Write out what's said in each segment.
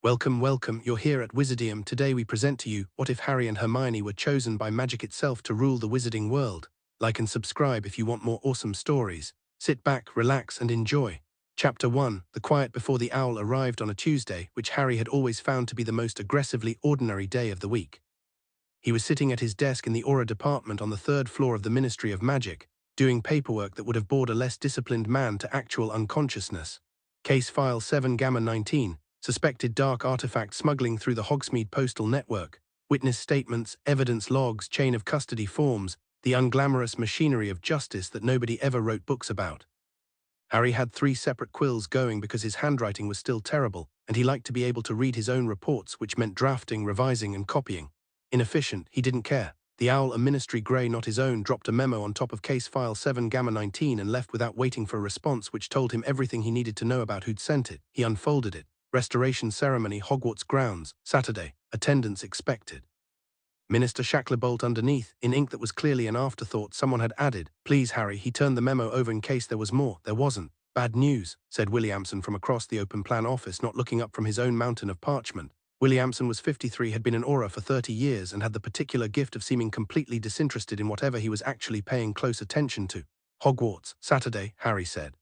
Welcome, welcome, you're here at Wizardium. Today we present to you, what if Harry and Hermione were chosen by magic itself to rule the wizarding world? Like and subscribe if you want more awesome stories. Sit back, relax and enjoy. Chapter 1. The quiet before the owl arrived on a Tuesday, which Harry had always found to be the most aggressively ordinary day of the week. He was sitting at his desk in the Auror department on the third floor of the Ministry of Magic, doing paperwork that would have bored a less disciplined man to actual unconsciousness. Case File 7-19. Suspected dark artifact smuggling through the Hogsmeade postal network, witness statements, evidence logs, chain of custody forms, the unglamorous machinery of justice that nobody ever wrote books about. Harry had 3 separate quills going because his handwriting was still terrible, and he liked to be able to read his own reports, which meant drafting, revising, and copying. Inefficient, he didn't care. The owl, a ministry grey not his own, dropped a memo on top of Case File 7-19 and left without waiting for a response which told him everything he needed to know about who'd sent it. He unfolded it. Restoration ceremony, Hogwarts grounds, Saturday, attendance expected. Minister Shacklebolt underneath, in ink that was clearly an afterthought. Someone had added, "Please, Harry." He turned the memo over in case there was more. There wasn't. "Bad news," said Williamson from across the open plan office, not looking up from his own mountain of parchment. Williamson was 53, had been an Auror for 30 years, and had the particular gift of seeming completely disinterested in whatever he was actually paying close attention to. "Hogwarts, Saturday," Harry said.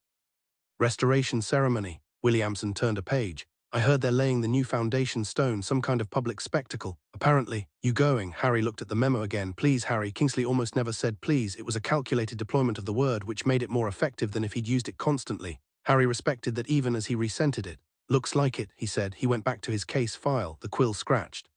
Restoration ceremony. Williamson turned a page. "I heard they're laying the new foundation stone, some kind of public spectacle. Apparently, you going?" Harry looked at the memo again. "Please, Harry." Kingsley almost never said please. It was a calculated deployment of the word, which made it more effective than if he'd used it constantly. Harry respected that even as he resented it. "Looks like it," he said. He went back to his case file, the quill scratched.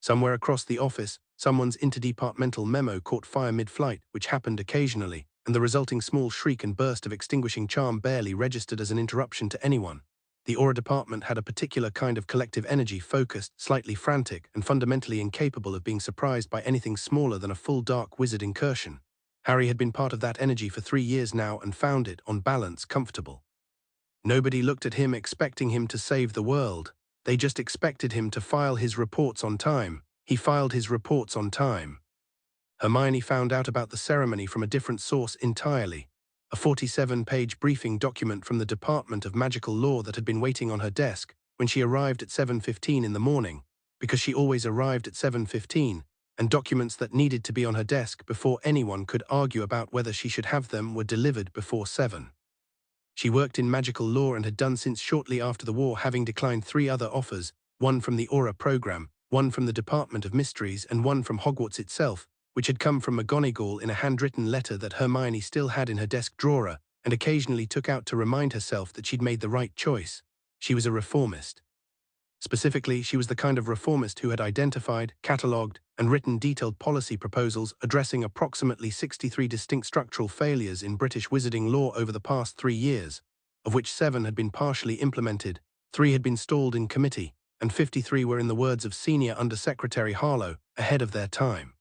Somewhere across the office, someone's interdepartmental memo caught fire mid-flight, which happened occasionally, and the resulting small shriek and burst of extinguishing charm barely registered as an interruption to anyone. The Auror department had a particular kind of collective energy, focused, slightly frantic, and fundamentally incapable of being surprised by anything smaller than a full dark wizard incursion. Harry had been part of that energy for 3 years now and found it, on balance, comfortable. Nobody looked at him expecting him to save the world. They just expected him to file his reports on time. He filed his reports on time. Hermione found out about the ceremony from a different source entirely. A 47-page briefing document from the Department of Magical Law that had been waiting on her desk when she arrived at 7:15 in the morning, because she always arrived at 7:15, and documents that needed to be on her desk before anyone could argue about whether she should have them were delivered before 7. She worked in magical law and had done since shortly after the war, having declined 3 other offers, one from the Auror program, one from the Department of Mysteries, and one from Hogwarts itself, which had come from McGonagall in a handwritten letter that Hermione still had in her desk drawer and occasionally took out to remind herself that she'd made the right choice. She was a reformist. Specifically, she was the kind of reformist who had identified, catalogued, and written detailed policy proposals addressing approximately 63 distinct structural failures in British wizarding law over the past 3 years, of which 7 had been partially implemented, 3 had been stalled in committee, and 53 were, in the words of Senior Under-Secretary Harlow, ahead of their time.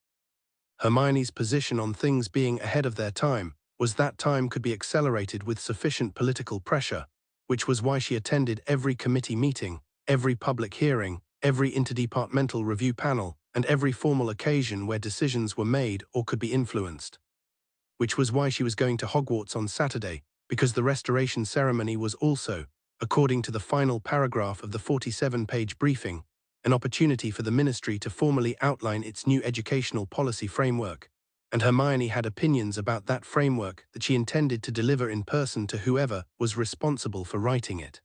Hermione's position on things being ahead of their time was that time could be accelerated with sufficient political pressure, which was why she attended every committee meeting, every public hearing, every interdepartmental review panel, and every formal occasion where decisions were made or could be influenced. Which was why she was going to Hogwarts on Saturday, because the restoration ceremony was also, according to the final paragraph of the 47-page briefing, an opportunity for the ministry to formally outline its new educational policy framework, and Hermione had opinions about that framework that she intended to deliver in person to whoever was responsible for writing it.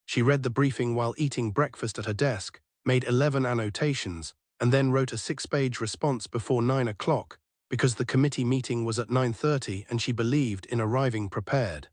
She read the briefing while eating breakfast at her desk, made 11 annotations, and then wrote a 6-page response before 9 o'clock, because the committee meeting was at 9:30 and she believed in arriving prepared.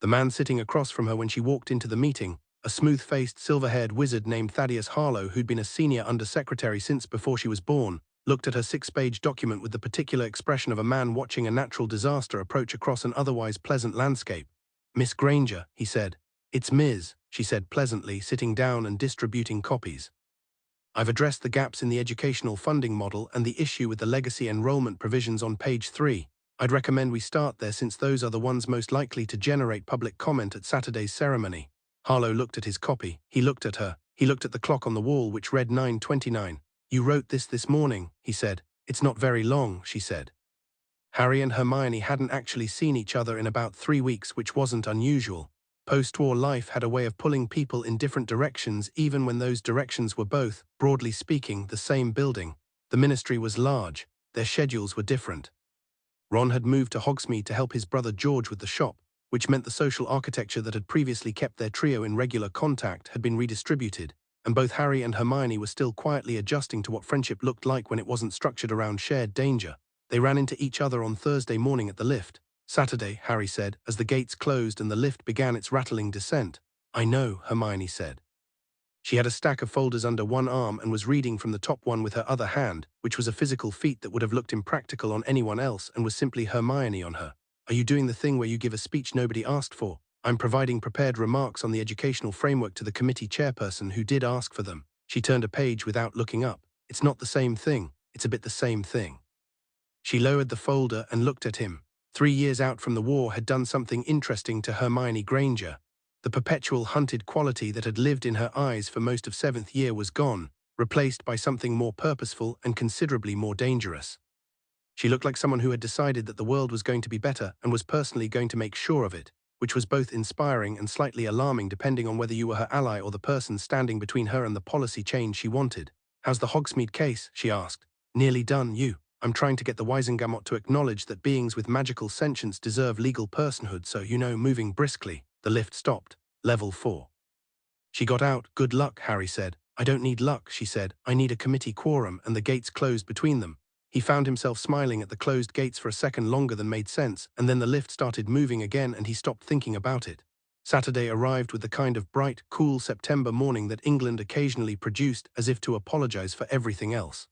The man sitting across from her when she walked into the meeting, a smooth-faced, silver-haired wizard named Thaddeus Harlow, who'd been a senior under-secretary since before she was born, looked at her 6-page document with the particular expression of a man watching a natural disaster approach across an otherwise pleasant landscape. "Miss Granger," he said. "It's Ms.," she said pleasantly, sitting down and distributing copies. "I've addressed the gaps in the educational funding model and the issue with the legacy enrollment provisions on page 3. I'd recommend we start there since those are the ones most likely to generate public comment at Saturday's ceremony." Harlow looked at his copy. He looked at her. He looked at the clock on the wall, which read 9:29. "You wrote this morning," he said. "It's not very long," she said. Harry and Hermione hadn't actually seen each other in about 3 weeks, which wasn't unusual. Post-war life had a way of pulling people in different directions even when those directions were both, broadly speaking, the same building. The ministry was large. Their schedules were different. Ron had moved to Hogsmeade to help his brother George with the shop, which meant the social architecture that had previously kept their trio in regular contact had been redistributed, and both Harry and Hermione were still quietly adjusting to what friendship looked like when it wasn't structured around shared danger. They ran into each other on Thursday morning at the lift. "Saturday," Harry said, as the gates closed and the lift began its rattling descent. "I know," Hermione said. She had a stack of folders under one arm and was reading from the top one with her other hand, which was a physical feat that would have looked impractical on anyone else and was simply Hermione on her. "Are you doing the thing where you give a speech nobody asked for?" "I'm providing prepared remarks on the educational framework to the committee chairperson who did ask for them." She turned a page without looking up. "It's not the same thing. It's a bit the same thing." She lowered the folder and looked at him. 3 years out from the war had done something interesting to Hermione Granger. The perpetual hunted quality that had lived in her eyes for most of 7th year was gone, replaced by something more purposeful and considerably more dangerous. She looked like someone who had decided that the world was going to be better and was personally going to make sure of it, which was both inspiring and slightly alarming depending on whether you were her ally or the person standing between her and the policy change she wanted. "How's the Hogsmeade case?" she asked. "Nearly done, you. I'm trying to get the Wisengamot to acknowledge that beings with magical sentience deserve legal personhood, so, moving briskly." The lift stopped. Level 4. She got out. "Good luck," Harry said. "I don't need luck," she said. "I need a committee quorum," and the gates closed between them. He found himself smiling at the closed gates for a second longer than made sense, and then the lift started moving again and he stopped thinking about it. Saturday arrived with the kind of bright, cool September morning that England occasionally produced as if to apologize for everything else.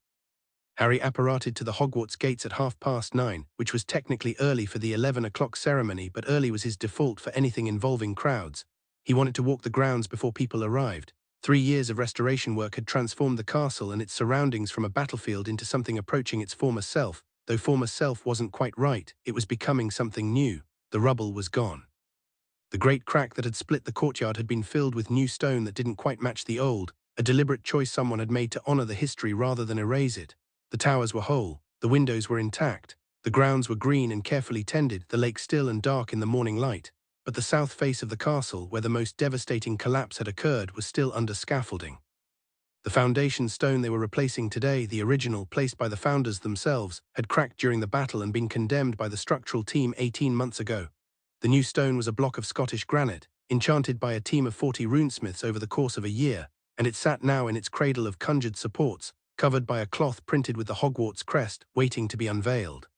Harry apparated to the Hogwarts gates at 9:30, which was technically early for the 11 o'clock ceremony, but early was his default for anything involving crowds. He wanted to walk the grounds before people arrived. 3 years of restoration work had transformed the castle and its surroundings from a battlefield into something approaching its former self. Though former self wasn't quite right, it was becoming something new. The rubble was gone. The great crack that had split the courtyard had been filled with new stone that didn't quite match the old, a deliberate choice someone had made to honor the history rather than erase it. The towers were whole, the windows were intact, the grounds were green and carefully tended, the lake still and dark in the morning light. But the south face of the castle, where the most devastating collapse had occurred, was still under scaffolding. The foundation stone they were replacing today, the original placed by the founders themselves, had cracked during the battle and been condemned by the structural team 18 months ago. The new stone was a block of Scottish granite, enchanted by a team of 40 runesmiths over the course of a year, and it sat now in its cradle of conjured supports, covered by a cloth printed with the Hogwarts crest, waiting to be unveiled.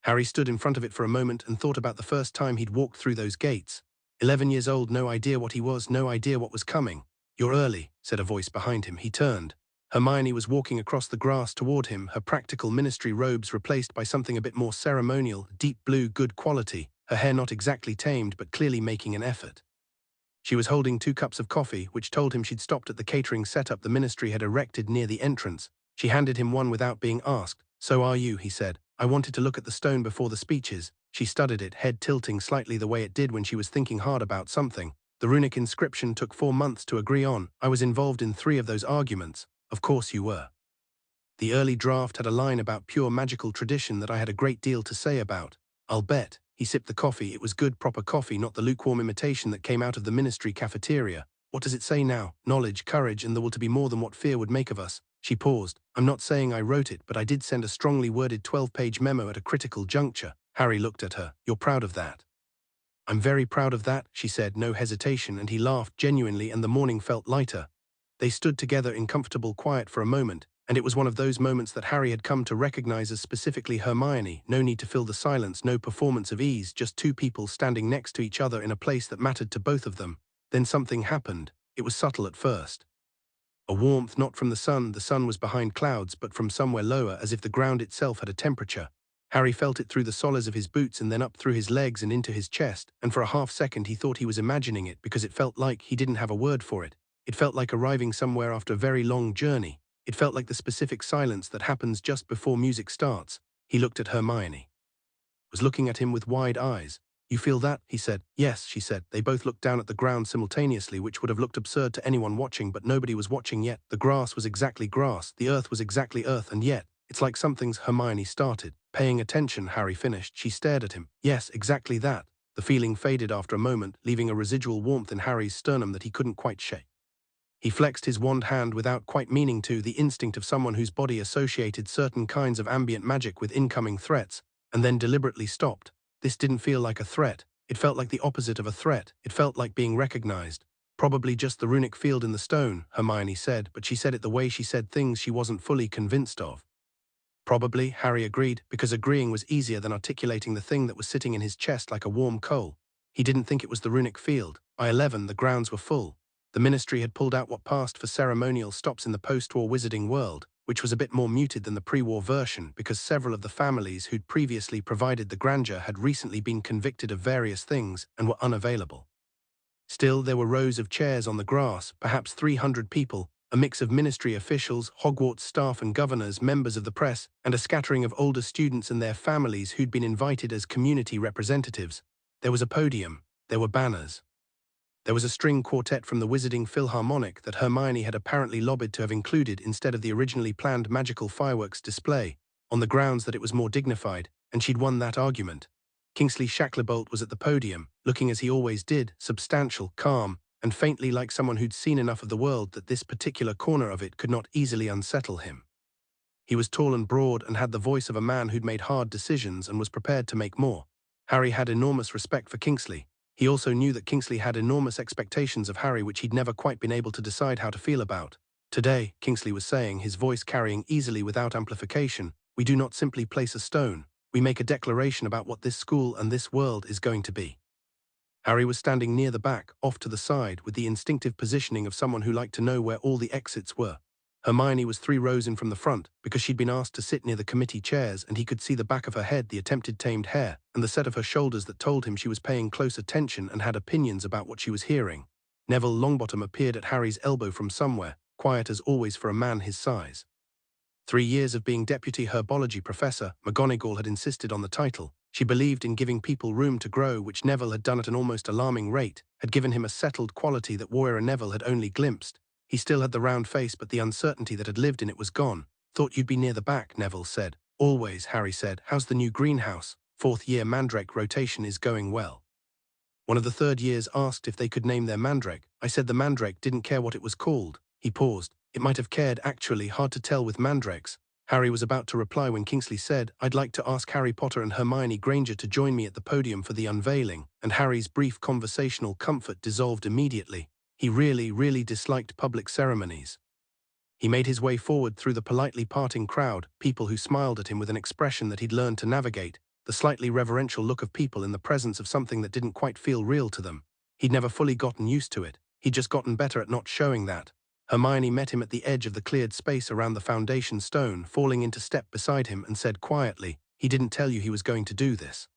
Harry stood in front of it for a moment and thought about the first time he'd walked through those gates. 11 years old, no idea what he was, no idea what was coming. "You're early," said a voice behind him. He turned. Hermione was walking across the grass toward him, her practical ministry robes replaced by something a bit more ceremonial, deep blue, good quality, her hair not exactly tamed but clearly making an effort. She was holding 2 cups of coffee, which told him she'd stopped at the catering setup the ministry had erected near the entrance. She handed him one without being asked. "So are you," he said. "I wanted to look at the stone before the speeches." She studied it, head tilting slightly the way it did when she was thinking hard about something. "The runic inscription took 4 months to agree on. I was involved in 3 of those arguments." "Of course you were." "The early draft had a line about pure magical tradition that I had a great deal to say about." "I'll bet." He sipped the coffee. It was good, proper coffee, not the lukewarm imitation that came out of the ministry cafeteria. "What does it say now?" "Knowledge, courage, and there will to be more than what fear would make of us." She paused. "I'm not saying I wrote it, but I did send a strongly worded 12-page memo at a critical juncture." Harry looked at her. "You're proud of that?" "I'm very proud of that," she said, no hesitation, and he laughed genuinely, and the morning felt lighter. They stood together in comfortable quiet for a moment, and it was one of those moments that Harry had come to recognize as specifically Hermione. No need to fill the silence, no performance of ease, just 2 people standing next to each other in a place that mattered to both of them. Then something happened. It was subtle at first. A warmth not from the sun was behind clouds, but from somewhere lower, as if the ground itself had a temperature. Harry felt it through the soles of his boots and then up through his legs and into his chest, and for a half-second he thought he was imagining it because it felt like he didn't have a word for it. It felt like arriving somewhere after a very long journey. It felt like the specific silence that happens just before music starts. He looked at Hermione. Was looking at him with wide eyes. "You feel that?" he said. "Yes," she said. They both looked down at the ground simultaneously, which would have looked absurd to anyone watching, but nobody was watching yet. The grass was exactly grass, the earth was exactly earth, and yet, "It's like something's..." Hermione started. "Paying attention," Harry finished. She stared at him. "Yes, exactly that." The feeling faded after a moment, leaving a residual warmth in Harry's sternum that he couldn't quite shake. He flexed his wand hand without quite meaning to, the instinct of someone whose body associated certain kinds of ambient magic with incoming threats, and then deliberately stopped. This didn't feel like a threat. It felt like the opposite of a threat. It felt like being recognized. Probably just the runic field in the stone, Hermione said, but she said it the way she said things she wasn't fully convinced of. Probably, Harry agreed, because agreeing was easier than articulating the thing that was sitting in his chest like a warm coal. He didn't think it was the runic field. By 11, the grounds were full. The Ministry had pulled out what passed for ceremonial stops in the post-war wizarding world, which was a bit more muted than the pre-war version because several of the families who'd previously provided the grandeur had recently been convicted of various things and were unavailable. Still, there were rows of chairs on the grass, perhaps 300 people, a mix of ministry officials, Hogwarts staff and governors, members of the press, and a scattering of older students and their families who'd been invited as community representatives. There was a podium. There were banners. There was a string quartet from the Wizarding Philharmonic that Hermione had apparently lobbied to have included instead of the originally planned magical fireworks display, on the grounds that it was more dignified, and she'd won that argument. Kingsley Shacklebolt was at the podium, looking as he always did, substantial, calm, and faintly like someone who'd seen enough of the world that this particular corner of it could not easily unsettle him. He was tall and broad and had the voice of a man who'd made hard decisions and was prepared to make more. Harry had enormous respect for Kingsley. He also knew that Kingsley had enormous expectations of Harry which he'd never quite been able to decide how to feel about. Today, Kingsley was saying, his voice carrying easily without amplification, we do not simply place a stone. We make a declaration about what this school and this world is going to be. Harry was standing near the back, off to the side, with the instinctive positioning of someone who liked to know where all the exits were. Hermione was 3 rows in from the front, because she'd been asked to sit near the committee chairs and he could see the back of her head, the attempted tamed hair, and the set of her shoulders that told him she was paying close attention and had opinions about what she was hearing. Neville Longbottom appeared at Harry's elbow from somewhere, quiet as always for a man his size. 3 years of being deputy herbology professor, McGonagall had insisted on the title. She believed in giving people room to grow, which Neville had done at an almost alarming rate, had given him a settled quality that Warrior Neville had only glimpsed. He still had the round face, but the uncertainty that had lived in it was gone. Thought you'd be near the back, Neville said. Always, Harry said. How's the new greenhouse? 4th year Mandrake rotation is going well. One of the 3rd years asked if they could name their Mandrake. I said the Mandrake didn't care what it was called. He paused. It might have cared, actually, hard to tell with Mandrakes. Harry was about to reply when Kingsley said, I'd like to ask Harry Potter and Hermione Granger to join me at the podium for the unveiling, and Harry's brief conversational comfort dissolved immediately. He really disliked public ceremonies. He made his way forward through the politely parting crowd, people who smiled at him with an expression that he'd learned to navigate, the slightly reverential look of people in the presence of something that didn't quite feel real to them. He'd never fully gotten used to it. He'd just gotten better at not showing that. Hermione met him at the edge of the cleared space around the foundation stone, falling into step beside him, and said quietly, he didn't tell you he was going to do this.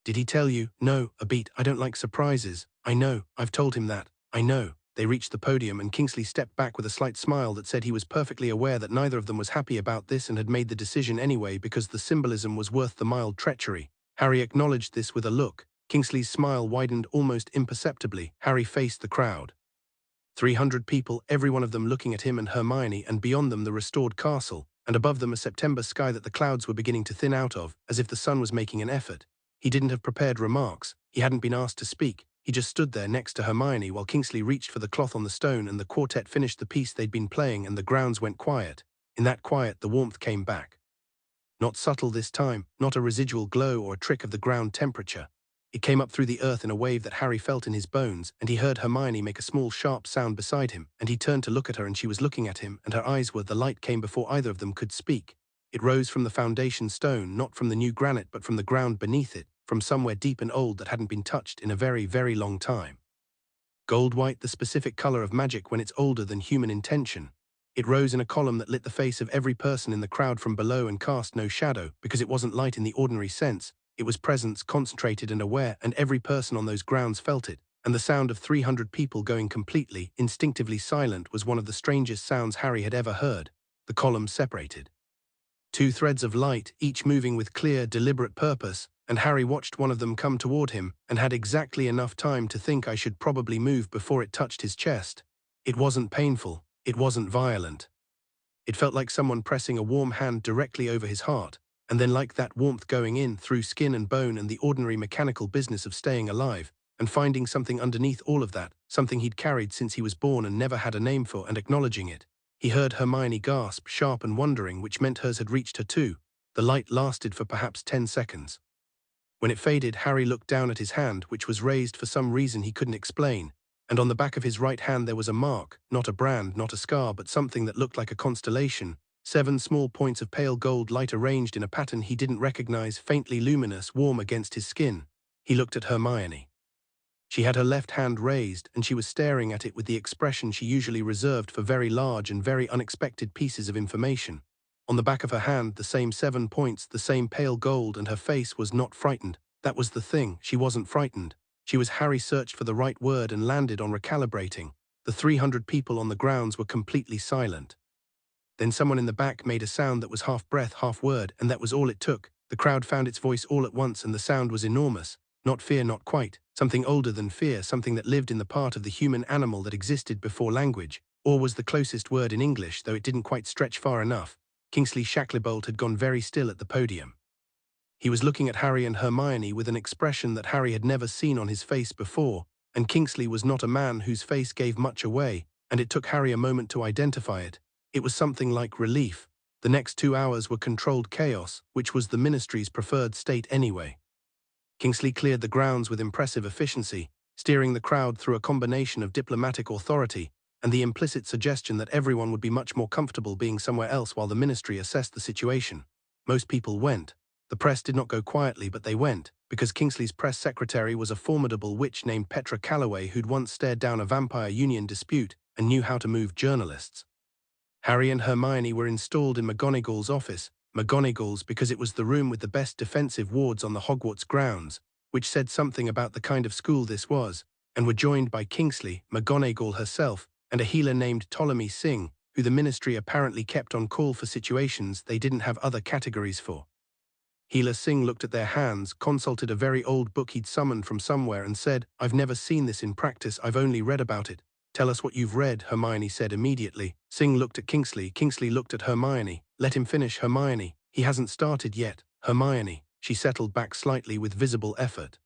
Did he tell you? No, a beat. I don't like surprises. I know, I've told him that. I know. They reached the podium and Kingsley stepped back with a slight smile that said he was perfectly aware that neither of them was happy about this and had made the decision anyway because the symbolism was worth the mild treachery. Harry acknowledged this with a look. Kingsley's smile widened almost imperceptibly. Harry faced the crowd. 300 people, every one of them looking at him and Hermione, and beyond them the restored castle, and above them a September sky that the clouds were beginning to thin out of, as if the sun was making an effort. He didn't have prepared remarks. He hadn't been asked to speak. He just stood there next to Hermione while Kingsley reached for the cloth on the stone and the quartet finished the piece they'd been playing and the grounds went quiet. In that quiet, the warmth came back. Not subtle this time, not a residual glow or a trick of the ground temperature. It came up through the earth in a wave that Harry felt in his bones, and he heard Hermione make a small sharp sound beside him, and he turned to look at her and she was looking at him, and her eyes were the light came before either of them could speak. It rose from the foundation stone, not from the new granite but from the ground beneath it, from somewhere deep and old that hadn't been touched in a very long time. Gold-white, the specific color of magic when it's older than human intention. It rose in a column that lit the face of every person in the crowd from below and cast no shadow, because it wasn't light in the ordinary sense. It was presence, concentrated and aware, and every person on those grounds felt it, and the sound of 300 people going completely, instinctively silent was one of the strangest sounds Harry had ever heard. The column separated. 2 threads of light, each moving with clear, deliberate purpose, and Harry watched one of them come toward him, and had exactly enough time to think I should probably move before it touched his chest. It wasn't painful. It wasn't violent. It felt like someone pressing a warm hand directly over his heart. And then like that warmth going in through skin and bone and the ordinary mechanical business of staying alive, and finding something underneath all of that, something he'd carried since he was born and never had a name for, and acknowledging it. He heard Hermione gasp, sharp and wondering, which meant hers had reached her too. The light lasted for perhaps 10 seconds. When it faded, Harry looked down at his hand, which was raised for some reason he couldn't explain, and on the back of his right hand there was a mark, not a brand, not a scar, but something that looked like a constellation. 7 small points of pale gold light arranged in a pattern he didn't recognize, faintly luminous, warm against his skin. He looked at Hermione. She had her left hand raised, and she was staring at it with the expression she usually reserved for very large and very unexpected pieces of information. On the back of her hand, the same 7 points, the same pale gold, and her face was not frightened. That was the thing, she wasn't frightened. She was. Harry searched for the right word and landed on recalibrating. The 300 people on the grounds were completely silent. Then someone in the back made a sound that was half breath, half word, and that was all it took. The crowd found its voice all at once, and the sound was enormous. Not fear, not quite. Something older than fear, something that lived in the part of the human animal that existed before language. Or was the closest word in English, though it didn't quite stretch far enough. Kingsley Shacklebolt had gone very still at the podium. He was looking at Harry and Hermione with an expression that Harry had never seen on his face before, and Kingsley was not a man whose face gave much away, and it took Harry a moment to identify it. It was something like relief. The next 2 hours were controlled chaos, which was the Ministry's preferred state anyway. Kingsley cleared the grounds with impressive efficiency, steering the crowd through a combination of diplomatic authority and the implicit suggestion that everyone would be much more comfortable being somewhere else while the Ministry assessed the situation. Most people went. The press did not go quietly, but they went, because Kingsley's press secretary was a formidable witch named Petra Calloway who'd once stared down a vampire union dispute and knew how to move journalists. Harry and Hermione were installed in McGonagall's office, McGonagall's because it was the room with the best defensive wards on the Hogwarts grounds, which said something about the kind of school this was, and were joined by Kingsley, McGonagall herself, and a healer named Ptolemy Singh, who the Ministry apparently kept on call for situations they didn't have other categories for. Healer Singh looked at their hands, consulted a very old book he'd summoned from somewhere, and said, "I've never seen this in practice, I've only read about it." "Tell us what you've read," Hermione said immediately. Singh looked at Kingsley. Kingsley looked at Hermione. "Let him finish, Hermione. He hasn't started yet." "Hermione." She settled back slightly with visible effort.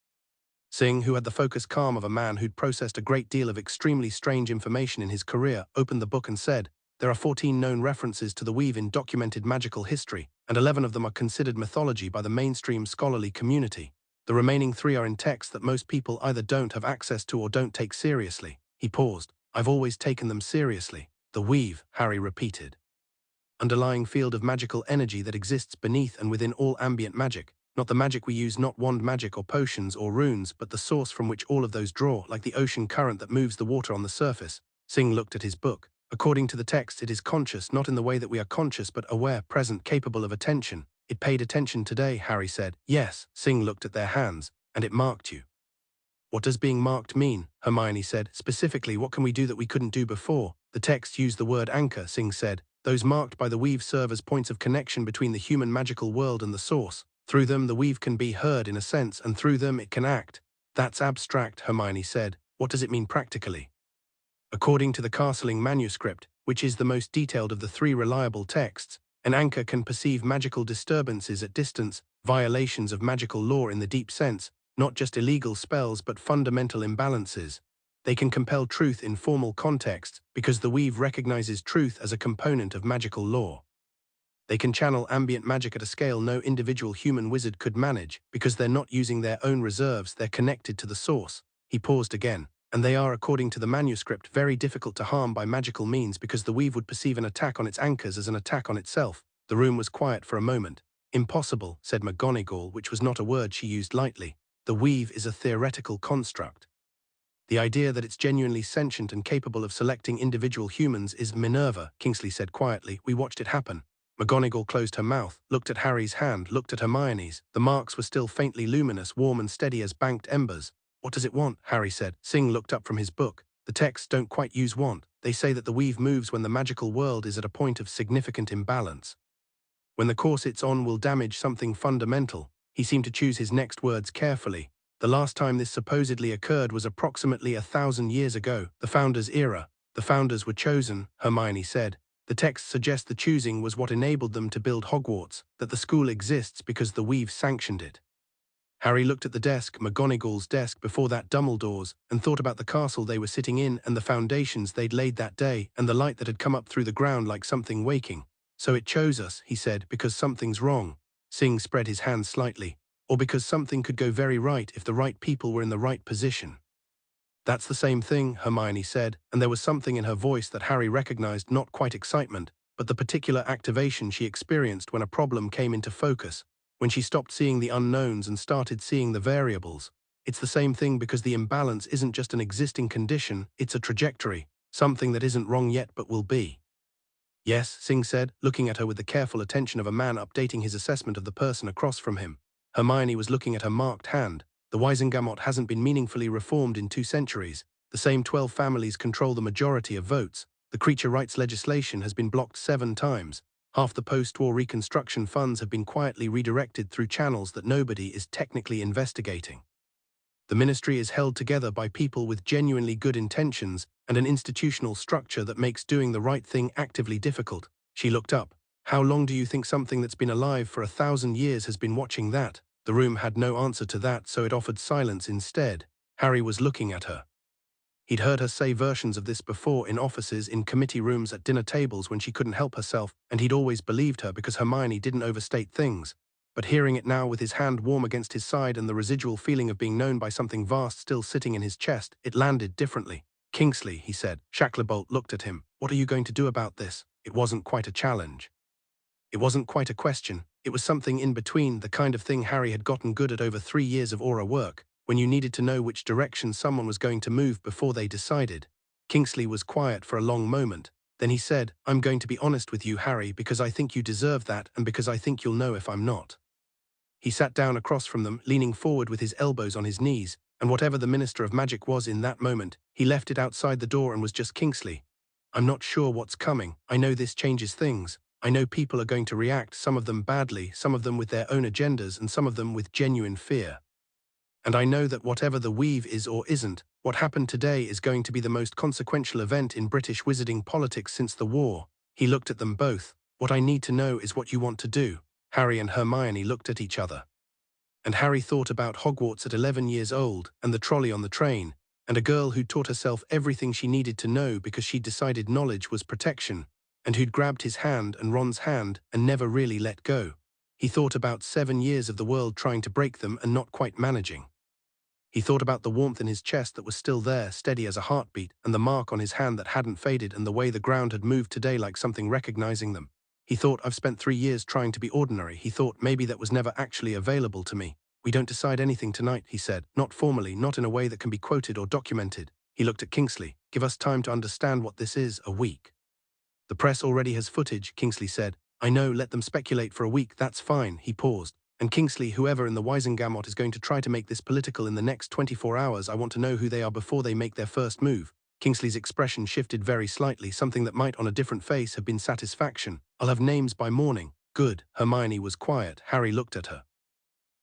Singh, who had the focused calm of a man who'd processed a great deal of extremely strange information in his career, opened the book and said, "There are 14 known references to the weave in documented magical history, and 11 of them are considered mythology by the mainstream scholarly community. The remaining 3 are in texts that most people either don't have access to or don't take seriously." He paused. "I've always taken them seriously." "The weave," Harry repeated. "Underlying field of magical energy that exists beneath and within all ambient magic. Not the magic we use, not wand magic or potions or runes, but the source from which all of those draw, like the ocean current that moves the water on the surface." Singh looked at his book. "According to the text, it is conscious, not in the way that we are conscious, but aware, present, capable of attention." "It paid attention today," Harry said. "Yes." Singh looked at their hands. "And it marked you." "What does being marked mean?" Hermione said. "Specifically, what can we do that we couldn't do before?" "The text used the word anchor," Singh said. "Those marked by the weave serve as points of connection between the human magical world and the source. Through them the weave can be heard in a sense, and through them it can act." "That's abstract," Hermione said. "What does it mean practically?" "According to the Castling manuscript, which is the most detailed of the 3 reliable texts, an anchor can perceive magical disturbances at distance, violations of magical law in the deep sense, not just illegal spells but fundamental imbalances. They can compel truth in formal contexts because the weave recognizes truth as a component of magical law. They can channel ambient magic at a scale no individual human wizard could manage because they're not using their own reserves, they're connected to the source." He paused again. "And they are, according to the manuscript, very difficult to harm by magical means because the weave would perceive an attack on its anchors as an attack on itself." The room was quiet for a moment. "Impossible," said McGonagall, which was not a word she used lightly. "The weave is a theoretical construct. The idea that it's genuinely sentient and capable of selecting individual humans is Minerva," Kingsley said quietly. "We watched it happen." McGonagall closed her mouth, looked at Harry's hand, looked at Hermione's. The marks were still faintly luminous, warm and steady as banked embers. "What does it want?" Harry said. Singh looked up from his book. "The texts don't quite use want. They say that the weave moves when the magical world is at a point of significant imbalance. When the course it's on will damage something fundamental." He seemed to choose his next words carefully. "The last time this supposedly occurred was approximately 1,000 years ago, the Founders' era. The Founders were chosen," Hermione said. The text suggests the choosing was what enabled them to build Hogwarts, that the school exists because the weave sanctioned it. Harry looked at the desk, McGonagall's desk before that Dumbledore's, and thought about the castle they were sitting in and the foundations they'd laid that day and the light that had come up through the ground like something waking. So it chose us, he said, because something's wrong. Singh spread his hands slightly. Or because something could go very right if the right people were in the right position. That's the same thing, Hermione said, and there was something in her voice that Harry recognized, not quite excitement, but the particular activation she experienced when a problem came into focus, when she stopped seeing the unknowns and started seeing the variables. It's the same thing because the imbalance isn't just an existing condition, it's a trajectory, something that isn't wrong yet but will be. Yes, Singh said, looking at her with the careful attention of a man updating his assessment of the person across from him. Hermione was looking at her marked hand. The Wizengamot hasn't been meaningfully reformed in 2 centuries. The same 12 families control the majority of votes. The creature rights legislation has been blocked 7 times. Half the post-war reconstruction funds have been quietly redirected through channels that nobody is technically investigating. The ministry is held together by people with genuinely good intentions and an institutional structure that makes doing the right thing actively difficult. She looked up. How long do you think something that's been alive for 1,000 years has been watching that? The room had no answer to that, so it offered silence instead. Harry was looking at her. He'd heard her say versions of this before in offices, in committee rooms, at dinner tables when she couldn't help herself, and he'd always believed her because Hermione didn't overstate things. But hearing it now with his hand warm against his side and the residual feeling of being known by something vast still sitting in his chest, it landed differently. Kingsley, he said. Shacklebolt looked at him. What are you going to do about this? It wasn't quite a challenge. It wasn't quite a question. It was something in between, the kind of thing Harry had gotten good at over 3 years of Auror work, when you needed to know which direction someone was going to move before they decided. Kingsley was quiet for a long moment. Then he said, I'm going to be honest with you, Harry, because I think you deserve that and because I think you'll know if I'm not. He sat down across from them, leaning forward with his elbows on his knees, and whatever the Minister of Magic was in that moment, he left it outside the door and was just Kingsley. I'm not sure what's coming. I know this changes things. I know people are going to react, some of them badly, some of them with their own agendas, and some of them with genuine fear. And I know that whatever the weave is or isn't, what happened today is going to be the most consequential event in British wizarding politics since the war. He looked at them both. What I need to know is what you want to do. Harry and Hermione looked at each other. And Harry thought about Hogwarts at 11 years old, and the trolley on the train, and a girl who'd taught herself everything she needed to know because she'd decided knowledge was protection, and who'd grabbed his hand and Ron's hand and never really let go. He thought about 7 years of the world trying to break them and not quite managing. He thought about the warmth in his chest that was still there, steady as a heartbeat, and the mark on his hand that hadn't faded, and the way the ground had moved today like something recognizing them. He thought, I've spent 3 years trying to be ordinary. He thought, maybe that was never actually available to me. We don't decide anything tonight, he said, not formally, not in a way that can be quoted or documented. He looked at Kingsley. Give us time to understand what this is, a week. The press already has footage, Kingsley said. I know, let them speculate for a week, that's fine. He paused. And Kingsley, whoever in the Wizengamot is going to try to make this political in the next 24 hours, I want to know who they are before they make their first move. Kingsley's expression shifted very slightly, something that might on a different face have been satisfaction. I'll have names by morning. Good. Hermione was quiet. Harry looked at her.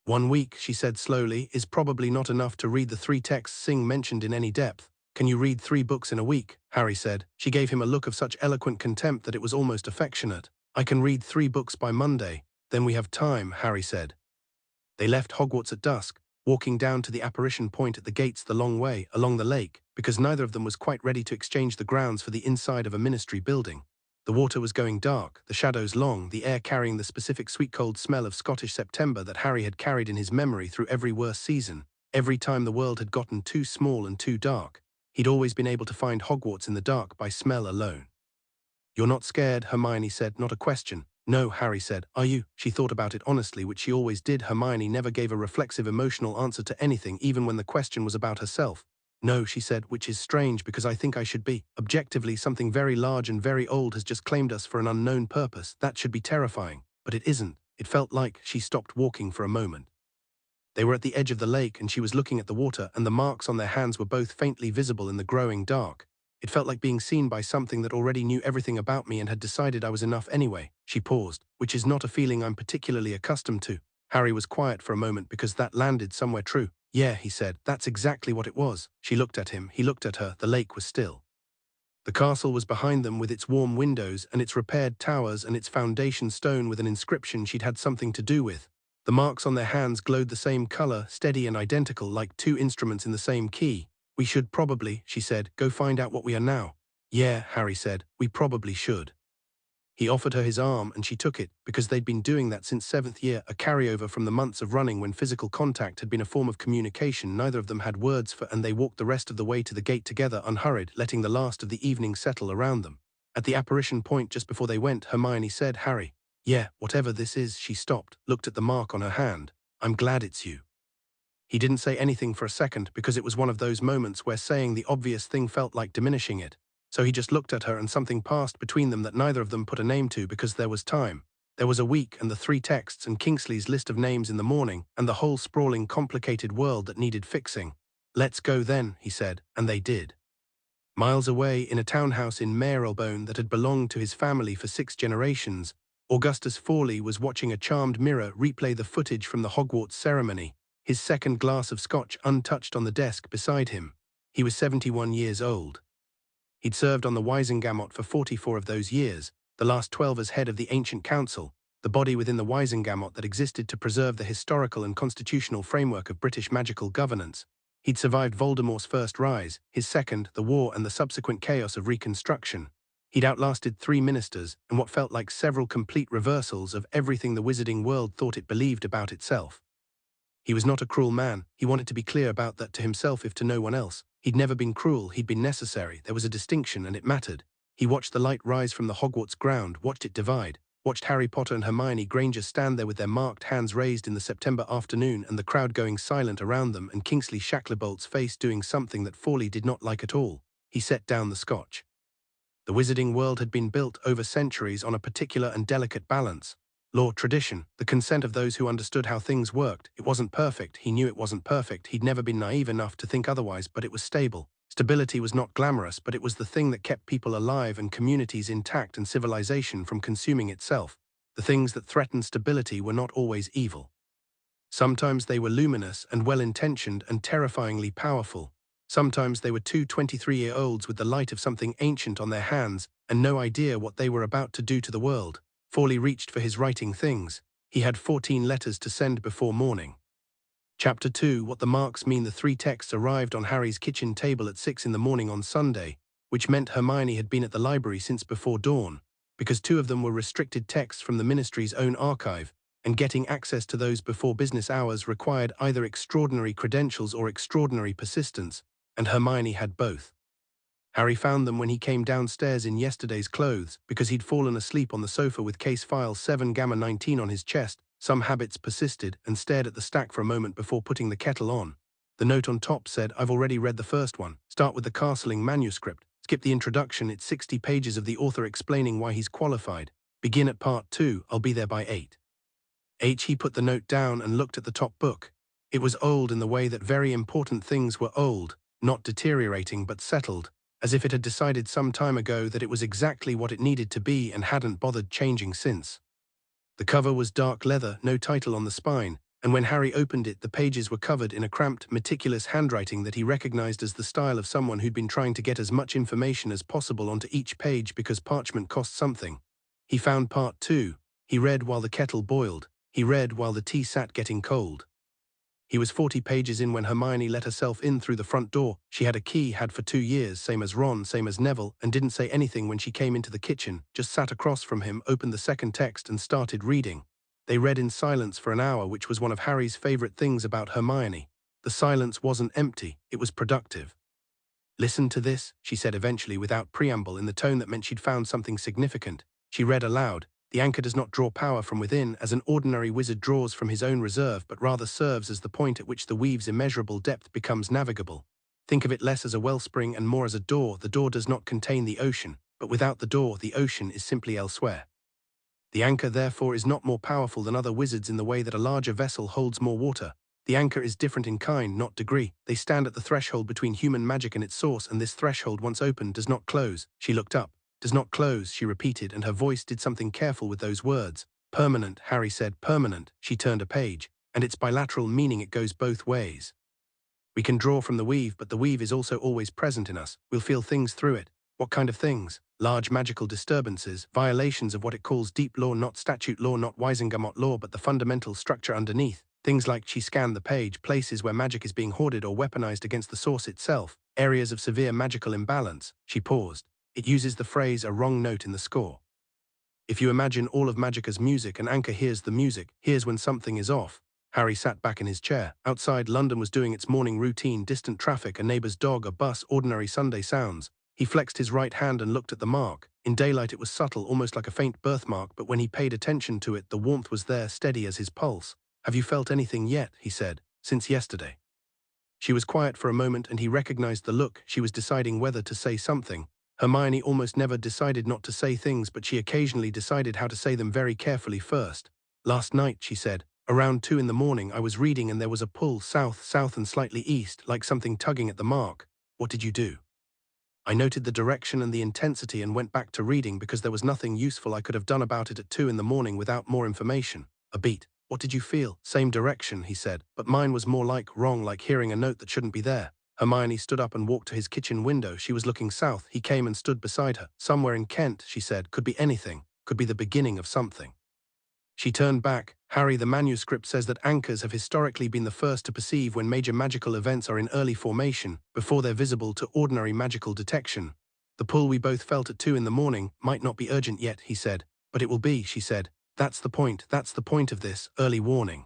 1 week, she said slowly, is probably not enough to read the 3 texts Singh mentioned in any depth. Can you read 3 books in a week? Harry said. She gave him a look of such eloquent contempt that it was almost affectionate. I can read 3 books by Monday. Then we have time, Harry said. They left Hogwarts at dusk, walking down to the apparition point at the gates the long way, along the lake, because neither of them was quite ready to exchange the grounds for the inside of a ministry building. The water was going dark, the shadows long, the air carrying the specific sweet cold smell of Scottish September that Harry had carried in his memory through every worst season. Every time the world had gotten too small and too dark, he'd always been able to find Hogwarts in the dark by smell alone. You're not scared, Hermione said, not a question. No, Harry said. Are you? She thought about it honestly, which she always did. Hermione never gave a reflexive emotional answer to anything, even when the question was about herself. No, she said, which is strange because I think I should be. Objectively, something very large and very old has just claimed us for an unknown purpose. That should be terrifying. But it isn't. It felt like she stopped walking for a moment. They were at the edge of the lake and she was looking at the water, and the marks on their hands were both faintly visible in the growing dark. It felt like being seen by something that already knew everything about me and had decided I was enough anyway. She paused, which is not a feeling I'm particularly accustomed to. Harry was quiet for a moment because that landed somewhere true. Yeah, he said, that's exactly what it was. She looked at him, he looked at her, the lake was still. The castle was behind them with its warm windows and its repaired towers and its foundation stone with an inscription she'd had something to do with. The marks on their hands glowed the same color, steady and identical, like two instruments in the same key. "We should probably," she said, "go find out what we are now." "Yeah," Harry said, "we probably should." He offered her his arm and she took it, because they'd been doing that since 7th year, a carryover from the months of running when physical contact had been a form of communication neither of them had words for, and they walked the rest of the way to the gate together unhurried, letting the last of the evening settle around them. At the apparition point just before they went, Hermione said, "Harry." "Yeah, whatever this is." She stopped, looked at the mark on her hand. "I'm glad it's you." He didn't say anything for a second because it was one of those moments where saying the obvious thing felt like diminishing it. So he just looked at her and something passed between them that neither of them put a name to because there was time. There was a week and the 3 texts and Kingsley's list of names in the morning and the whole sprawling, complicated world that needed fixing. "Let's go then," he said, and they did. Miles away, in a townhouse in Marylebone that had belonged to his family for 6 generations, Augustus Fawley was watching a charmed mirror replay the footage from the Hogwarts ceremony, his second glass of scotch untouched on the desk beside him. He was 71 years old. He'd served on the Wisengamot for 44 of those years, the last 12 as head of the Ancient Council, the body within the Wisengamot that existed to preserve the historical and constitutional framework of British magical governance. He'd survived Voldemort's first rise, his second, the war and the subsequent chaos of Reconstruction. He'd outlasted 3 ministers and what felt like several complete reversals of everything the wizarding world thought it believed about itself. He was not a cruel man. He wanted to be clear about that to himself if to no one else. He'd never been cruel, he'd been necessary. There was a distinction and it mattered. He watched the light rise from the Hogwarts ground, watched it divide, watched Harry Potter and Hermione Granger stand there with their marked hands raised in the September afternoon and the crowd going silent around them and Kingsley Shacklebolt's face doing something that Fawley did not like at all. He set down the scotch. The wizarding world had been built over centuries on a particular and delicate balance. Law, tradition, the consent of those who understood how things worked. It wasn't perfect, he knew it wasn't perfect, he'd never been naive enough to think otherwise, but it was stable. Stability was not glamorous, but it was the thing that kept people alive and communities intact and civilization from consuming itself. The things that threatened stability were not always evil. Sometimes they were luminous and well-intentioned and terrifyingly powerful. Sometimes they were 2 23-year-olds with the light of something ancient on their hands and no idea what they were about to do to the world. Fawley reached for his writing things. He had 14 letters to send before morning. Chapter 2, What the Marks Mean. The 3 texts arrived on Harry's kitchen table at 6 in the morning on Sunday, which meant Hermione had been at the library since before dawn, because 2 of them were restricted texts from the ministry's own archive, and getting access to those before business hours required either extraordinary credentials or extraordinary persistence, and Hermione had both. Harry found them when he came downstairs in yesterday's clothes, because he'd fallen asleep on the sofa with case file 7-19 on his chest. Some habits persisted, and stared at the stack for a moment before putting the kettle on. The note on top said, "I've already read the first one. Start with the castling manuscript. Skip the introduction, it's 60 pages of the author explaining why he's qualified. Begin at part 2, I'll be there by 8. He put the note down and looked at the top book. It was old in the way that very important things were old, not deteriorating but settled, as if it had decided some time ago that it was exactly what it needed to be and hadn't bothered changing since. The cover was dark leather, no title on the spine, and when Harry opened it, the pages were covered in a cramped, meticulous handwriting that he recognized as the style of someone who'd been trying to get as much information as possible onto each page because parchment cost something. He found part 2. He read while the kettle boiled. He read while the tea sat getting cold. He was 40 pages in when Hermione let herself in through the front door. She had a key, had for 2 years, same as Ron, same as Neville, and didn't say anything when she came into the kitchen, just sat across from him, opened the second text and started reading. They read in silence for an hour, which was one of Harry's favorite things about Hermione. The silence wasn't empty, it was productive. "Listen to this," she said eventually without preamble, in the tone that meant she'd found something significant. She read aloud. "The anchor does not draw power from within as an ordinary wizard draws from his own reserve, but rather serves as the point at which the weave's immeasurable depth becomes navigable. Think of it less as a wellspring and more as a door. The door does not contain the ocean, but without the door, the ocean is simply elsewhere. The anchor, therefore, is not more powerful than other wizards in the way that a larger vessel holds more water. The anchor is different in kind, not degree. They stand at the threshold between human magic and its source, and this threshold, once opened, does not close." She looked up. "Does not close," she repeated, and her voice did something careful with those words. "Permanent," Harry said. "Permanent." She turned a page. "And its bilateral, meaning it goes both ways. We can draw from the weave, but the weave is also always present in us. We'll feel things through it. What kind of things? Large magical disturbances, violations of what it calls deep law, not statute law, not Wisengamot law, but the fundamental structure underneath. Things like she scanned the page, places where magic is being hoarded or weaponized against the source itself, areas of severe magical imbalance. She paused. It uses the phrase a wrong note in the score. If you imagine all of magic as music and Anchor hears the music, hears when something is off. Harry sat back in his chair. Outside, London was doing its morning routine, distant traffic, a neighbour's dog, a bus, ordinary Sunday sounds. He flexed his right hand and looked at the mark. In daylight it was subtle, almost like a faint birthmark, but when he paid attention to it, the warmth was there, steady as his pulse. "Have you felt anything yet?" he said. "Since yesterday." She was quiet for a moment and he recognized the look. She was deciding whether to say something. Hermione almost never decided not to say things, but she occasionally decided how to say them very carefully first. "Last night," she said, "around 2 in the morning, I was reading and there was a pull south and slightly east, like something tugging at the mark." "What did you do?" "I noted the direction and the intensity and went back to reading because there was nothing useful I could have done about it at 2 in the morning without more information." "A beat." "What did you feel?" "Same direction," he said, "but mine was more like wrong, like hearing a note that shouldn't be there." Hermione stood up and walked to his kitchen window. She was looking south. He came and stood beside her. "Somewhere in Kent," she said. "Could be anything. Could be the beginning of something." She turned back. "Harry, the manuscript says that anchors have historically been the first to perceive when major magical events are in early formation, before they're visible to ordinary magical detection. The pull we both felt at 2 in the morning might not be urgent yet," he said. "But it will be," she said. That's the point of this, early warning."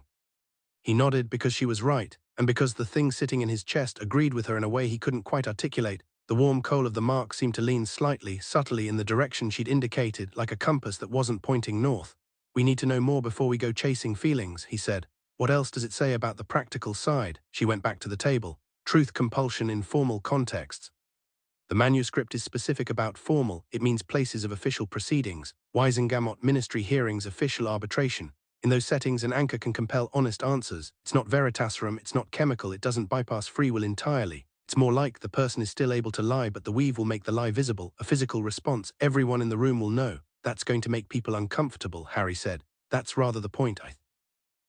He nodded because she was right, and because the thing sitting in his chest agreed with her in a way he couldn't quite articulate. The warm coal of the mark seemed to lean slightly, subtly in the direction she'd indicated, like a compass that wasn't pointing north. "We need to know more before we go chasing feelings," he said. "What else does it say about the practical side?" She went back to the table. "Truth compulsion in formal contexts." The manuscript is specific about formal. It means places of official proceedings, Wisengamot ministry hearings, official arbitration. In those settings, an anchor can compel honest answers. It's not veritaserum, it's not chemical, it doesn't bypass free will entirely. It's more like the person is still able to lie, but the weave will make the lie visible, a physical response. Everyone in the room will know. "That's going to make people uncomfortable," Harry said. "That's rather the point,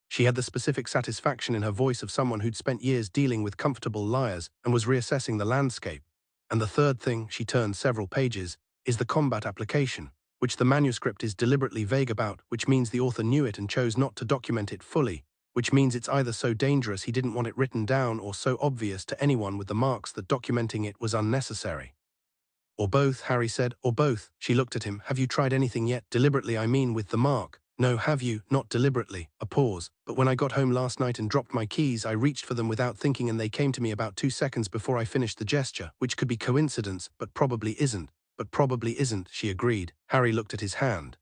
She had the specific satisfaction in her voice of someone who'd spent years dealing with comfortable liars and was reassessing the landscape. "And the third thing," she turned several pages, "is the combat application, which the manuscript is deliberately vague about, which means the author knew it and chose not to document it fully, which means it's either so dangerous he didn't want it written down or so obvious to anyone with the marks that documenting it was unnecessary." "Or both," Harry said, "or both." She looked at him. "Have you tried anything yet? Deliberately, I mean, with the mark." "No, have you?" "Not deliberately." A pause. "But when I got home last night and dropped my keys, I reached for them without thinking and they came to me about 2 seconds before I finished the gesture, which could be coincidence, but probably isn't." "But probably isn't," she agreed. Harry looked at his hand.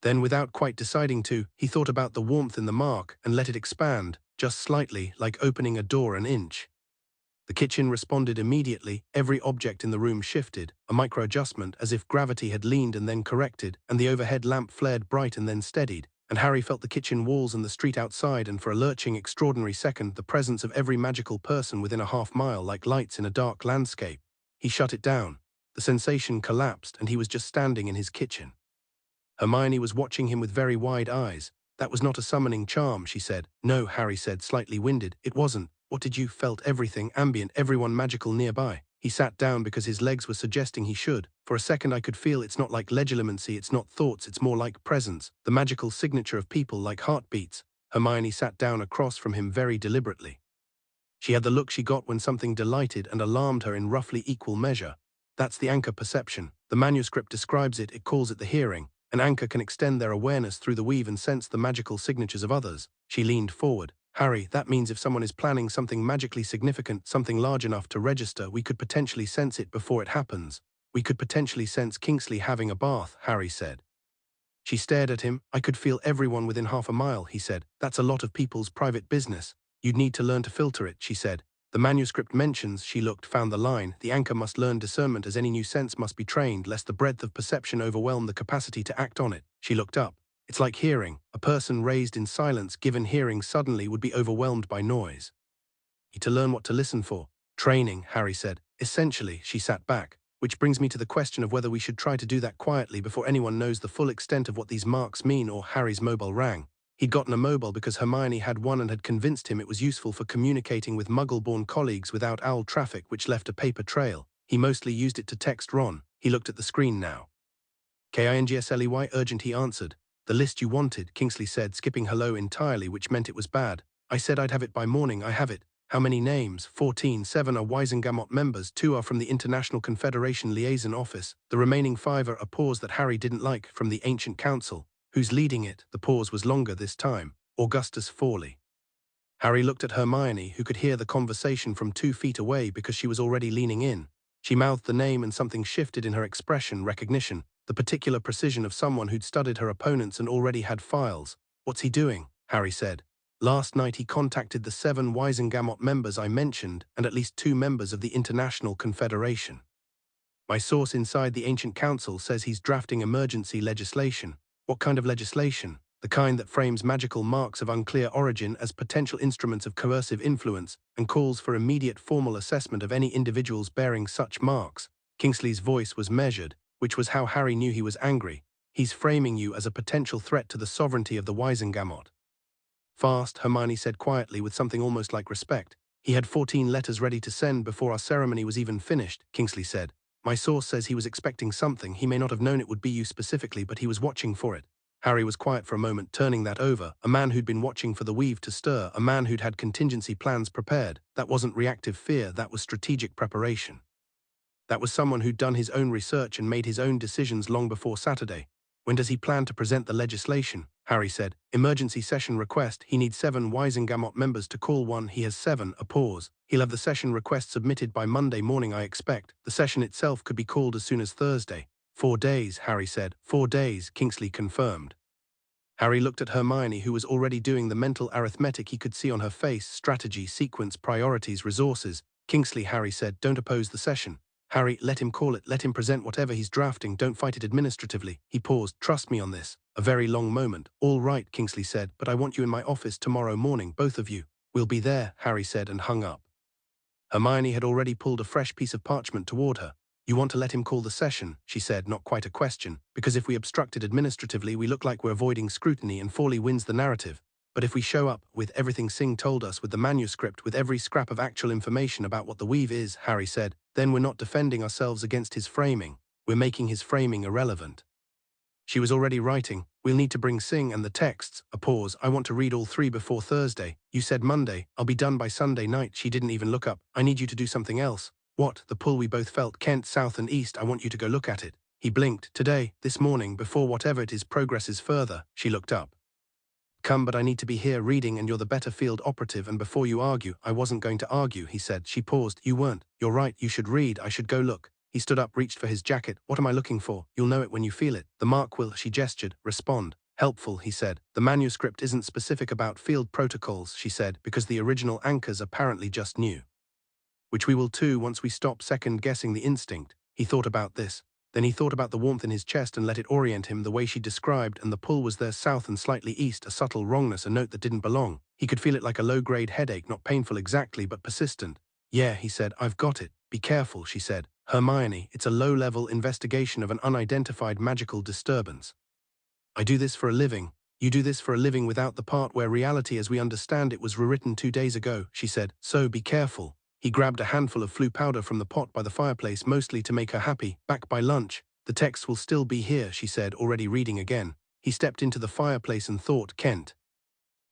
Then, without quite deciding to, he thought about the warmth in the mark and let it expand, just slightly, like opening a door an inch. The kitchen responded immediately. Every object in the room shifted, a micro-adjustment, as if gravity had leaned and then corrected, and the overhead lamp flared bright and then steadied, and Harry felt the kitchen walls and the street outside, and for a lurching, extraordinary second, the presence of every magical person within a half-mile, like lights in a dark landscape. He shut it down. The sensation collapsed, and he was just standing in his kitchen. Hermione was watching him with very wide eyes. "That was not a summoning charm," she said. "No," Harry said, slightly winded. "It wasn't." "What did you?" "Felt everything, ambient, everyone magical nearby." He sat down because his legs were suggesting he should. "For a second I could feel it's not like legilimency, it's not thoughts, it's more like presence, the magical signature of people, like heartbeats." Hermione sat down across from him very deliberately. She had the look she got when something delighted and alarmed her in roughly equal measure. "That's the anchor perception. The manuscript describes it, it calls it the hearing. An anchor can extend their awareness through the weave and sense the magical signatures of others." She leaned forward. "Harry, that means if someone is planning something magically significant, something large enough to register, we could potentially sense it before it happens. We could potentially sense Kingsley having a bath," Harry said. She stared at him. "I could feel everyone within half a mile," he said. "That's a lot of people's private business. You'd need to learn to filter it," she said. "The manuscript mentions," she looked, found the line, "the anchor must learn discernment as any new sense must be trained, lest the breadth of perception overwhelm the capacity to act on it." She looked up. "It's like hearing. A person raised in silence, given hearing suddenly, would be overwhelmed by noise. To learn what to listen for." "Training," Harry said. "Essentially." She sat back. "Which brings me to the question of whether we should try to do that quietly before anyone knows the full extent of what these marks mean." Or Harry's mobile rang. He'd gotten a mobile because Hermione had one and had convinced him it was useful for communicating with Muggle-born colleagues without owl traffic, which left a paper trail. He mostly used it to text Ron. He looked at the screen now. Kingsley, urgent, he answered. The list you wanted, Kingsley said, skipping hello entirely, which meant it was bad. I said I'd have it by morning, I have it. How many names? 14. 7 are Wisengamot members, 2 are from the International Confederation Liaison Office. The remaining 5 are a pause that Harry didn't like, from the Ancient Council. Who's leading it? The pause was longer this time. Augustus Fawley. Harry looked at Hermione, who could hear the conversation from 2 feet away because she was already leaning in. She mouthed the name and something shifted in her expression, recognition, the particular precision of someone who'd studied her opponents and already had files. What's he doing? Harry said. Last night he contacted the 7 Wisengamot members I mentioned and at least 2 members of the International Confederation. My source inside the Ancient Council says he's drafting emergency legislation. What kind of legislation? The kind that frames magical marks of unclear origin as potential instruments of coercive influence and calls for immediate formal assessment of any individuals bearing such marks. Kingsley's voice was measured, which was how Harry knew he was angry. He's framing you as a potential threat to the sovereignty of the Wisengamot. Fast, Hermione said quietly with something almost like respect. He had 14 letters ready to send before our ceremony was even finished, Kingsley said. My source says he was expecting something. He may not have known it would be you specifically, but he was watching for it. Harry was quiet for a moment, turning that over. A man who'd been watching for the weave to stir, a man who'd had contingency plans prepared. That wasn't reactive fear, that was strategic preparation. That was someone who'd done his own research and made his own decisions long before Saturday. When does he plan to present the legislation? Harry said. Emergency session request. He needs 7 Wisengamot members to call one. He has 7. A pause. He'll have the session request submitted by Monday morning, I expect. The session itself could be called as soon as Thursday. 4 days, Harry said. 4 days, Kingsley confirmed. Harry looked at Hermione, who was already doing the mental arithmetic he could see on her face. Strategy, sequence, priorities, resources. Kingsley, Harry said, don't oppose the session. Harry, let him call it, let him present whatever he's drafting, don't fight it administratively. He paused. Trust me on this. A very long moment. All right, Kingsley said, but I want you in my office tomorrow morning, both of you. We'll be there, Harry said and hung up. Hermione had already pulled a fresh piece of parchment toward her. You want to let him call the session, she said, not quite a question, because if we obstruct it administratively we look like we're avoiding scrutiny and Fawley wins the narrative. But if we show up, with everything Singh told us, with the manuscript, with every scrap of actual information about what the weave is, Harry said, then we're not defending ourselves against his framing. We're making his framing irrelevant. She was already writing. We'll need to bring Singh and the texts. A pause. I want to read all 3 before Thursday. You said Monday. I'll be done by Sunday night. She didn't even look up. I need you to do something else. What? The pull we both felt. Kent, south and east. I want you to go look at it. He blinked. Today, this morning, before whatever it is progresses further. She looked up. Come, but I need to be here reading and you're the better field operative, and before you argue. I wasn't going to argue, he said. She paused. You weren't. You're right, you should read. I should go look. He stood up, reached for his jacket. What am I looking for? You'll know it when you feel it. The mark will, she gestured, respond. Helpful, he said. The manuscript isn't specific about field protocols, she said, because the original anchors apparently just knew. Which we will too once we stop second-guessing the instinct. He thought about this. Then he thought about the warmth in his chest and let it orient him the way she described, and the pull was there south and slightly east, a subtle wrongness, a note that didn't belong. He could feel it like a low-grade headache, not painful exactly, but persistent. Yeah, he said, I've got it. Be careful, she said. Hermione, it's a low-level investigation of an unidentified magical disturbance. I do this for a living. You do this for a living without the part where reality as we understand it was rewritten 2 days ago, she said. So be careful. He grabbed a handful of flu powder from the pot by the fireplace, mostly to make her happy. Back by lunch. The text will still be here, she said, already reading again. He stepped into the fireplace and thought, Kent.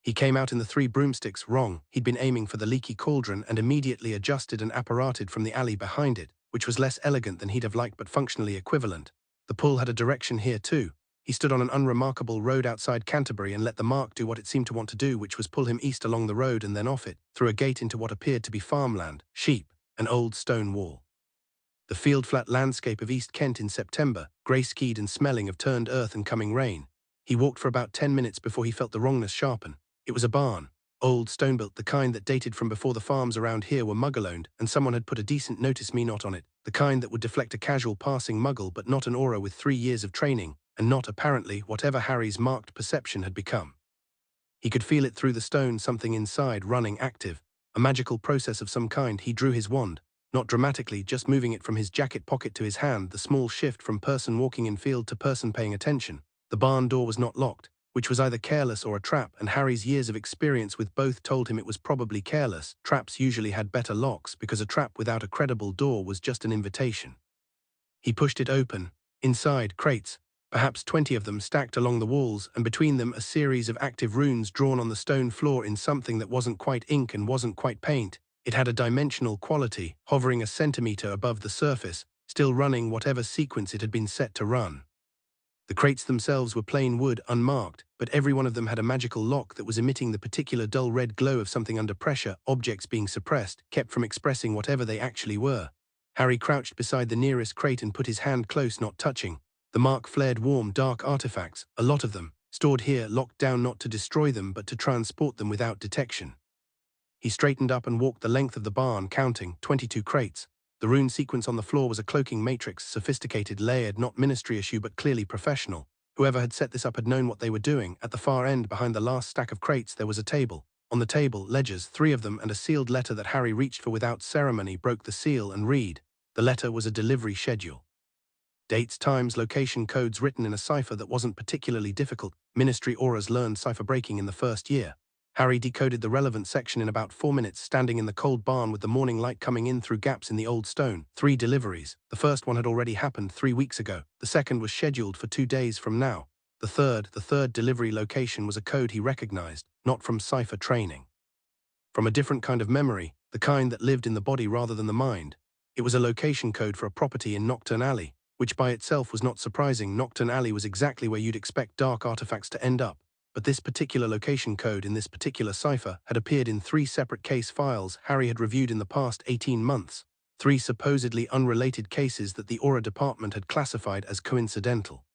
He came out in the 3 broomsticks. Wrong. He'd been aiming for the leaky cauldron and immediately adjusted and apparated from the alley behind it, which was less elegant than he'd have liked but functionally equivalent. The pull had a direction here too. He stood on an unremarkable road outside Canterbury and let the mark do what it seemed to want to do, which was pull him east along the road and then off it, through a gate into what appeared to be farmland, sheep, an old stone wall. The field-flat landscape of East Kent in September, grey-skied and smelling of turned earth and coming rain. He walked for about 10 minutes before he felt the wrongness sharpen. It was a barn. Old, stone-built, the kind that dated from before the farms around here were muggle-owned, and someone had put a decent notice me not on it, the kind that would deflect a casual passing muggle but not an aura with 3 years of training, and not, apparently, whatever Harry's marked perception had become. He could feel it through the stone, something inside, running, active, a magical process of some kind. He drew his wand, not dramatically, just moving it from his jacket pocket to his hand, the small shift from person walking in field to person paying attention. The barn door was not locked, which was either careless or a trap, and Harry's years of experience with both told him it was probably careless. Traps usually had better locks, because a trap without a credible door was just an invitation. He pushed it open. Inside, crates, perhaps 20 of them stacked along the walls, and between them a series of active runes drawn on the stone floor in something that wasn't quite ink and wasn't quite paint. It had a dimensional quality, hovering a centimeter above the surface, still running whatever sequence it had been set to run. The crates themselves were plain wood, unmarked, but every one of them had a magical lock that was emitting the particular dull red glow of something under pressure, objects being suppressed, kept from expressing whatever they actually were. Harry crouched beside the nearest crate and put his hand close, not touching. The mark flared warm, dark artifacts, a lot of them, stored here, locked down not to destroy them but to transport them without detection. He straightened up and walked the length of the barn, counting 22 crates. The rune sequence on the floor was a cloaking matrix, sophisticated, layered, not ministry issue but clearly professional. Whoever had set this up had known what they were doing. At the far end, behind the last stack of crates, there was a table. On the table, ledgers, 3 of them, and a sealed letter that Harry reached for without ceremony, broke the seal and read. The letter was a delivery schedule. Dates, times, location, codes written in a cipher that wasn't particularly difficult. Ministry Aurors learned cipher breaking in the first year. Harry decoded the relevant section in about 4 minutes, standing in the cold barn with the morning light coming in through gaps in the old stone. 3 deliveries. The first one had already happened 3 weeks ago. The second was scheduled for 2 days from now. The third delivery location was a code he recognized, not from cipher training. From a different kind of memory, the kind that lived in the body rather than the mind. It was a location code for a property in Nocturne Alley, which by itself was not surprising. Nocturne Alley was exactly where you'd expect dark artifacts to end up. But this particular location code in this particular cipher had appeared in 3 separate case files Harry had reviewed in the past 18 months, 3 supposedly unrelated cases that the Auror department had classified as coincidental.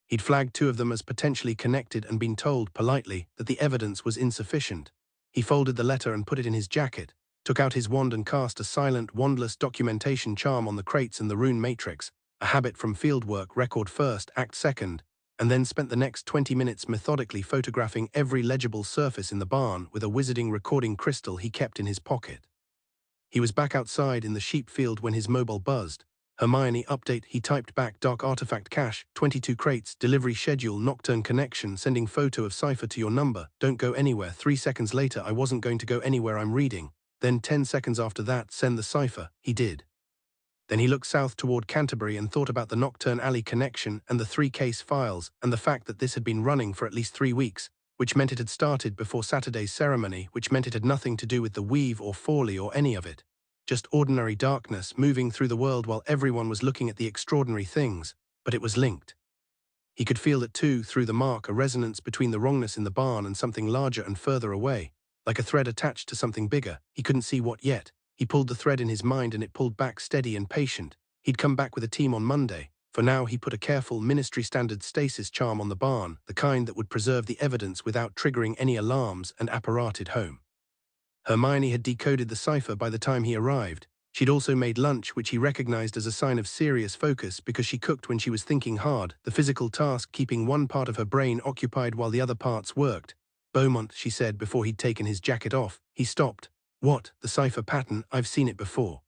He'd flagged 2 of them as potentially connected and been told, politely, that the evidence was insufficient. He folded the letter and put it in his jacket, took out his wand and cast a silent, wandless documentation charm on the crates and the rune matrix, a habit from fieldwork, record first, act second, and then spent the next 20 minutes methodically photographing every legible surface in the barn with a wizarding recording crystal he kept in his pocket. He was back outside in the sheep field when his mobile buzzed. Hermione, update. He typed back, dark artifact cache, 22 crates, delivery schedule, nocturne connection, sending photo of cipher to your number, don't go anywhere. 3 seconds later, I wasn't going to go anywhere, I'm reading. Then 10 seconds after that, send the cipher. He did. Then he looked south toward Canterbury and thought about the Nocturne Alley connection and the 3 case files and the fact that this had been running for at least 3 weeks, which meant it had started before Saturday's ceremony, which meant it had nothing to do with the weave or Forley or any of it. Just ordinary darkness moving through the world while everyone was looking at the extraordinary things, but it was linked. He could feel it too, through the mark, a resonance between the wrongness in the barn and something larger and further away, like a thread attached to something bigger. He couldn't see what yet. He pulled the thread in his mind and it pulled back, steady and patient. He'd come back with a team on Monday. For now, he put a careful, ministry-standard stasis charm on the barn, the kind that would preserve the evidence without triggering any alarms, and apparated home. Hermione had decoded the cipher by the time he arrived. She'd also made lunch, which he recognized as a sign of serious focus because she cooked when she was thinking hard, the physical task keeping one part of her brain occupied while the other parts worked. Beaumont, she said before he'd taken his jacket off. He stopped. What? The cipher pattern? I've seen it before.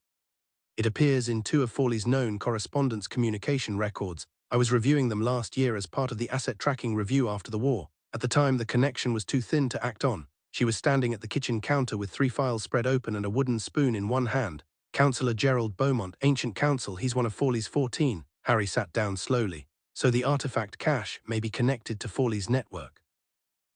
It appears in 2 of Forley's known correspondence communication records. I was reviewing them last year as part of the asset tracking review after the war. At the time, the connection was too thin to act on. She was standing at the kitchen counter with 3 files spread open and a wooden spoon in one hand. Councillor Gerald Beaumont, Ancient Council, he's one of Forley's 14. Harry sat down slowly. So the artifact cache may be connected to Forley's network.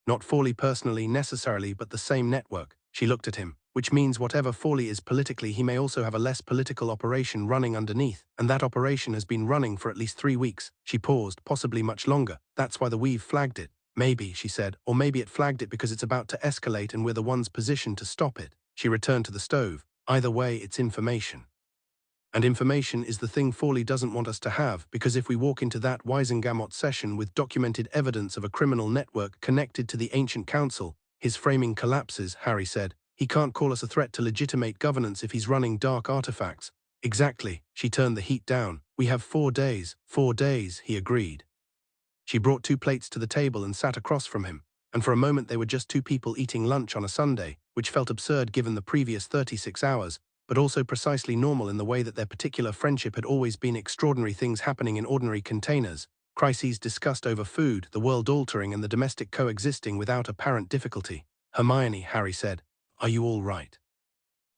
Not Forley personally necessarily, but the same network. She looked at him. Which means whatever Forley is politically, he may also have a less political operation running underneath, and that operation has been running for at least 3 weeks. She paused, possibly much longer. That's why the weave flagged it. Maybe, she said, or maybe it flagged it because it's about to escalate and we're the ones positioned to stop it. She returned to the stove. Either way, it's information. And information is the thing Forley doesn't want us to have, because if we walk into that Wisengamot session with documented evidence of a criminal network connected to the Ancient Council, his framing collapses, Harry said. He can't call us a threat to legitimate governance if he's running dark artifacts. Exactly. She turned the heat down. We have 4 days. 4 days, he agreed. She brought 2 plates to the table and sat across from him, and for a moment they were just 2 people eating lunch on a Sunday, which felt absurd given the previous 36 hours, but also precisely normal in the way that their particular friendship had always been extraordinary things happening in ordinary containers, crises discussed over food, the world altering and the domestic coexisting without apparent difficulty. Hermione, Harry said. Are you all right?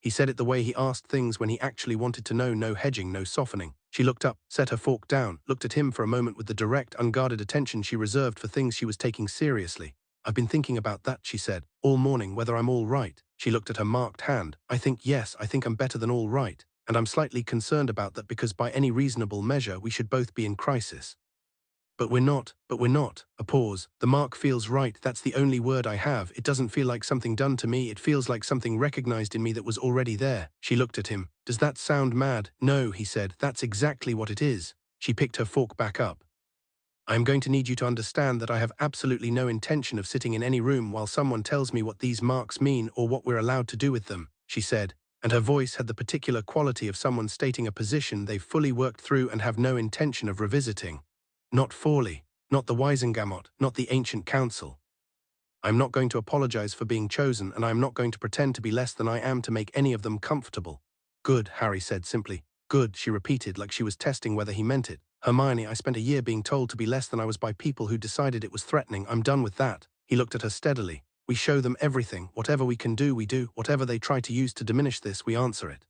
He said it the way he asked things when he actually wanted to know, no hedging, no softening. She looked up, set her fork down, looked at him for a moment with the direct, unguarded attention she reserved for things she was taking seriously. "I've been thinking about that," she said, "all morning, whether I'm all right." She looked at her marked hand. "I think yes, I think I'm better than all right. And I'm slightly concerned about that because by any reasonable measure we should both be in crisis. But we're not. A pause. "The mark feels right, that's the only word I have. It doesn't feel like something done to me, it feels like something recognized in me that was already there." She looked at him. "Does that sound mad?" "No," he said, "that's exactly what it is." She picked her fork back up. "I am going to need you to understand that I have absolutely no intention of sitting in any room while someone tells me what these marks mean or what we're allowed to do with them," she said, and her voice had the particular quality of someone stating a position they've fully worked through and have no intention of revisiting. "Not Forley, not the Wisengamot, not the Ancient Council. I'm not going to apologize for being chosen, and I'm not going to pretend to be less than I am to make any of them comfortable." "Good," Harry said simply. "Good," she repeated like she was testing whether he meant it. "Hermione, I spent a year being told to be less than I was by people who decided it was threatening. I'm done with that." He looked at her steadily. "We show them everything. Whatever we can do, we do. Whatever they try to use to diminish this, we answer it.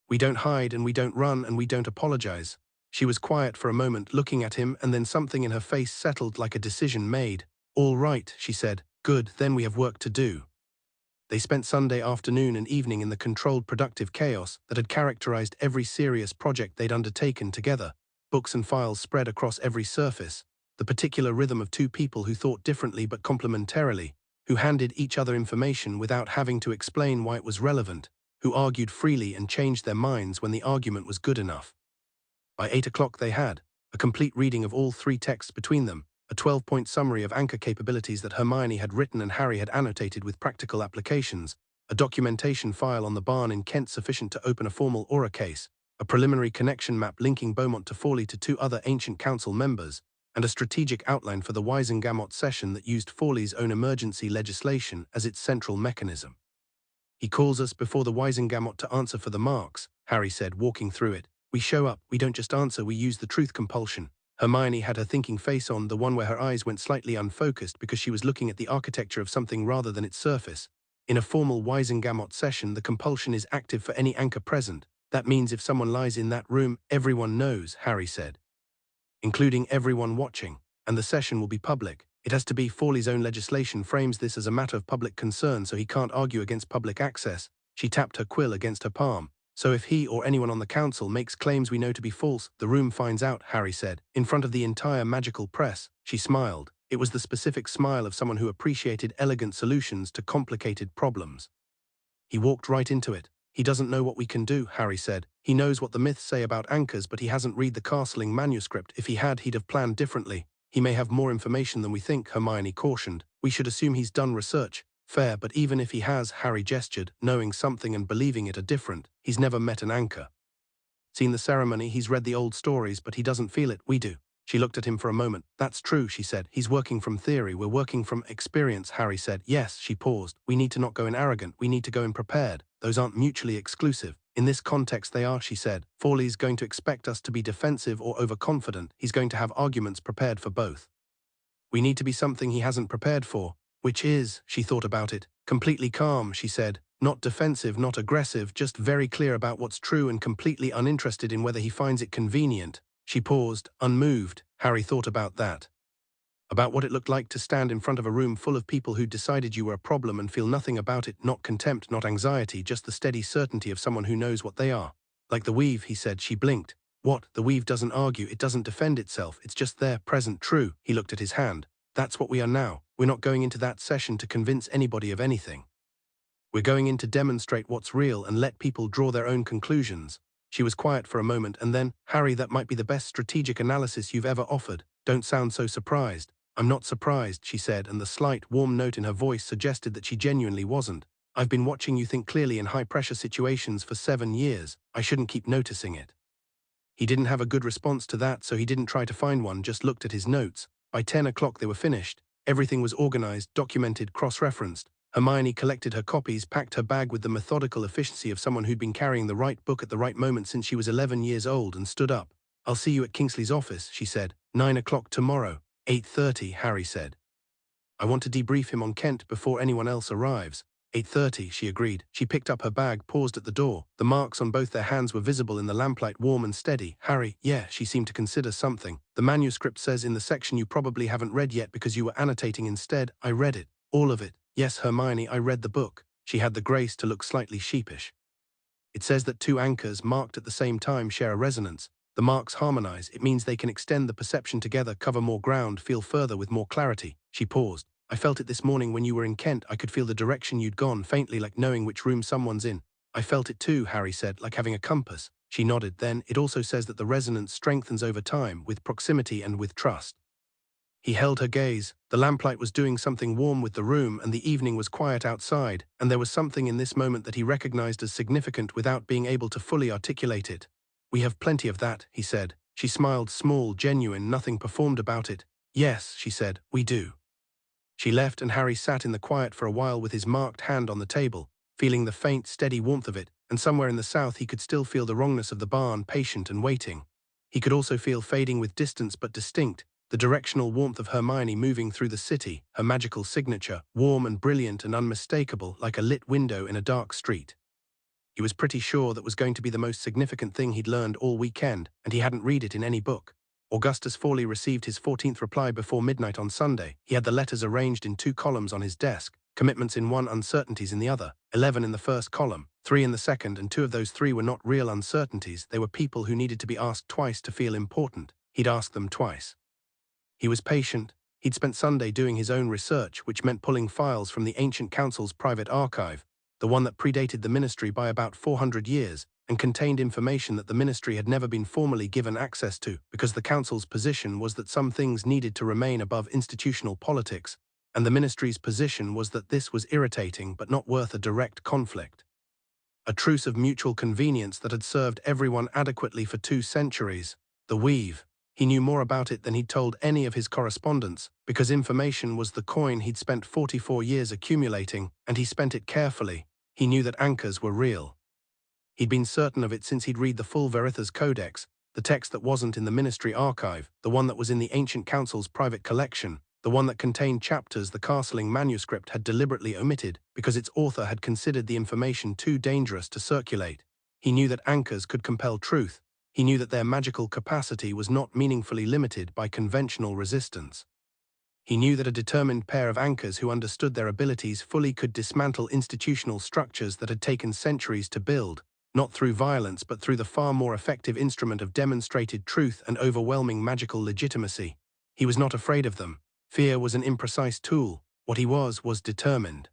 We don't hide and we don't run and we don't apologize." She was quiet for a moment, looking at him, and then something in her face settled like a decision made. "All right," she said. "Good, then we have work to do." They spent Sunday afternoon and evening in the controlled productive chaos that had characterized every serious project they'd undertaken together, books and files spread across every surface, the particular rhythm of two people who thought differently but complementarily, who handed each other information without having to explain why it was relevant, who argued freely and changed their minds when the argument was good enough. By 8 o'clock they had a complete reading of all three texts between them, a 12-point summary of anchor capabilities that Hermione had written and Harry had annotated with practical applications, a documentation file on the barn in Kent sufficient to open a formal Auror case, a preliminary connection map linking Beaumont to Forley to two other Ancient Council members, and a strategic outline for the Wisengamot session that used Forley's own emergency legislation as its central mechanism. "He calls us before the Wisengamot to answer for the marks," Harry said, walking through it. "We show up, we don't just answer, we use the truth compulsion." Hermione had her thinking face on, the one where her eyes went slightly unfocused because she was looking at the architecture of something rather than its surface. "In a formal Wisengamot session, the compulsion is active for any anchor present. That means if someone lies in that room, everyone knows," Harry said, "including everyone watching, and the session will be public. It has to be. Forley's own legislation frames this as a matter of public concern, so he can't argue against public access." She tapped her quill against her palm. "So if he or anyone on the council makes claims we know to be false, the room finds out," Harry said, "in front of the entire magical press." She smiled. It was the specific smile of someone who appreciated elegant solutions to complicated problems. "He walked right into it. He doesn't know what we can do," Harry said. "He knows what the myths say about anchors, but he hasn't read the castling manuscript. If he had, he'd have planned differently." "He may have more information than we think," Hermione cautioned. "We should assume he's done research." "Fair, but even if he has," Harry gestured, "knowing something and believing it are different. He's never met an anchor. Seen the ceremony, he's read the old stories, but he doesn't feel it. We do." She looked at him for a moment. "That's true," she said. "He's working from theory, we're working from experience," Harry said. "Yes," she paused. "We need to not go in arrogant, we need to go in prepared. Those aren't mutually exclusive." "In this context they are," she said. "Forley's going to expect us to be defensive or overconfident. He's going to have arguments prepared for both. We need to be something he hasn't prepared for." "Which is," she thought about it, "completely calm," she said. "Not defensive, not aggressive, just very clear about what's true and completely uninterested in whether he finds it convenient." She paused, unmoved. Harry thought about that. About what it looked like to stand in front of a room full of people who decided you were a problem and feel nothing about it, not contempt, not anxiety, just the steady certainty of someone who knows what they are. "Like the weave," he said. She blinked. "What? The weave doesn't argue, it doesn't defend itself, it's just there, present, true." He looked at his hand. "That's what we are now. We're not going into that session to convince anybody of anything. We're going in to demonstrate what's real and let people draw their own conclusions." She was quiet for a moment and then, "Harry, that might be the best strategic analysis you've ever offered. Don't sound so surprised." "I'm not surprised," she said, and the slight, warm note in her voice suggested that she genuinely wasn't. "I've been watching you think clearly in high-pressure situations for 7 years. I shouldn't keep noticing it." He didn't have a good response to that, so he didn't try to find one, just looked at his notes. By 10 o'clock they were finished. Everything was organized, documented, cross-referenced. Hermione collected her copies, packed her bag with the methodical efficiency of someone who'd been carrying the right book at the right moment since she was 11 years old, and stood up. "I'll see you at Kingsley's office," she said. 9 o'clock tomorrow. 8:30, Harry said. "I want to debrief him on Kent before anyone else arrives." 8:30, she agreed. She picked up her bag, paused at the door. The marks on both their hands were visible in the lamplight, warm and steady. Harry, yeah, she seemed to consider something. The manuscript says in the section you probably haven't read yet because you were annotating instead. I read it. All of it. Yes, Hermione, I read the book. She had the grace to look slightly sheepish. It says that two anchors marked at the same time share a resonance. The marks harmonize. It means they can extend the perception together, cover more ground, feel further with more clarity. She paused. I felt it this morning when you were in Kent. I could feel the direction you'd gone, faintly, like knowing which room someone's in. I felt it too, Harry said, like having a compass. She nodded. Then, it also says that the resonance strengthens over time, with proximity and with trust. He held her gaze. The lamplight was doing something warm with the room, and the evening was quiet outside, and there was something in this moment that he recognized as significant without being able to fully articulate it. We have plenty of that, he said. She smiled, small, genuine, nothing performed about it. Yes, she said, we do. She left, and Harry sat in the quiet for a while with his marked hand on the table, feeling the faint, steady warmth of it, and somewhere in the south he could still feel the wrongness of the barn, patient and waiting. He could also feel, fading with distance but distinct, the directional warmth of Hermione moving through the city, her magical signature, warm and brilliant and unmistakable, like a lit window in a dark street. He was pretty sure that was going to be the most significant thing he'd learned all weekend, and he hadn't read it in any book. Augustus Fawley received his 14th reply before midnight on Sunday. He had the letters arranged in 2 columns on his desk, commitments in one, uncertainties in the other, 11 in the first column, 3 in the second, and 2 of those 3 were not real uncertainties. They were people who needed to be asked twice to feel important. He'd asked them twice. He was patient. He'd spent Sunday doing his own research, which meant pulling files from the ancient council's private archive, the one that predated the ministry by about 400 years, and contained information that the ministry had never been formally given access to, because the council's position was that some things needed to remain above institutional politics, and the ministry's position was that this was irritating but not worth a direct conflict. A truce of mutual convenience that had served everyone adequately for 2 centuries. The weave. He knew more about it than he'd told any of his correspondents, because information was the coin he'd spent 44 years accumulating, and he spent it carefully. He knew that anchors were real. He'd been certain of it since he'd read the full Veritha's Codex, the text that wasn't in the ministry archive, the one that was in the ancient council's private collection, the one that contained chapters the castling manuscript had deliberately omitted because its author had considered the information too dangerous to circulate. He knew that anchors could compel truth. He knew that their magical capacity was not meaningfully limited by conventional resistance. He knew that a determined pair of anchors who understood their abilities fully could dismantle institutional structures that had taken centuries to build, not through violence but through the far more effective instrument of demonstrated truth and overwhelming magical legitimacy. He was not afraid of them. Fear was an imprecise tool. What he was determined.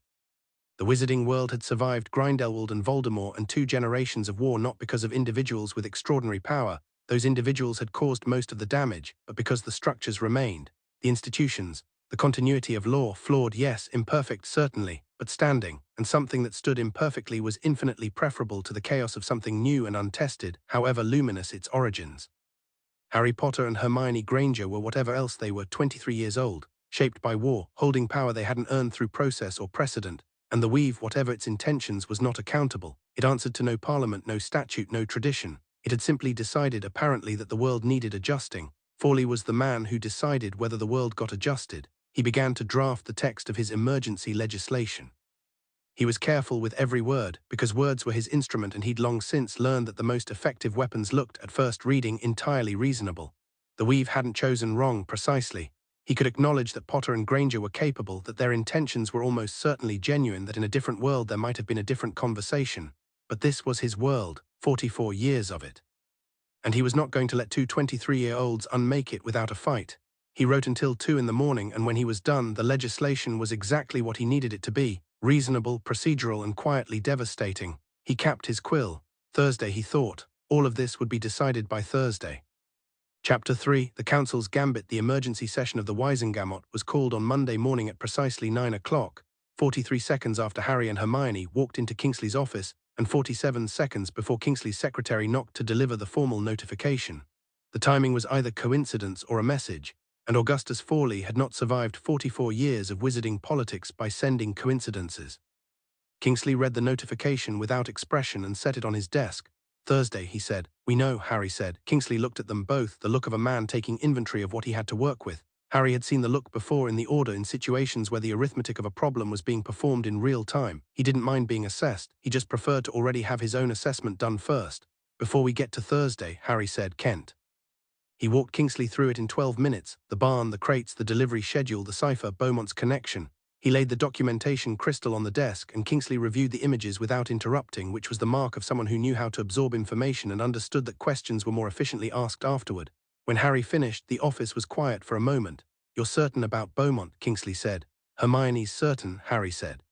The wizarding world had survived Grindelwald and Voldemort and 2 generations of war not because of individuals with extraordinary power. Those individuals had caused most of the damage, but because the structures remained. The institutions, the continuity of law, flawed, yes, imperfect, certainly, but standing, and something that stood imperfectly was infinitely preferable to the chaos of something new and untested, however luminous its origins. Harry Potter and Hermione Granger were whatever else they were, 23 years old, shaped by war, holding power they hadn't earned through process or precedent, and the weave, whatever its intentions, was not accountable. It answered to no parliament, no statute, no tradition. It had simply decided, apparently, that the world needed adjusting. Fawley was the man who decided whether the world got adjusted. He began to draft the text of his emergency legislation. He was careful with every word, because words were his instrument, and he'd long since learned that the most effective weapons looked, at first reading, entirely reasonable. The weave hadn't chosen wrong, precisely. He could acknowledge that Potter and Granger were capable, that their intentions were almost certainly genuine, that in a different world there might have been a different conversation. But this was his world, 44 years of it. And he was not going to let 2 23-year-olds unmake it without a fight. He wrote until 2 in the morning, and when he was done, the legislation was exactly what he needed it to be, reasonable, procedural, and quietly devastating. He capped his quill. Thursday, he thought. All of this would be decided by Thursday. Chapter 3, The Council's Gambit. The emergency session of the Wisengamot was called on Monday morning at precisely 9 o'clock, 43 seconds after Harry and Hermione walked into Kingsley's office, and 47 seconds before Kingsley's secretary knocked to deliver the formal notification. The timing was either coincidence or a message, and Augustus Fawley had not survived 44 years of wizarding politics by sending coincidences. Kingsley read the notification without expression and set it on his desk. Thursday, he said. We know, Harry said. Kingsley looked at them both, the look of a man taking inventory of what he had to work with. Harry had seen the look before in the Order in situations where the arithmetic of a problem was being performed in real time. He didn't mind being assessed, he just preferred to already have his own assessment done first. "Before we get to Thursday," Harry said, "Kent." He walked Kingsley through it in 12 minutes, the barn, the crates, the delivery schedule, the cipher, Beaumont's connection. He laid the documentation crystal on the desk, and Kingsley reviewed the images without interrupting, which was the mark of someone who knew how to absorb information and understood that questions were more efficiently asked afterward. When Harry finished, the office was quiet for a moment. "You're certain about Beaumont," Kingsley said. "Hermione's certain," Harry said.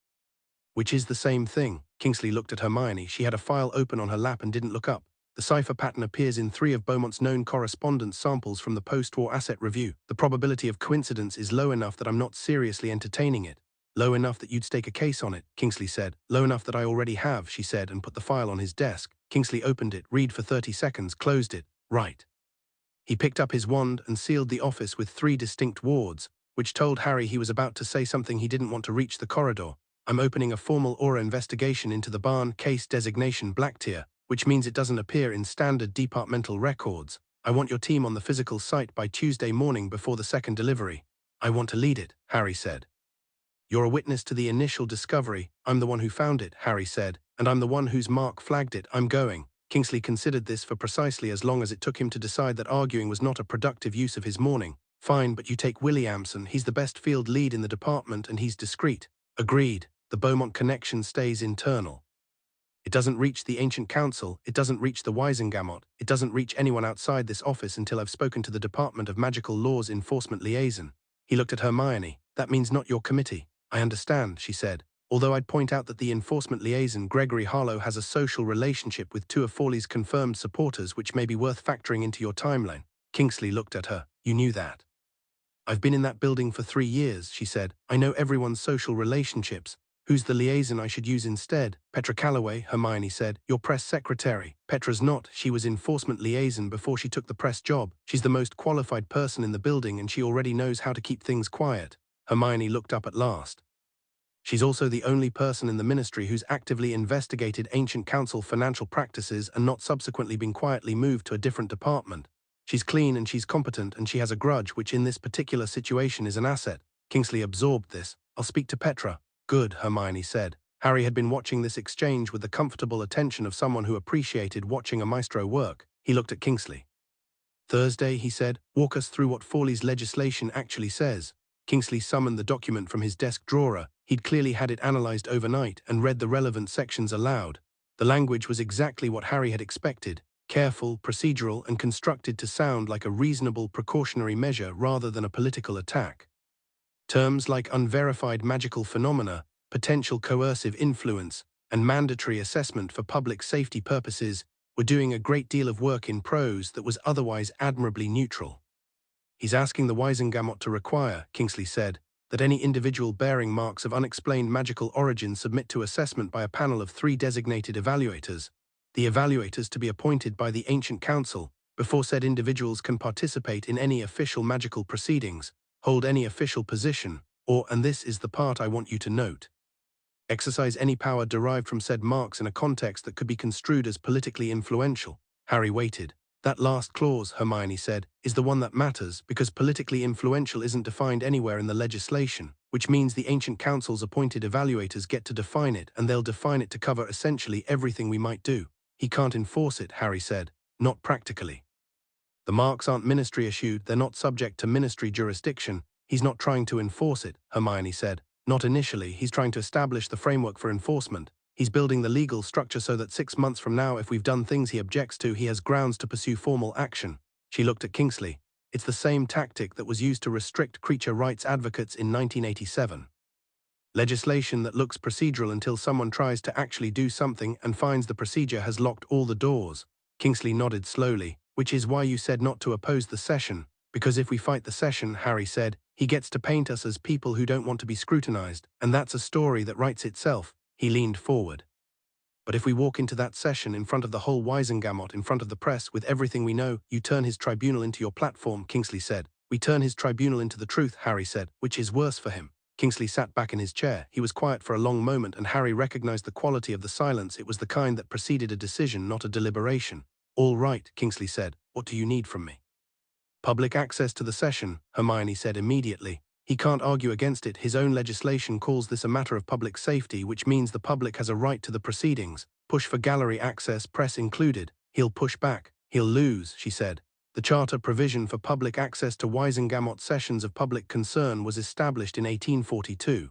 "Which is the same thing." Kingsley looked at Hermione. She had a file open on her lap and didn't look up. "The cipher pattern appears in 3 of Beaumont's known correspondence samples from the post-war asset review. The probability of coincidence is low enough that I'm not seriously entertaining it." "Low enough that you'd stake a case on it," Kingsley said. "Low enough that I already have," she said, and put the file on his desk. Kingsley opened it, read for 30 seconds, closed it. "Right." He picked up his wand and sealed the office with 3 distinct wards, which told Harry he was about to say something he didn't want to reach the corridor. "I'm opening a formal Auror investigation into the barn, case designation Black Tier, which means it doesn't appear in standard departmental records. I want your team on the physical site by Tuesday morning before the second delivery." "I want to lead it," Harry said. "You're a witness to the initial discovery. I'm the one who found it," Harry said, "and I'm the one whose mark flagged it. I'm going." Kingsley considered this for precisely as long as it took him to decide that arguing was not a productive use of his morning. "Fine, but you take Williamson. He's the best field lead in the department and he's discreet." "Agreed. The Beaumont connection stays internal. It doesn't reach the Ancient Council, it doesn't reach the Wisengamot, it doesn't reach anyone outside this office until I've spoken to the Department of Magical Law's Enforcement Liaison." He looked at Hermione. "That means not your committee." "I understand," she said. "Although I'd point out that the Enforcement Liaison, Gregory Harlow, has a social relationship with 2 of Forley's confirmed supporters, which may be worth factoring into your timeline." Kingsley looked at her. "You knew that?" "I've been in that building for 3 years," she said. "I know everyone's social relationships. Who's the liaison I should use instead?" "Petra Calloway," Hermione said. "Your press secretary." "Petra's not. She was enforcement liaison before she took the press job. She's the most qualified person in the building and she already knows how to keep things quiet." Hermione looked up at last. "She's also the only person in the ministry who's actively investigated Ancient Council financial practices and not subsequently been quietly moved to a different department. She's clean and she's competent and she has a grudge, which in this particular situation is an asset." Kingsley absorbed this. "I'll speak to Petra." "Good," Hermione said. Harry had been watching this exchange with the comfortable attention of someone who appreciated watching a maestro work. He looked at Kingsley. "Thursday," he said, "walk us through what Forley's legislation actually says." Kingsley summoned the document from his desk drawer. He'd clearly had it analyzed overnight and read the relevant sections aloud. The language was exactly what Harry had expected: careful, procedural, and constructed to sound like a reasonable precautionary measure rather than a political attack. Terms like unverified magical phenomena, potential coercive influence, and mandatory assessment for public safety purposes were doing a great deal of work in prose that was otherwise admirably neutral. "He's asking the Wisengamot to require," Kingsley said, "that any individual bearing marks of unexplained magical origin submit to assessment by a panel of 3 designated evaluators. The evaluators to be appointed by the Ancient Council before said individuals can participate in any official magical proceedings, hold any official position, or, and this is the part I want you to note, exercise any power derived from said marks in a context that could be construed as politically influential." Harry waited. "That last clause," Hermione said, "is the one that matters because politically influential isn't defined anywhere in the legislation, which means the Ancient Council's appointed evaluators get to define it, and they'll define it to cover essentially everything we might do." "He can't enforce it," Harry said. "Not practically. The marks aren't ministry issued, they're not subject to ministry jurisdiction. He's not trying to enforce it," Hermione said. "Not initially, he's trying to establish the framework for enforcement. He's building the legal structure so that 6 months from now, if we've done things he objects to, he has grounds to pursue formal action." She looked at Kingsley. "It's the same tactic that was used to restrict creature rights advocates in 1987. Legislation that looks procedural until someone tries to actually do something and finds the procedure has locked all the doors." Kingsley nodded slowly. "Which is why you said not to oppose the session. Because if we fight the session," Harry said, "he gets to paint us as people who don't want to be scrutinized, and that's a story that writes itself." He leaned forward. "But if we walk into that session in front of the whole Wisengamot, in front of the press, with everything we know, you turn his tribunal into your platform," Kingsley said. "We turn his tribunal into the truth," Harry said, "which is worse for him." Kingsley sat back in his chair. He was quiet for a long moment, and Harry recognized the quality of the silence. It was the kind that preceded a decision, not a deliberation. "All right," Kingsley said. "What do you need from me?" Public access to the session, Hermione said immediately. He can't argue against it. His own legislation calls this a matter of public safety, which means the public has a right to the proceedings. Push for gallery access, press included. He'll push back. He'll lose, she said. The charter provision for public access to Wisengamot sessions of public concern was established in 1842.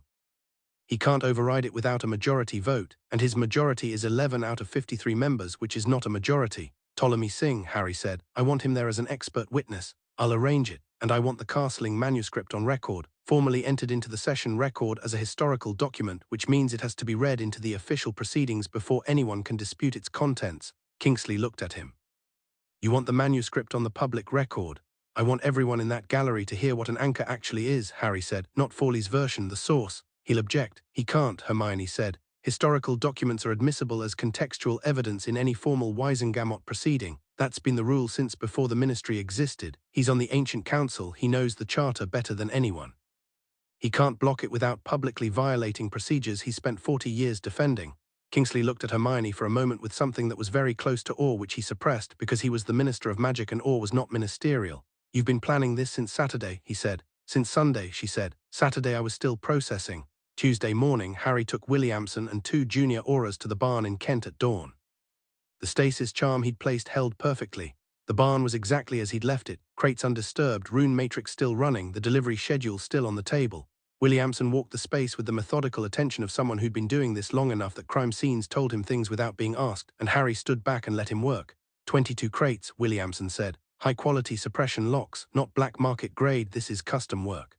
He can't override it without a majority vote, and his majority is 11 out of 53 members, which is not a majority. Ptolemy Singh, Harry said. I want him there as an expert witness. I'll arrange it, and I want the castling manuscript on record, formally entered into the session record as a historical document, which means it has to be read into the official proceedings before anyone can dispute its contents. Kingsley looked at him. You want the manuscript on the public record? I want everyone in that gallery to hear what an anchor actually is, Harry said, not Forley's version, the source. He'll object. He can't, Hermione said. Historical documents are admissible as contextual evidence in any formal Wisengamot proceeding. That's been the rule since before the ministry existed. He's on the ancient council. He knows the charter better than anyone. He can't block it without publicly violating procedures he spent 40 years defending. Kingsley looked at Hermione for a moment with something that was very close to awe, which he suppressed because he was the Minister of Magic and awe was not ministerial. You've been planning this since Saturday, he said. Since Sunday, she said. Saturday I was still processing. Tuesday morning, Harry took Williamson and 2 junior Aurors to the barn in Kent at dawn. The stasis charm he'd placed held perfectly. The barn was exactly as he'd left it, crates undisturbed, rune matrix still running, the delivery schedule still on the table. Williamson walked the space with the methodical attention of someone who'd been doing this long enough that crime scenes told him things without being asked, and Harry stood back and let him work. 22 crates, Williamson said. High-quality suppression locks, not black market grade, this is custom work.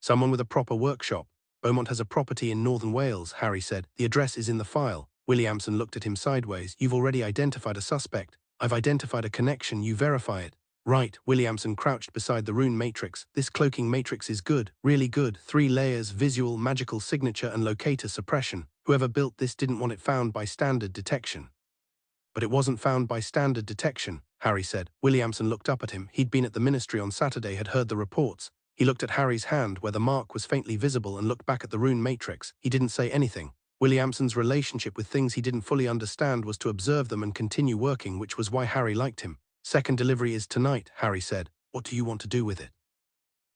Someone with a proper workshop. Beaumont has a property in northern Wales, Harry said. The address is in the file. Williamson looked at him sideways. You've already identified a suspect. I've identified a connection, you verify it. Right, Williamson crouched beside the rune matrix. This cloaking matrix is good, really good. 3 layers, visual, magical signature and locator suppression. Whoever built this didn't want it found by standard detection. But it wasn't found by standard detection, Harry said. Williamson looked up at him. He'd been at the ministry on Saturday, had heard the reports. He looked at Harry's hand where the mark was faintly visible and looked back at the rune matrix. He didn't say anything. Williamson's relationship with things he didn't fully understand was to observe them and continue working, which was why Harry liked him. Second delivery is tonight, Harry said. What do you want to do with it?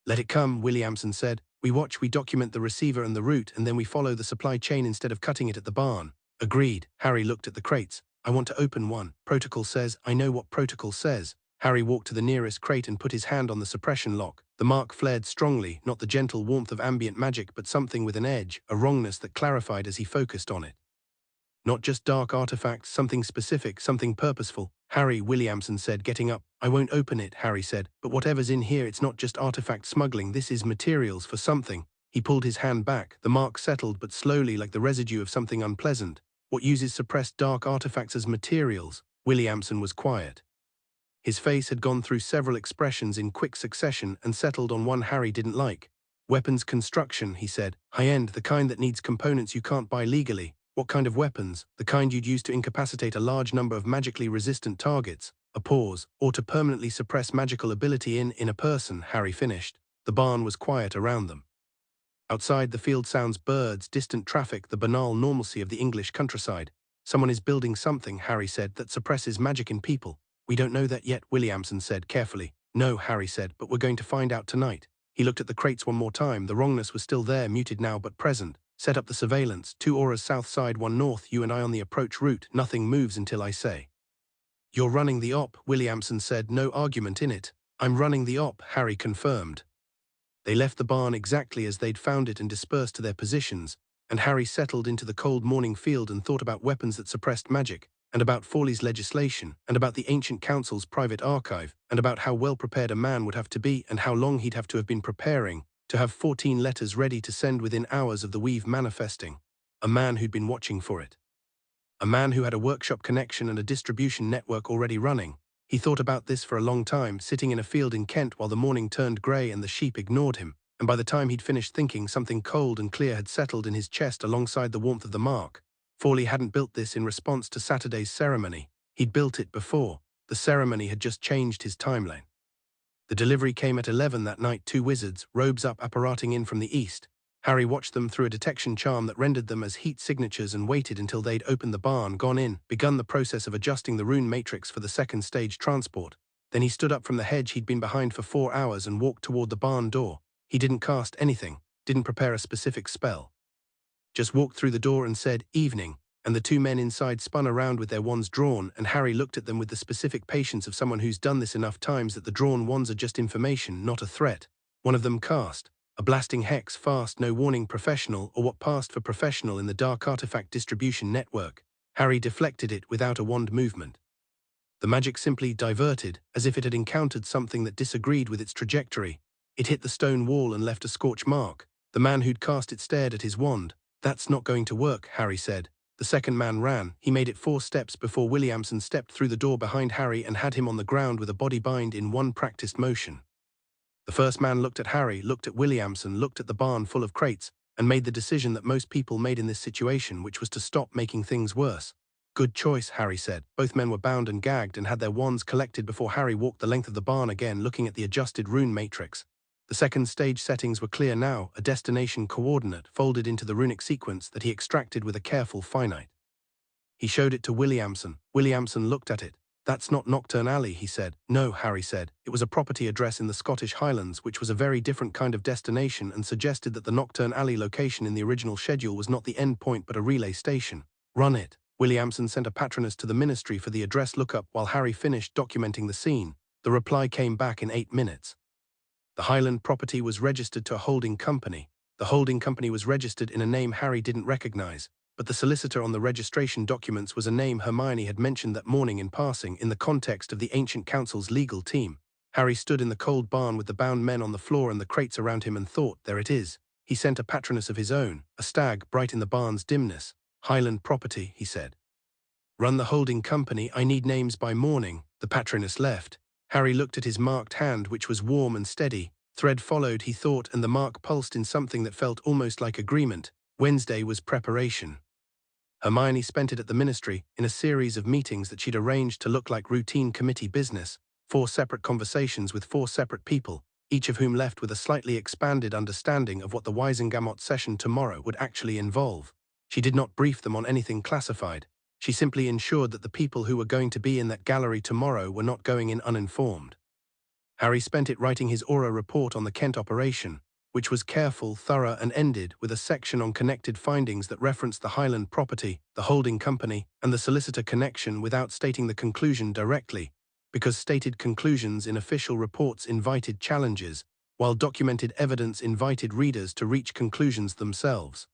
Let it come, Williamson said. We watch, we document the receiver and the route, and then we follow the supply chain instead of cutting it at the barn. Agreed. Harry looked at the crates. I want to open one. Protocol says. I know what protocol says. Harry walked to the nearest crate and put his hand on the suppression lock. The mark flared strongly, not the gentle warmth of ambient magic, but something with an edge, a wrongness that clarified as he focused on it. Not just dark artifacts, something specific, something purposeful. Harry, Williamson said, getting up. I won't open it, Harry said, but whatever's in here, it's not just artifact smuggling, this is materials for something. He pulled his hand back. The mark settled, but slowly, like the residue of something unpleasant. What uses suppressed dark artifacts as materials? Williamson was quiet. His face had gone through several expressions in quick succession and settled on one Harry didn't like. Weapons construction, he said. High-end, the kind that needs components you can't buy legally. What kind of weapons? The kind you'd use to incapacitate a large number of magically resistant targets. A pause. Or to permanently suppress magical ability in a person, Harry finished. The barn was quiet around them. Outside, the field sounds, birds, distant traffic, the banal normalcy of the English countryside. Someone is building something, Harry said, that suppresses magic in people. We don't know that yet, Williamson said carefully. No, Harry said, but we're going to find out tonight. He looked at the crates one more time. The wrongness was still there, muted now but present. Set up the surveillance. 2 Aurors south side, 1 north, you and I on the approach route. Nothing moves until I say. You're running the op, Williamson said, no argument in it. I'm running the op, Harry confirmed. They left the barn exactly as they'd found it and dispersed to their positions, and Harry settled into the cold morning field and thought about weapons that suppressed magic, and about Forley's legislation, and about the ancient council's private archive, and about how well prepared a man would have to be and how long he'd have to have been preparing, to have 14 letters ready to send within hours of the weave manifesting. A man who'd been watching for it. A man who had a workshop connection and a distribution network already running. He thought about this for a long time, sitting in a field in Kent while the morning turned grey and the sheep ignored him, and by the time he'd finished thinking, something cold and clear had settled in his chest alongside the warmth of the mark. Forley hadn't built this in response to Saturday's ceremony. He'd built it before. The ceremony had just changed his timeline. The delivery came at 11 that night, 2 wizards, robes up, apparating in from the east. Harry watched them through a detection charm that rendered them as heat signatures and waited until they'd opened the barn, gone in, begun the process of adjusting the rune matrix for the second stage transport. Then he stood up from the hedge he'd been behind for 4 hours and walked toward the barn door. He didn't cast anything, didn't prepare a specific spell. Just walked through the door and said, "Evening," and the two men inside spun around with their wands drawn, and Harry looked at them with the specific patience of someone who's done this enough times that the drawn wands are just information, not a threat. One of them cast a blasting hex, fast, no warning, professional, or what passed for professional in the dark artifact distribution network. Harry deflected it without a wand movement. The magic simply diverted, as if it had encountered something that disagreed with its trajectory. It hit the stone wall and left a scorch mark. The man who'd cast it stared at his wand. "That's not going to work," Harry said. The second man ran. He made it 4 steps before Williamson stepped through the door behind Harry and had him on the ground with a body bind in one practiced motion. The first man looked at Harry, looked at Williamson, looked at the barn full of crates, and made the decision that most people made in this situation, which was to stop making things worse. "Good choice," Harry said. Both men were bound and gagged and had their wands collected before Harry walked the length of the barn again, looking at the adjusted rune matrix. The second stage settings were clear now, a destination coordinate folded into the runic sequence that he extracted with a careful finite. He showed it to Williamson. Williamson looked at it. "That's not Nocturne Alley," he said. "No," Harry said. It was a property address in the Scottish Highlands, which was a very different kind of destination and suggested that the Nocturne Alley location in the original schedule was not the end point but a relay station. "Run it." Williamson sent a patroness to the ministry for the address lookup while Harry finished documenting the scene. The reply came back in 8 minutes. The Highland property was registered to a holding company. The holding company was registered in a name Harry didn't recognize, but the solicitor on the registration documents was a name Hermione had mentioned that morning in passing in the context of the ancient council's legal team. Harry stood in the cold barn with the bound men on the floor and the crates around him and thought, there it is. He sent a patroness of his own, a stag bright in the barn's dimness. "Highland property," he said. "Run the holding company, I need names by morning." The patroness left. Harry looked at his marked hand, which was warm and steady. Thread followed, he thought, and the mark pulsed in something that felt almost like agreement. Wednesday was preparation. Hermione spent it at the ministry, in a series of meetings that she'd arranged to look like routine committee business, 4 separate conversations with 4 separate people, each of whom left with a slightly expanded understanding of what the Wisengamot session tomorrow would actually involve. She did not brief them on anything classified. She simply ensured that the people who were going to be in that gallery tomorrow were not going in uninformed. Harry spent it writing his Auror report on the Kent operation, which was careful, thorough, and ended with a section on connected findings that referenced the Highland property, the holding company, and the solicitor connection without stating the conclusion directly, because stated conclusions in official reports invited challenges, while documented evidence invited readers to reach conclusions themselves.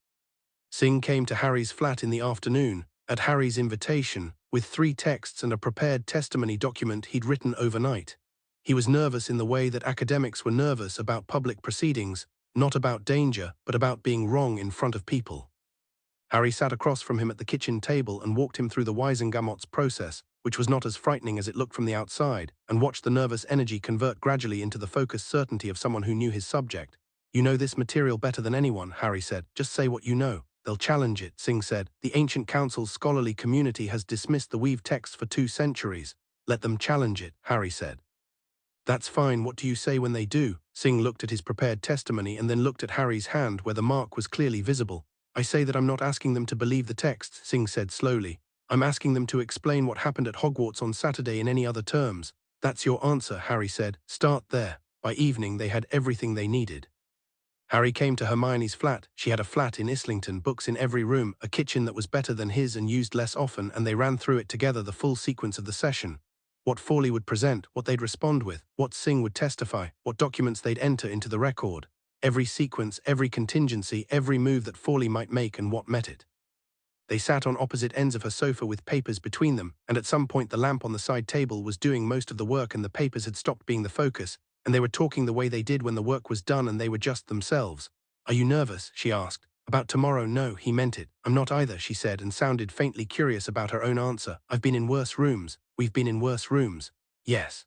Singh came to Harry's flat in the afternoon, at Harry's invitation, with 3 texts and a prepared testimony document he'd written overnight. He was nervous in the way that academics were nervous about public proceedings, not about danger, but about being wrong in front of people. Harry sat across from him at the kitchen table and walked him through the Wisengamot's process, which was not as frightening as it looked from the outside, and watched the nervous energy convert gradually into the focused certainty of someone who knew his subject. "You know this material better than anyone," Harry said. "Just say what you know." "They'll challenge it," Singh said. "The ancient council's scholarly community has dismissed the weave text for 2 centuries. Let them challenge it," Harry said. "That's fine. What do you say when they do?" Singh looked at his prepared testimony and then looked at Harry's hand where the mark was clearly visible. "I say that I'm not asking them to believe the text," Singh said slowly. "I'm asking them to explain what happened at Hogwarts on Saturday in any other terms." "That's your answer," Harry said. "Start there." By evening they had everything they needed. Harry came to Hermione's flat. She had a flat in Islington, books in every room, a kitchen that was better than his and used less often, and they ran through it together, the full sequence of the session. What Fawley would present, what they'd respond with, what Singh would testify, what documents they'd enter into the record. Every sequence, every contingency, every move that Fawley might make and what met it. They sat on opposite ends of her sofa with papers between them, and at some point the lamp on the side table was doing most of the work and the papers had stopped being the focus, and they were talking the way they did when the work was done and they were just themselves. "Are you nervous?" she asked. "About tomorrow?" "No," he meant it. "I'm not either," she said, and sounded faintly curious about her own answer. "I've been in worse rooms." "We've been in worse rooms." "Yes."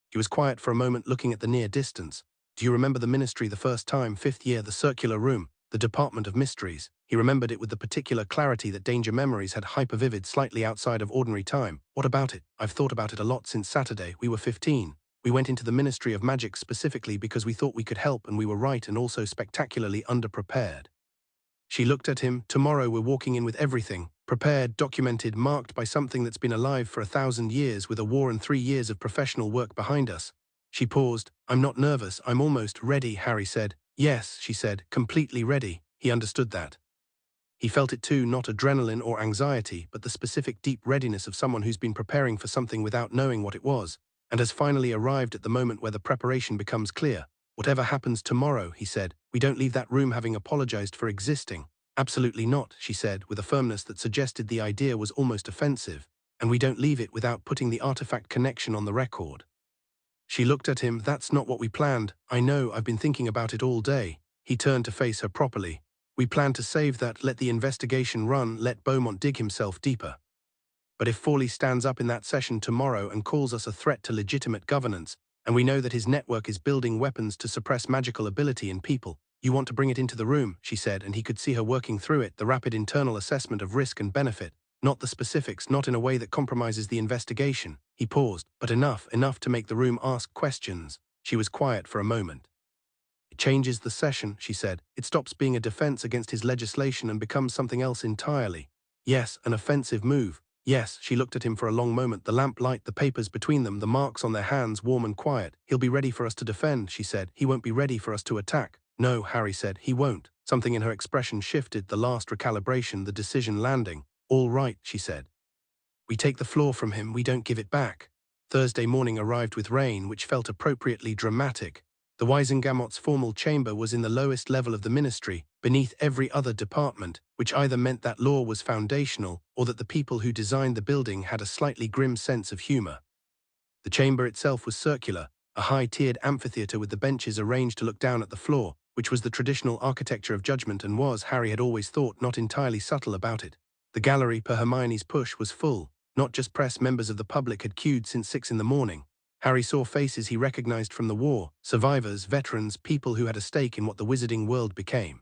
He was quiet for a moment, looking at the near distance. "Do you remember the ministry the first time, 5th year, the circular room, the Department of Mysteries?" He remembered it with the particular clarity that Danger memories had, hyper-vivid, slightly outside of ordinary time. "What about it?" "I've thought about it a lot since Saturday. We were 15. We went into the Ministry of Magic specifically because we thought we could help, and we were right and also spectacularly underprepared." She looked at him. "Tomorrow we're walking in with everything, Prepared, documented, marked by something that's been alive for 1,000 years with a war and 3 years of professional work behind us. She paused. I'm not nervous, I'm almost ready, Harry said. Yes, she said, completely ready. He understood that. He felt it too, not adrenaline or anxiety, but the specific deep readiness of someone who's been preparing for something without knowing what it was, and has finally arrived at the moment where the preparation becomes clear. Whatever happens tomorrow, he said, we don't leave that room having apologized for existing. Absolutely not, she said, with a firmness that suggested the idea was almost offensive, and we don't leave it without putting the artifact connection on the record. She looked at him. That's not what we planned. I know, I've been thinking about it all day. He turned to face her properly. We planned to save that, let the investigation run, let Beaumont dig himself deeper. But if Fawley stands up in that session tomorrow and calls us a threat to legitimate governance, and we know that his network is building weapons to suppress magical ability in people, you want to bring it into the room, she said, and he could see her working through it, the rapid internal assessment of risk and benefit, not the specifics, not in a way that compromises the investigation. He paused, but enough to make the room ask questions. She was quiet for a moment. It changes the session, she said. It stops being a defense against his legislation and becomes something else entirely. Yes, an offensive move. Yes, she looked at him for a long moment, the lamplight, the papers between them, the marks on their hands, warm and quiet. He'll be ready for us to defend, she said. He won't be ready for us to attack. No, Harry said, he won't. Something in her expression shifted, the last recalibration, the decision landing. All right, she said. We take the floor from him, we don't give it back. Thursday morning arrived with rain, which felt appropriately dramatic. The Wisengamot's formal chamber was in the lowest level of the ministry, beneath every other department, which either meant that law was foundational or that the people who designed the building had a slightly grim sense of humor. The chamber itself was circular, a high-tiered amphitheater with the benches arranged to look down at the floor, which was the traditional architecture of judgment and was, Harry had always thought, not entirely subtle about it. The gallery, per Hermione's push, was full. Not just press, members of the public had queued since 6 in the morning. Harry saw faces he recognized from the war, survivors, veterans, people who had a stake in what the wizarding world became.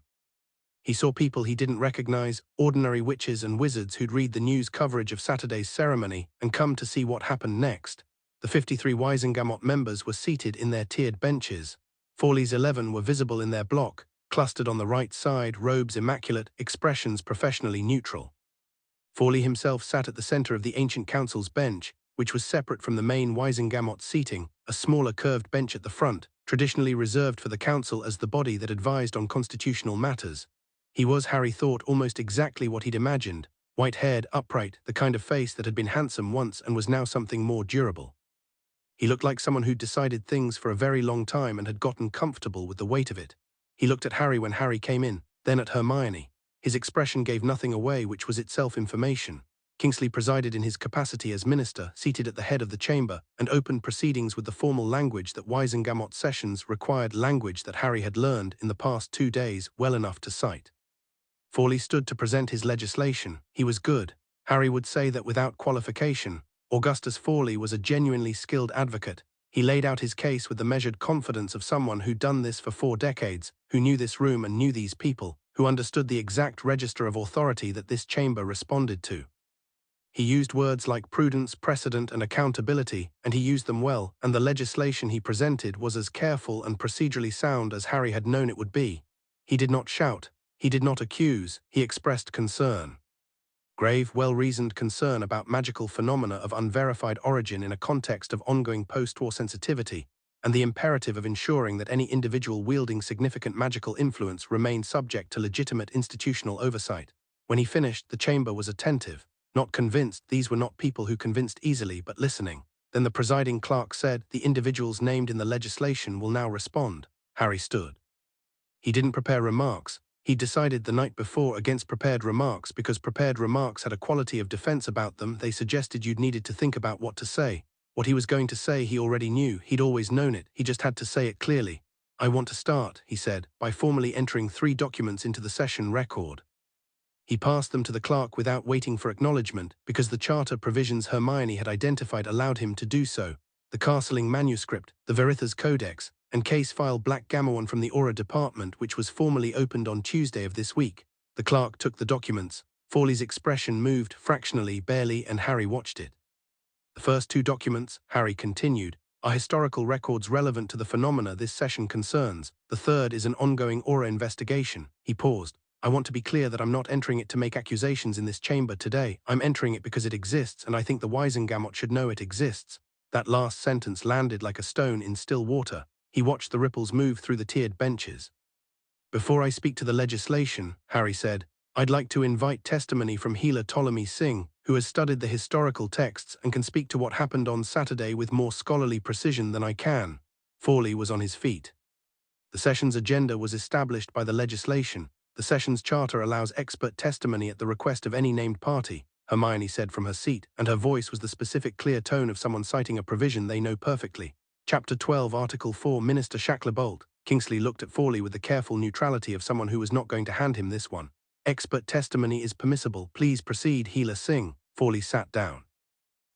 He saw people he didn't recognize, ordinary witches and wizards who'd read the news coverage of Saturday's ceremony and come to see what happened next. The 53 Wisengamot members were seated in their tiered benches. Fawley's 11 were visible in their block, clustered on the right side, robes immaculate, expressions professionally neutral. Fawley himself sat at the center of the ancient council's bench, which was separate from the main Wisengamot seating, a smaller curved bench at the front, traditionally reserved for the council as the body that advised on constitutional matters. He was, Harry thought, almost exactly what he'd imagined, white-haired, upright, the kind of face that had been handsome once and was now something more durable. He looked like someone who'd decided things for a very long time and had gotten comfortable with the weight of it. He looked at Harry when Harry came in, then at Hermione. His expression gave nothing away, which was itself information. Kingsley presided in his capacity as minister, seated at the head of the chamber, and opened proceedings with the formal language that Wisengamot sessions required, language that Harry had learned in the past 2 days well enough to cite. Fawley stood to present his legislation. He was good. Harry would say that without qualification. Augustus Fawley was a genuinely skilled advocate. He laid out his case with the measured confidence of someone who'd done this for 4 decades, who knew this room and knew these people, who understood the exact register of authority that this chamber responded to. He used words like prudence, precedent, and accountability, and he used them well, and the legislation he presented was as careful and procedurally sound as Harry had known it would be. He did not shout. He did not accuse. He expressed concern. Grave, well-reasoned concern about magical phenomena of unverified origin in a context of ongoing post-war sensitivity, and the imperative of ensuring that any individual wielding significant magical influence remained subject to legitimate institutional oversight. When he finished, the chamber was attentive. Not convinced. These were not people who convinced easily, but listening. Then the presiding clerk said, the individuals named in the legislation will now respond. Harry stood. He didn't prepare remarks. He decided the night before against prepared remarks because prepared remarks had a quality of defense about them. They suggested you'd needed to think about what to say. What he was going to say he already knew. He'd always known it. He just had to say it clearly. I want to start, he said, by formally entering 3 documents into the session record. He passed them to the clerk without waiting for acknowledgement, because the charter provisions Hermione had identified allowed him to do so. The Castling manuscript, the Veritha's Codex, and case file Black Gammon from the Auror department, which was formally opened on Tuesday of this week. The clerk took the documents. Fawley's expression moved, fractionally, barely, and Harry watched it. The first 2 documents, Harry continued, are historical records relevant to the phenomena this session concerns. The third is an ongoing Auror investigation. He paused. I want to be clear that I'm not entering it to make accusations in this chamber today. I'm entering it because it exists, and I think the Wisengamot should know it exists." That last sentence landed like a stone in still water. He watched the ripples move through the tiered benches. "Before I speak to the legislation," Harry said, "I'd like to invite testimony from healer Ptolemy Singh, who has studied the historical texts and can speak to what happened on Saturday with more scholarly precision than I can." Fawley was on his feet. The session's agenda was established by the legislation. The session's charter allows expert testimony at the request of any named party, Hermione said from her seat, and her voice was the specific clear tone of someone citing a provision they know perfectly. Chapter 12, Article 4, Minister Shacklebolt. Kingsley looked at Fawley with the careful neutrality of someone who was not going to hand him this one. "Expert testimony is permissible. Please proceed, Healer Singh." Fawley sat down.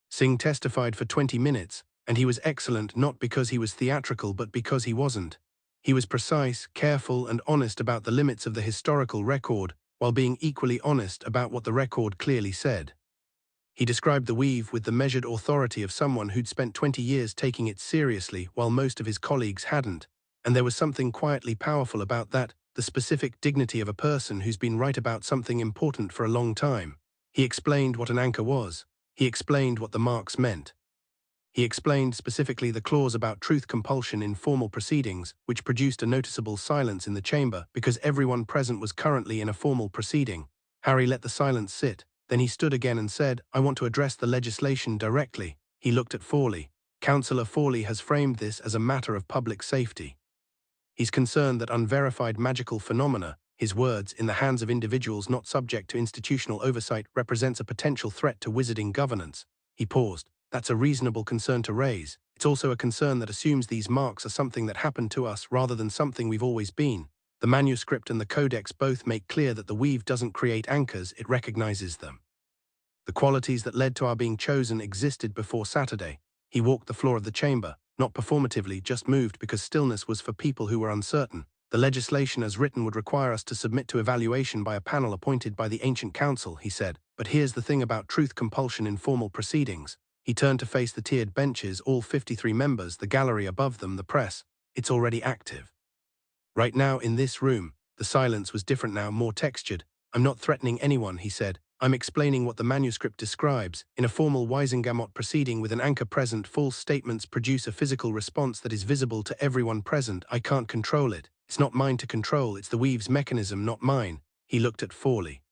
Singh testified for 20 minutes, and he was excellent not because he was theatrical but because he wasn't. He was precise, careful, and honest about the limits of the historical record, while being equally honest about what the record clearly said. He described the weave with the measured authority of someone who'd spent 20 years taking it seriously while most of his colleagues hadn't, and there was something quietly powerful about that, the specific dignity of a person who's been right about something important for a long time. He explained what an anchor was. He explained what the marks meant. He explained specifically the clause about truth compulsion in formal proceedings, which produced a noticeable silence in the chamber because everyone present was currently in a formal proceeding. Harry let the silence sit. Then he stood again and said, "I want to address the legislation directly." He looked at Fawley. "Councillor Fawley has framed this as a matter of public safety. He's concerned that unverified magical phenomena, his words, in the hands of individuals not subject to institutional oversight, represents a potential threat to wizarding governance." He paused. "That's a reasonable concern to raise. It's also a concern that assumes these marks are something that happened to us rather than something we've always been. The manuscript and the codex both make clear that the weave doesn't create anchors, it recognizes them. The qualities that led to our being chosen existed before Saturday." He walked the floor of the chamber, not performatively, just moved because stillness was for people who were uncertain. "The legislation as written would require us to submit to evaluation by a panel appointed by the Ancient Council," he said. "But here's the thing about truth compulsion in formal proceedings." He turned to face the tiered benches, all 53 members, the gallery above them, the press. "It's already active. Right now in this room." The silence was different now, more textured. "I'm not threatening anyone," he said. "I'm explaining what the manuscript describes. In a formal Wisengamot proceeding with an anchor present, false statements produce a physical response that is visible to everyone present. I can't control it. It's not mine to control. It's the weave's mechanism, not mine." He looked at Fawley.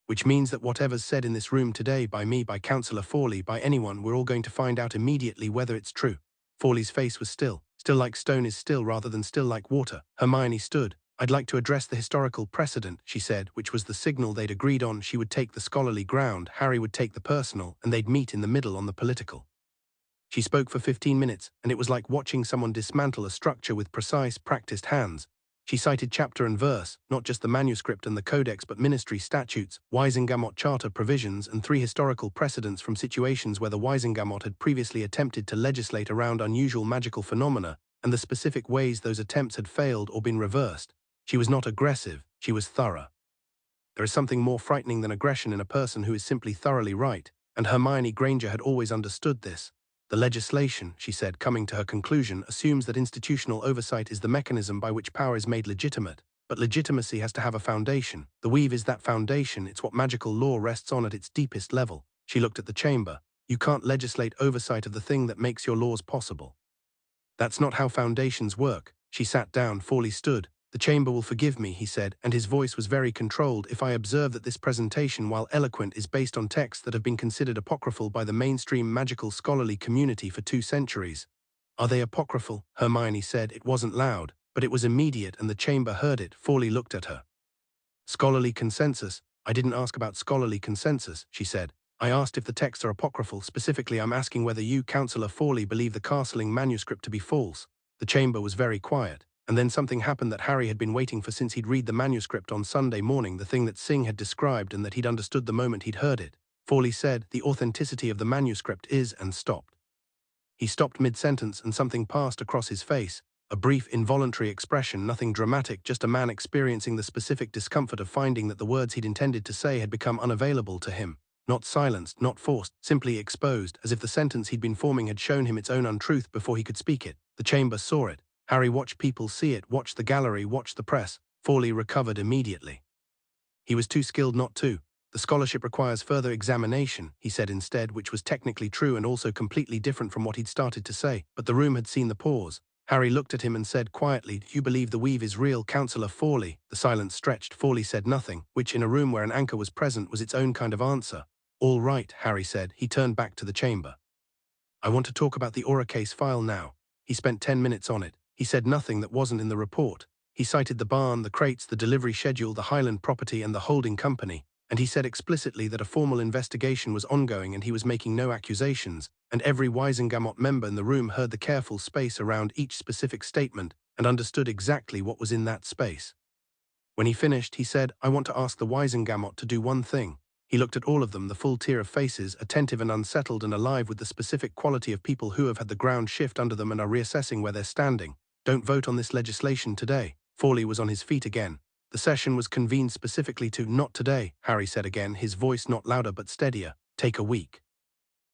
"Which means that whatever's said in this room today by me, by Councillor Fawley, by anyone, we're all going to find out immediately whether it's true." Fawley's face was still like stone is still rather than still like water. Hermione stood. "I'd like to address the historical precedent," she said, which was the signal they'd agreed on. She would take the scholarly ground, Harry would take the personal, and they'd meet in the middle on the political. She spoke for 15 minutes, and it was like watching someone dismantle a structure with precise, practiced hands. She cited chapter and verse, not just the manuscript and the codex but ministry statutes, Wisengamot charter provisions, and 3 historical precedents from situations where the Wisengamot had previously attempted to legislate around unusual magical phenomena, and the specific ways those attempts had failed or been reversed. She was not aggressive, she was thorough. There is something more frightening than aggression in a person who is simply thoroughly right, and Hermione Granger had always understood this. "The legislation," she said, coming to her conclusion, "assumes that institutional oversight is the mechanism by which power is made legitimate. But legitimacy has to have a foundation. The weave is that foundation. It's what magical law rests on at its deepest level." She looked at the chamber. "You can't legislate oversight of the thing that makes your laws possible. That's not how foundations work." She sat down. Fawley stood. "The chamber will forgive me," he said, and his voice was very controlled, "if I observe that this presentation, while eloquent, is based on texts that have been considered apocryphal by the mainstream magical scholarly community for 2 centuries. "Are they apocryphal?" Hermione said. It wasn't loud, but it was immediate, and the chamber heard it. Fawley looked at her. "Scholarly consensus? I didn't ask about scholarly consensus," she said. "I asked if the texts are apocryphal. Specifically, I'm asking whether you, Councillor Fawley, believe the Castling manuscript to be false." The chamber was very quiet. And then something happened that Harry had been waiting for since he'd read the manuscript on Sunday morning, the thing that Singh had described and that he'd understood the moment he'd heard it. Fawley said, "The authenticity of the manuscript is," and stopped. He stopped mid-sentence and something passed across his face. A brief, involuntary expression, nothing dramatic, just a man experiencing the specific discomfort of finding that the words he'd intended to say had become unavailable to him. Not silenced, not forced, simply exposed, as if the sentence he'd been forming had shown him its own untruth before he could speak it. The chamber saw it. Harry watched people see it, watched the gallery, watched the press. Fawley recovered immediately. He was too skilled not to. The scholarship requires further examination, he said instead, which was technically true and also completely different from what he'd started to say. But the room had seen the pause. Harry looked at him and said quietly, "Do you believe the weave is real, Councillor Fawley?" The silence stretched. Fawley said nothing, which in a room where an anchor was present was its own kind of answer. "All right," Harry said. He turned back to the chamber. "I want to talk about the Auror case file now." He spent 10 minutes on it. He said nothing that wasn't in the report. He cited the barn, the crates, the delivery schedule, the Highland property and the holding company, and he said explicitly that a formal investigation was ongoing and he was making no accusations, and every Wisengamot member in the room heard the careful space around each specific statement and understood exactly what was in that space. When he finished, he said, "I want to ask the Wisengamot to do one thing." He looked at all of them, the full tier of faces, attentive and unsettled and alive with the specific quality of people who have had the ground shift under them and are reassessing where they're standing. "Don't vote on this legislation today." Fawley was on his feet again. "The session was convened specifically to—" "Not today," Harry said again, his voice not louder but steadier. "Take a week.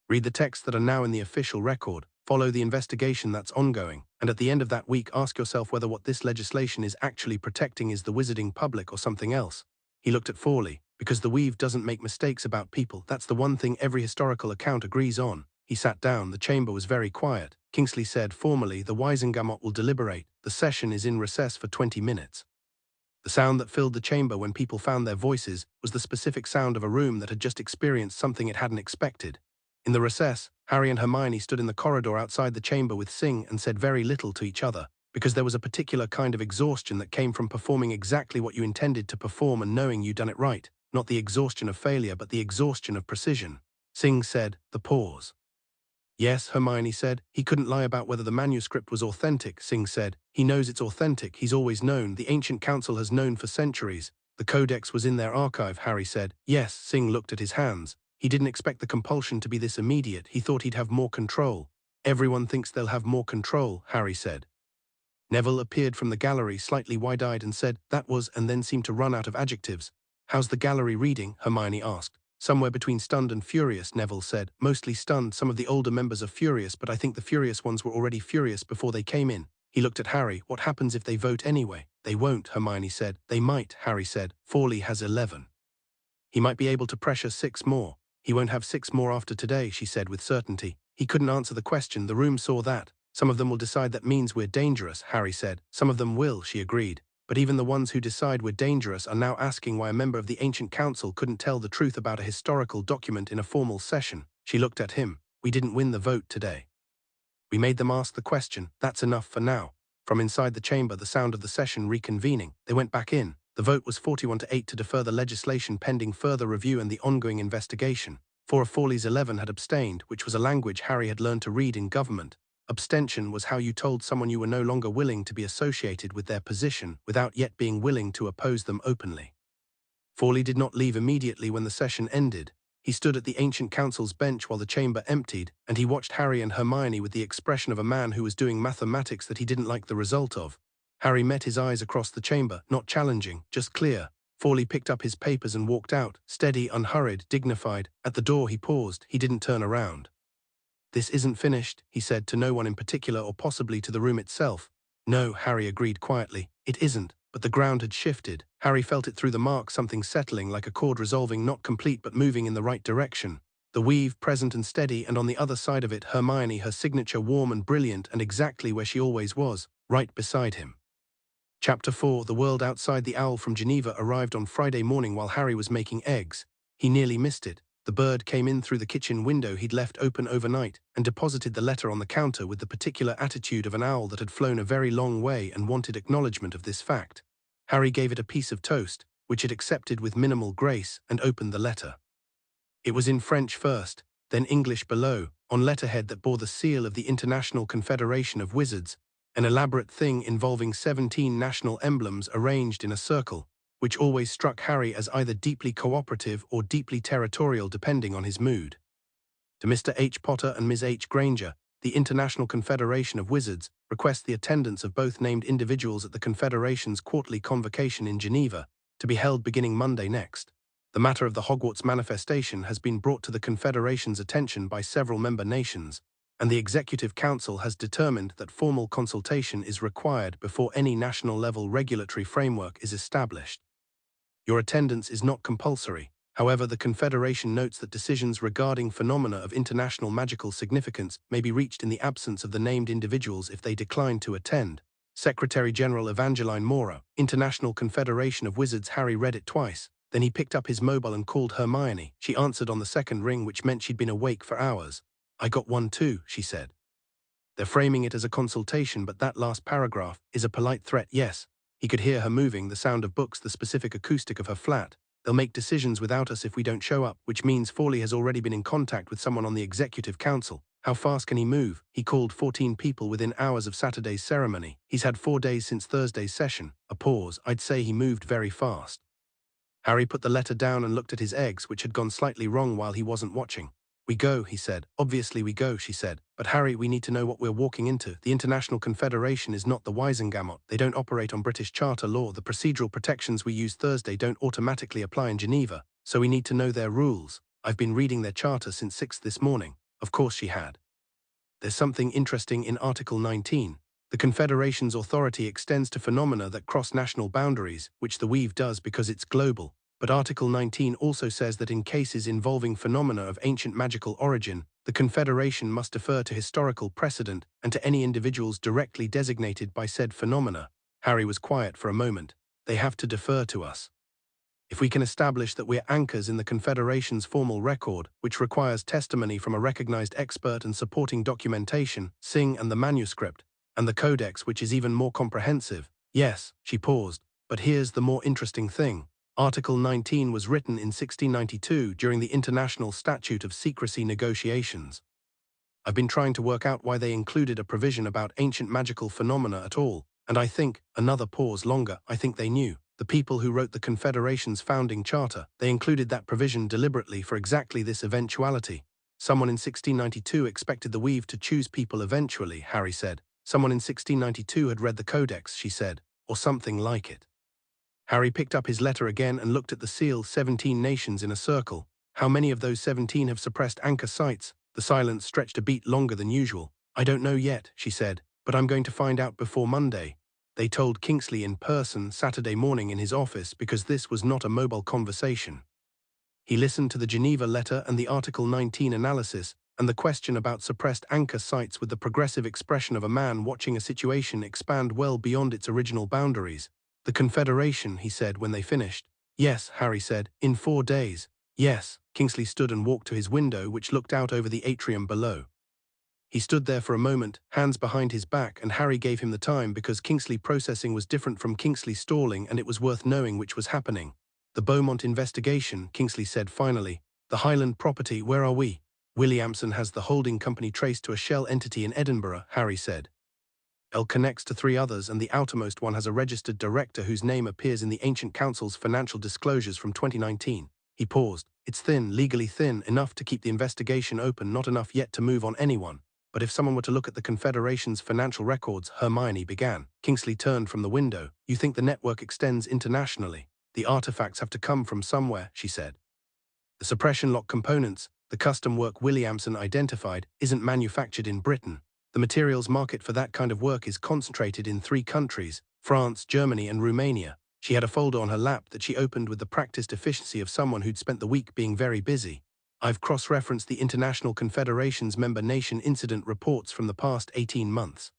Read the texts that are now in the official record, follow the investigation that's ongoing, and at the end of that week ask yourself whether what this legislation is actually protecting is the wizarding public or something else." He looked at Fawley. "Because the weave doesn't make mistakes about people, that's the one thing every historical account agrees on." He sat down. The chamber was very quiet. Kingsley said formally, "The Wisengamot will deliberate. The session is in recess for 20 minutes. The sound that filled the chamber when people found their voices was the specific sound of a room that had just experienced something it hadn't expected. In the recess, Harry and Hermione stood in the corridor outside the chamber with Sing and said very little to each other, because there was a particular kind of exhaustion that came from performing exactly what you intended to perform and knowing you'd done it right. Not the exhaustion of failure, but the exhaustion of precision. Sing said, "The pause." "Yes," Hermione said. "He couldn't lie about whether the manuscript was authentic," Sing said. "He knows it's authentic. He's always known. The ancient council has known for centuries. The codex was in their archive," Harry said. "Yes," Sing looked at his hands. "He didn't expect the compulsion to be this immediate. He thought he'd have more control." "Everyone thinks they'll have more control," Harry said. Neville appeared from the gallery, slightly wide-eyed, and said, "That was," and then seemed to run out of adjectives. "How's the gallery reading?" Hermione asked. "Somewhere between stunned and furious," Neville said. "Mostly stunned. Some of the older members are furious, but I think the furious ones were already furious before they came in." He looked at Harry. "What happens if they vote anyway?" "They won't," Hermione said. "They might," Harry said. "Fawley has 11. He might be able to pressure 6 more. He won't have 6 more after today," she said with certainty. He couldn't answer the question. The room saw that. "Some of them will decide that means we're dangerous," Harry said. "Some of them will," she agreed. "But even the ones who decide we're dangerous are now asking why a member of the ancient council couldn't tell the truth about a historical document in a formal session." She looked at him. "We didn't win the vote today. We made them ask the question. That's enough for now." From inside the chamber, the sound of the session reconvening. They went back in. The vote was 41-8 to defer the legislation pending further review and the ongoing investigation. 4 of Fawley's 11 had abstained, which was a language Harry had learned to read in government. Abstention was how you told someone you were no longer willing to be associated with their position without yet being willing to oppose them openly. Fawley did not leave immediately when the session ended. He stood at the ancient council's bench while the chamber emptied, and he watched Harry and Hermione with the expression of a man who was doing mathematics that he didn't like the result of. Harry met his eyes across the chamber, not challenging, just clear. Fawley picked up his papers and walked out, steady, unhurried, dignified. At the door he paused. He didn't turn around. "This isn't finished," he said, to no one in particular or possibly to the room itself. "No," Harry agreed quietly. "It isn't." But the ground had shifted. Harry felt it through the mark, something settling, like a chord resolving, not complete but moving in the right direction. The weave, present and steady, and on the other side of it, Hermione, her signature warm and brilliant and exactly where she always was, right beside him. Chapter 4. The world outside. The owl from Geneva arrived on Friday morning while Harry was making eggs. He nearly missed it. The bird came in through the kitchen window he'd left open overnight and deposited the letter on the counter with the particular attitude of an owl that had flown a very long way and wanted acknowledgement of this fact. Harry gave it a piece of toast, which it accepted with minimal grace, and opened the letter. It was in French first, then English below, on letterhead that bore the seal of the International Confederation of Wizards, an elaborate thing involving 17 national emblems arranged in a circle, which always struck Harry as either deeply cooperative or deeply territorial depending on his mood. To Mr. H. Potter and Ms. H. Granger, the International Confederation of Wizards requests the attendance of both named individuals at the Confederation's quarterly convocation in Geneva, to be held beginning Monday next. The matter of the Hogwarts manifestation has been brought to the Confederation's attention by several member nations, and the Executive Council has determined that formal consultation is required before any national-level regulatory framework is established. Your attendance is not compulsory. However, the Confederation notes that decisions regarding phenomena of international magical significance may be reached in the absence of the named individuals if they decline to attend. Secretary-General Evangeline Mora, International Confederation of Wizards. Harry read it twice. Then he picked up his mobile and called Hermione. She answered on the second ring, which meant she'd been awake for hours. "I got one too," she said. "They're framing it as a consultation, but that last paragraph is a polite threat." Yes. He could hear her moving, the sound of books, the specific acoustic of her flat. "They'll make decisions without us if we don't show up," which means Forley has already been in contact with someone on the Executive Council. How fast can he move? He called 14 people within hours of Saturday's ceremony. He's had 4 days since Thursday's session. A pause. "I'd say he moved very fast." Harry put the letter down and looked at his eggs, which had gone slightly wrong while he wasn't watching. "We go," he said. "Obviously we go," she said. "But Harry, we need to know what we're walking into. The International Confederation is not the Wisengamot. They don't operate on British Charter law. The procedural protections we used Thursday don't automatically apply in Geneva, so we need to know their rules. I've been reading their charter since 6 this morning." Of course she had. "There's something interesting in Article 19. The Confederation's authority extends to phenomena that cross national boundaries, which the Weave does because it's global. But Article 19 also says that in cases involving phenomena of ancient magical origin, the Confederation must defer to historical precedent and to any individuals directly designated by said phenomena." Harry was quiet for a moment. "They have to defer to us. If we can establish that we're anchors in the Confederation's formal record, which requires testimony from a recognized expert and supporting documentation, Sing and the manuscript, and the codex, which is even more comprehensive." "Yes," she paused, "but here's the more interesting thing. Article 19 was written in 1692 during the International Statute of Secrecy negotiations. I've been trying to work out why they included a provision about ancient magical phenomena at all, and I think," another pause longer, "I think they knew. The people who wrote the Confederation's founding charter, they included that provision deliberately for exactly this eventuality." "Someone in 1692 expected the Weave to choose people eventually," Harry said. "Someone in 1692 had read the codex," she said, "or something like it." Harry picked up his letter again and looked at the seal, 17 nations in a circle. "How many of those 17 have suppressed anchor sites?" The silence stretched a beat longer than usual. "I don't know yet," she said, "but I'm going to find out before Monday." They told Kingsley in person Saturday morning in his office because this was not a mobile conversation. He listened to the Geneva letter and the Article 19 analysis, and the question about suppressed anchor sites with the progressive expression of a man watching a situation expand well beyond its original boundaries. "The Confederation," he said when they finished. "Yes," Harry said, "in 4 days." "Yes." Kingsley stood and walked to his window, which looked out over the atrium below. He stood there for a moment, hands behind his back, and Harry gave him the time because Kingsley processing was different from Kingsley stalling, and it was worth knowing which was happening. "The Beaumont investigation," Kingsley said finally. "The Highland property, where are we?" "Williamson has the holding company traced to a shell entity in Edinburgh," Harry said. "L connects to 3 others, and the outermost one has a registered director whose name appears in the Ancient Council's financial disclosures from 2019. He paused. "It's thin, legally thin, enough to keep the investigation open, not enough yet to move on anyone. But if someone were to look at the Confederation's financial records," Hermione began. Kingsley turned from the window. "You think the network extends internationally? The artifacts have to come from somewhere," she said. "The suppression lock components, the custom work Williamson identified, isn't manufactured in Britain. The materials market for that kind of work is concentrated in 3 countries, France, Germany, and Romania." She had a folder on her lap that she opened with the practiced efficiency of someone who'd spent the week being very busy. "I've cross-referenced the International Confederation's member nation incident reports from the past 18 months.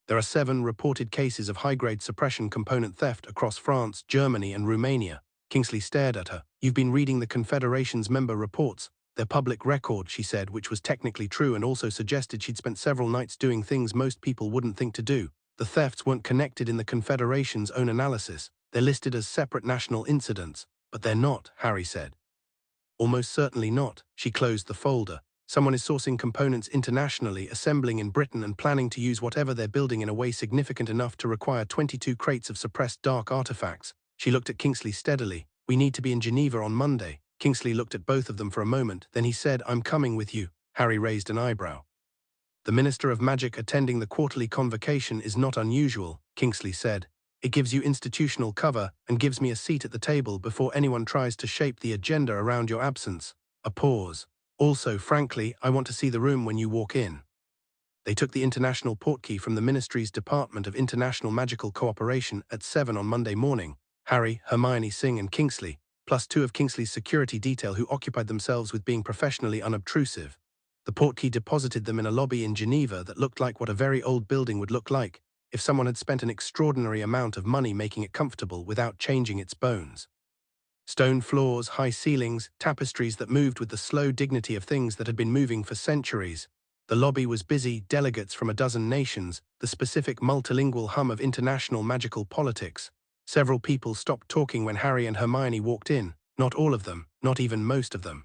There are 7 reported cases of high-grade suppression component theft across France, Germany, and Romania." Kingsley stared at her. "You've been reading the Confederation's member reports. They're public record," she said, which was technically true and also suggested she'd spent several nights doing things most people wouldn't think to do. "The thefts weren't connected in the Confederation's own analysis. They're listed as separate national incidents." "But they're not," Harry said. "Almost certainly not." She closed the folder. "Someone is sourcing components internationally, assembling in Britain, and planning to use whatever they're building in a way significant enough to require 22 crates of suppressed dark artifacts." She looked at Kingsley steadily. "We need to be in Geneva on Monday." Kingsley looked at both of them for a moment, then he said, "I'm coming with you." Harry raised an eyebrow. "The Minister of Magic attending the quarterly convocation is not unusual," Kingsley said. "It gives you institutional cover and gives me a seat at the table before anyone tries to shape the agenda around your absence." A pause. "Also, frankly, I want to see the room when you walk in." They took the international portkey from the Ministry's Department of International Magical Cooperation at 7 on Monday morning. Harry, Hermione, Singh and Kingsley, plus two of Kingsley's security detail who occupied themselves with being professionally unobtrusive. The portkey deposited them in a lobby in Geneva that looked like what a very old building would look like if someone had spent an extraordinary amount of money making it comfortable without changing its bones. Stone floors, high ceilings, tapestries that moved with the slow dignity of things that had been moving for centuries. The lobby was busy, delegates from a dozen nations, the specific multilingual hum of international magical politics. Several people stopped talking when Harry and Hermione walked in, not all of them, not even most of them.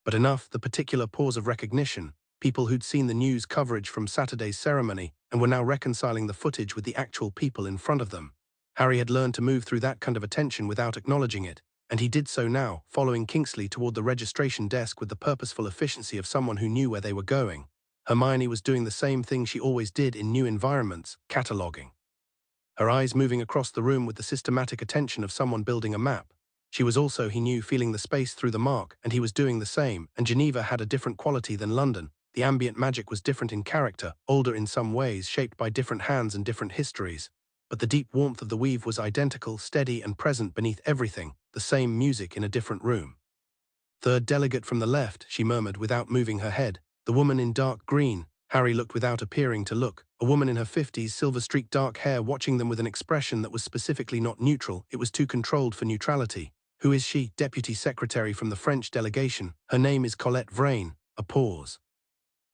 But enough, the particular pause of recognition, people who'd seen the news coverage from Saturday's ceremony and were now reconciling the footage with the actual people in front of them. Harry had learned to move through that kind of attention without acknowledging it, and he did so now, following Kingsley toward the registration desk with the purposeful efficiency of someone who knew where they were going. Hermione was doing the same thing she always did in new environments, cataloguing. Her eyes moving across the room with the systematic attention of someone building a map. She was also, he knew, feeling the space through the mark, and he was doing the same, and Geneva had a different quality than London. The ambient magic was different in character, older in some ways, shaped by different hands and different histories. But the deep warmth of the weave was identical, steady and present beneath everything, the same music in a different room. "Third delegate from the left," she murmured without moving her head. "The woman in dark green." Harry looked without appearing to look. A woman in her 50s, silver-streaked dark hair, watching them with an expression that was specifically not neutral. It was too controlled for neutrality. "Who is she?" "Deputy Secretary from the French delegation. Her name is Colette Vrain." A pause.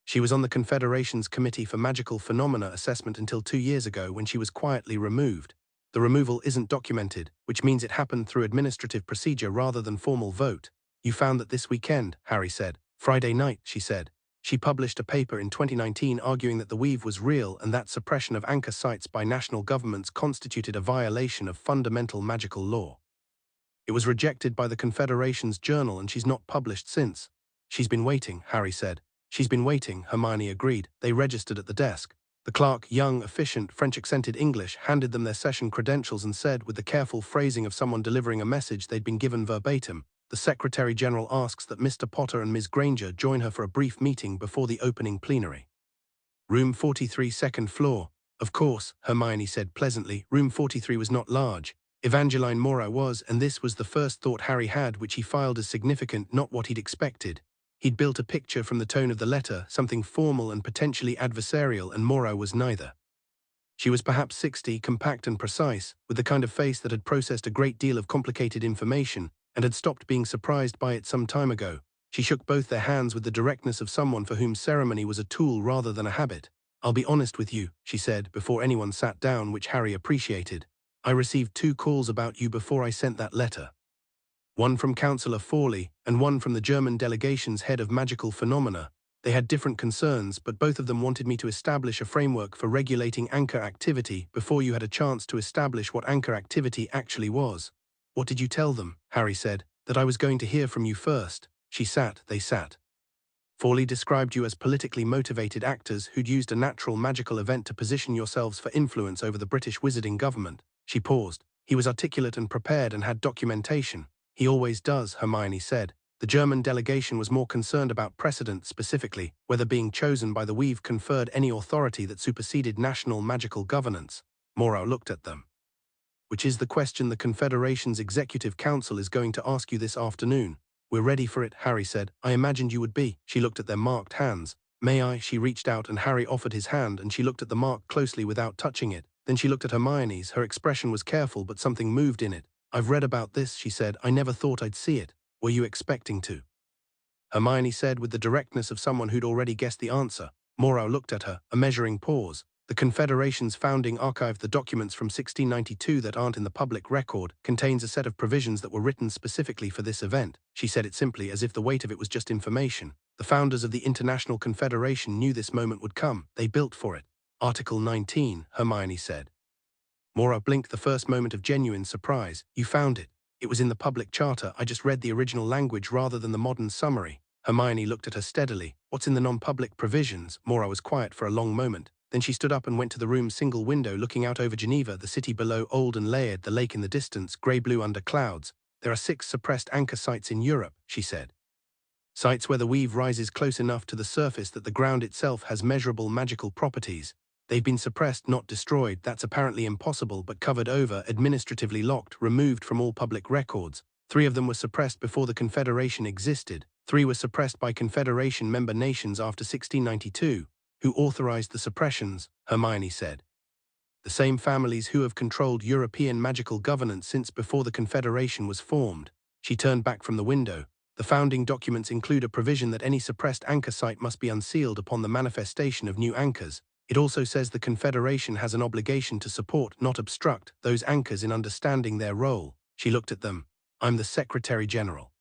"She was on the Confederation's Committee for Magical Phenomena Assessment until 2 years ago when she was quietly removed. The removal isn't documented, which means it happened through administrative procedure rather than formal vote." "You found that this weekend," Harry said. "Friday night," she said. She published a paper in 2019 arguing that the weave was real and that suppression of anchor sites by national governments constituted a violation of fundamental magical law. It was rejected by the Confederation's journal and she's not published since. "She's been waiting," Harry said. "She's been waiting," Hermione agreed. They registered at the desk. The clerk, young, efficient, French-accented English, handed them their session credentials and said, with the careful phrasing of someone delivering a message they'd been given verbatim, "The Secretary-General asks that Mr. Potter and Ms. Granger join her for a brief meeting before the opening plenary." "Room 43, second floor." "Of course," Hermione said pleasantly. Room 43 was not large. Evangeline Moreau was, and this was the first thought Harry had, which he filed as significant, not what he'd expected. He'd built a picture from the tone of the letter, something formal and potentially adversarial, and Moreau was neither. She was perhaps 60, compact and precise, with the kind of face that had processed a great deal of complicated information and had stopped being surprised by it some time ago. She shook both their hands with the directness of someone for whom ceremony was a tool rather than a habit. "I'll be honest with you," she said, before anyone sat down, which Harry appreciated. "I received 2 calls about you before I sent that letter. One from Councillor Fawley, and one from the German delegation's head of magical phenomena. They had different concerns, but both of them wanted me to establish a framework for regulating anchor activity before you had a chance to establish what anchor activity actually was." "What did you tell them?" Harry said. "That I was going to hear from you first." They sat. "Fawley described you as politically motivated actors who'd used a natural magical event to position yourselves for influence over the British wizarding government." She paused. "He was articulate and prepared and had documentation." "He always does," Hermione said. "The German delegation was more concerned about precedent, specifically, whether being chosen by the weave conferred any authority that superseded national magical governance." Moreau looked at them. "Which is the question the Confederation's Executive Council is going to ask you this afternoon." "We're ready for it," Harry said. "I imagined you would be." She looked at their marked hands. "May I?" She reached out and Harry offered his hand and she looked at the mark closely without touching it. Then she looked at Hermione's. Her expression was careful but something moved in it. "I've read about this," she said. "I never thought I'd see it." "Were you expecting to?" Hermione said with the directness of someone who'd already guessed the answer. Moreau looked at her, a measuring pause. "The Confederation's founding archived the documents from 1692 that aren't in the public record, contains a set of provisions that were written specifically for this event." She said it simply, as if the weight of it was just information. "The founders of the International Confederation knew this moment would come. They built for it." "Article 19, Hermione said. Moreau blinked the first moment of genuine surprise. "You found it?" "It was in the public charter. I just read the original language rather than the modern summary." Hermione looked at her steadily. "What's in the non-public provisions?" Moreau was quiet for a long moment. Then she stood up and went to the room's single window looking out over Geneva, the city below, old and layered, the lake in the distance, grey-blue under clouds. "There are 6 suppressed anchor sites in Europe," she said. "Sites where the weave rises close enough to the surface that the ground itself has measurable magical properties. They've been suppressed, not destroyed. That's apparently impossible, but covered over, administratively locked, removed from all public records. 3 of them were suppressed before the Confederation existed. 3 were suppressed by Confederation member nations after 1692. Who authorized the suppressions? Hermione said. The same families who have controlled European magical governance since before the Confederation was formed. She turned back from the window. The founding documents include a provision that any suppressed anchor site must be unsealed upon the manifestation of new anchors. It also says the Confederation has an obligation to support, not obstruct, those anchors in understanding their role. She looked at them. I'm the Secretary General.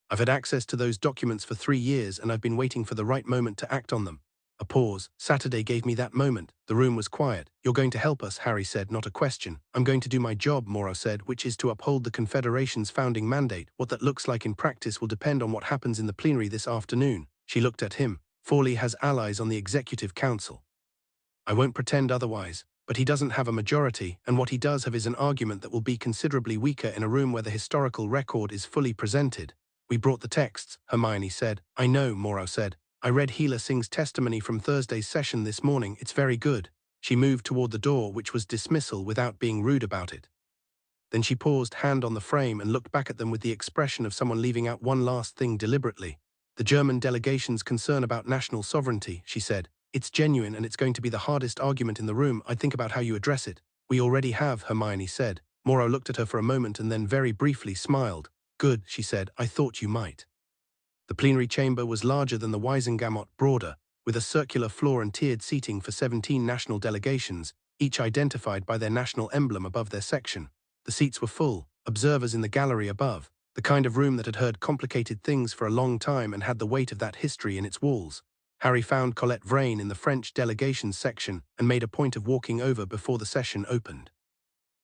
I've had access to those documents for 3 years, and I've been waiting for the right moment to act on them. A pause. Saturday gave me that moment. The room was quiet. You're going to help us, Harry said, not a question. I'm going to do my job, Morrow said, which is to uphold the Confederation's founding mandate. What that looks like in practice will depend on what happens in the plenary this afternoon. She looked at him. Forley has allies on the Executive Council. I won't pretend otherwise, but he doesn't have a majority, and what he does have is an argument that will be considerably weaker in a room where the historical record is fully presented. We brought the texts, Hermione said. I know, Morrow said. I read Healer Singh's testimony from Thursday's session this morning. It's very good. She moved toward the door, which was dismissal without being rude about it. Then she paused, hand on the frame, and looked back at them with the expression of someone leaving out one last thing deliberately. The German delegation's concern about national sovereignty, she said. It's genuine, and it's going to be the hardest argument in the room. I'd think about how you address it. We already have, Hermione said. Morrow looked at her for a moment and then very briefly smiled. Good, she said. I thought you might. The plenary chamber was larger than the Wiesengamot, broader, with a circular floor and tiered seating for 17 national delegations, each identified by their national emblem above their section. The seats were full, observers in the gallery above, the kind of room that had heard complicated things for a long time and had the weight of that history in its walls. Harry found Colette Vrain in the French delegations section and made a point of walking over before the session opened.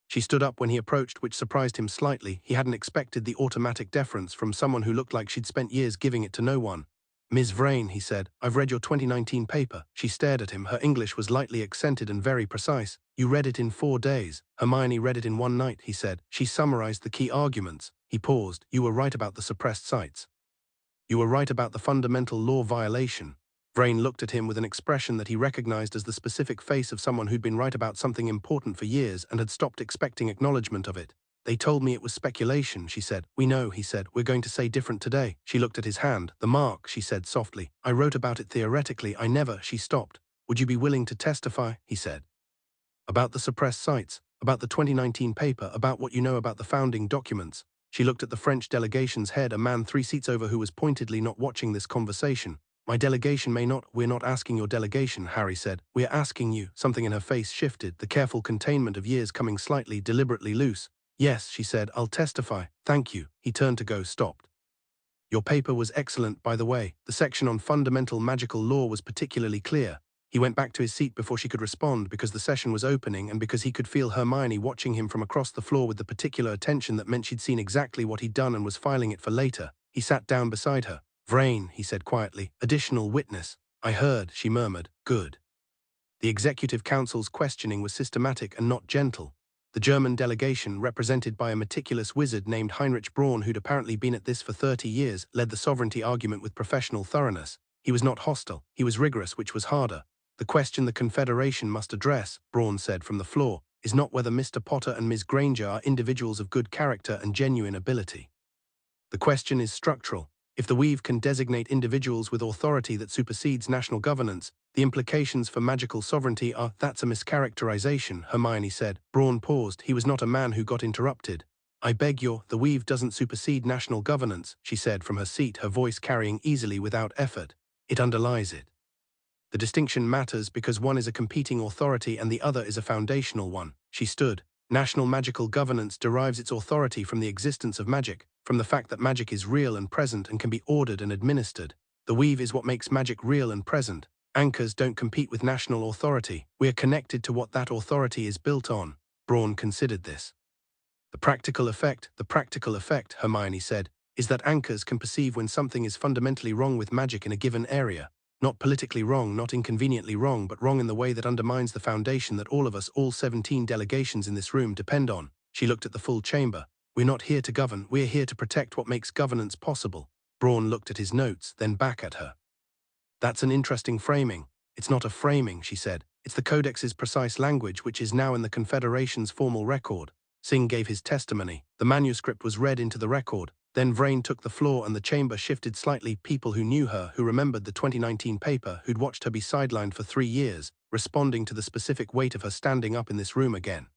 She stood up when he approached, which surprised him slightly. He hadn't expected the automatic deference from someone who looked like she'd spent years giving it to no one. Ms. Vrain, he said, I've read your 2019 paper. She stared at him. Her English was lightly accented and very precise. You read it in 4 days. Hermione read it in 1 night, he said. She summarized the key arguments. He paused. You were right about the suppressed sites. You were right about the fundamental law violation. Vrain looked at him with an expression that he recognized as the specific face of someone who'd been right about something important for years and had stopped expecting acknowledgement of it. They told me it was speculation, she said. We know, he said. We're going to say different today. She looked at his hand. The mark, she said softly. I wrote about it theoretically. I never. She stopped. Would you be willing to testify? He said. About the suppressed sites, about the 2019 paper, about what you know about the founding documents. She looked at the French delegation's head, a man 3 seats over who was pointedly not watching this conversation. My delegation may not. We're not asking your delegation, Harry said. We're asking you. Something in her face shifted, the careful containment of years coming slightly, deliberately loose. Yes, she said, I'll testify. Thank you. He turned to go, stopped. Your paper was excellent, by the way. The section on fundamental magical law was particularly clear. He went back to his seat before she could respond because the session was opening and because he could feel Hermione watching him from across the floor with the particular attention that meant she'd seen exactly what he'd done and was filing it for later. He sat down beside her. Vrain, he said quietly, additional witness. I heard, she murmured. Good. The Executive Council's questioning was systematic and not gentle. The German delegation, represented by a meticulous wizard named Heinrich Braun, who'd apparently been at this for 30 years, led the sovereignty argument with professional thoroughness. He was not hostile. He was rigorous, which was harder. The question the Confederation must address, Braun said from the floor, is not whether Mr. Potter and Ms. Granger are individuals of good character and genuine ability. The question is structural. If the weave can designate individuals with authority that supersedes national governance, the implications for magical sovereignty are, that's a mischaracterization, Hermione said. Braun paused. He was not a man who got interrupted. I beg your, the weave doesn't supersede national governance, she said from her seat, her voice carrying easily without effort. It underlies it. The distinction matters because one is a competing authority and the other is a foundational one. She stood. National magical governance derives its authority from the existence of magic, from the fact that magic is real and present and can be ordered and administered. The weave is what makes magic real and present. Anchors don't compete with national authority. We are connected to what that authority is built on. Braun considered this. The practical effect, Hermione said, is that anchors can perceive when something is fundamentally wrong with magic in a given area. Not politically wrong, not inconveniently wrong, but wrong in the way that undermines the foundation that all of us, all 17 delegations in this room, depend on. She looked at the full chamber. We're not here to govern, we're here to protect what makes governance possible. Braun looked at his notes, then back at her. That's an interesting framing. It's not a framing, she said. It's the Codex's precise language which is now in the Confederation's formal record. Singh gave his testimony. The manuscript was read into the record. Then Vrain took the floor and the chamber shifted slightly. People who knew her, who remembered the 2019 paper, who'd watched her be sidelined for 3 years, responding to the specific weight of her standing up in this room again.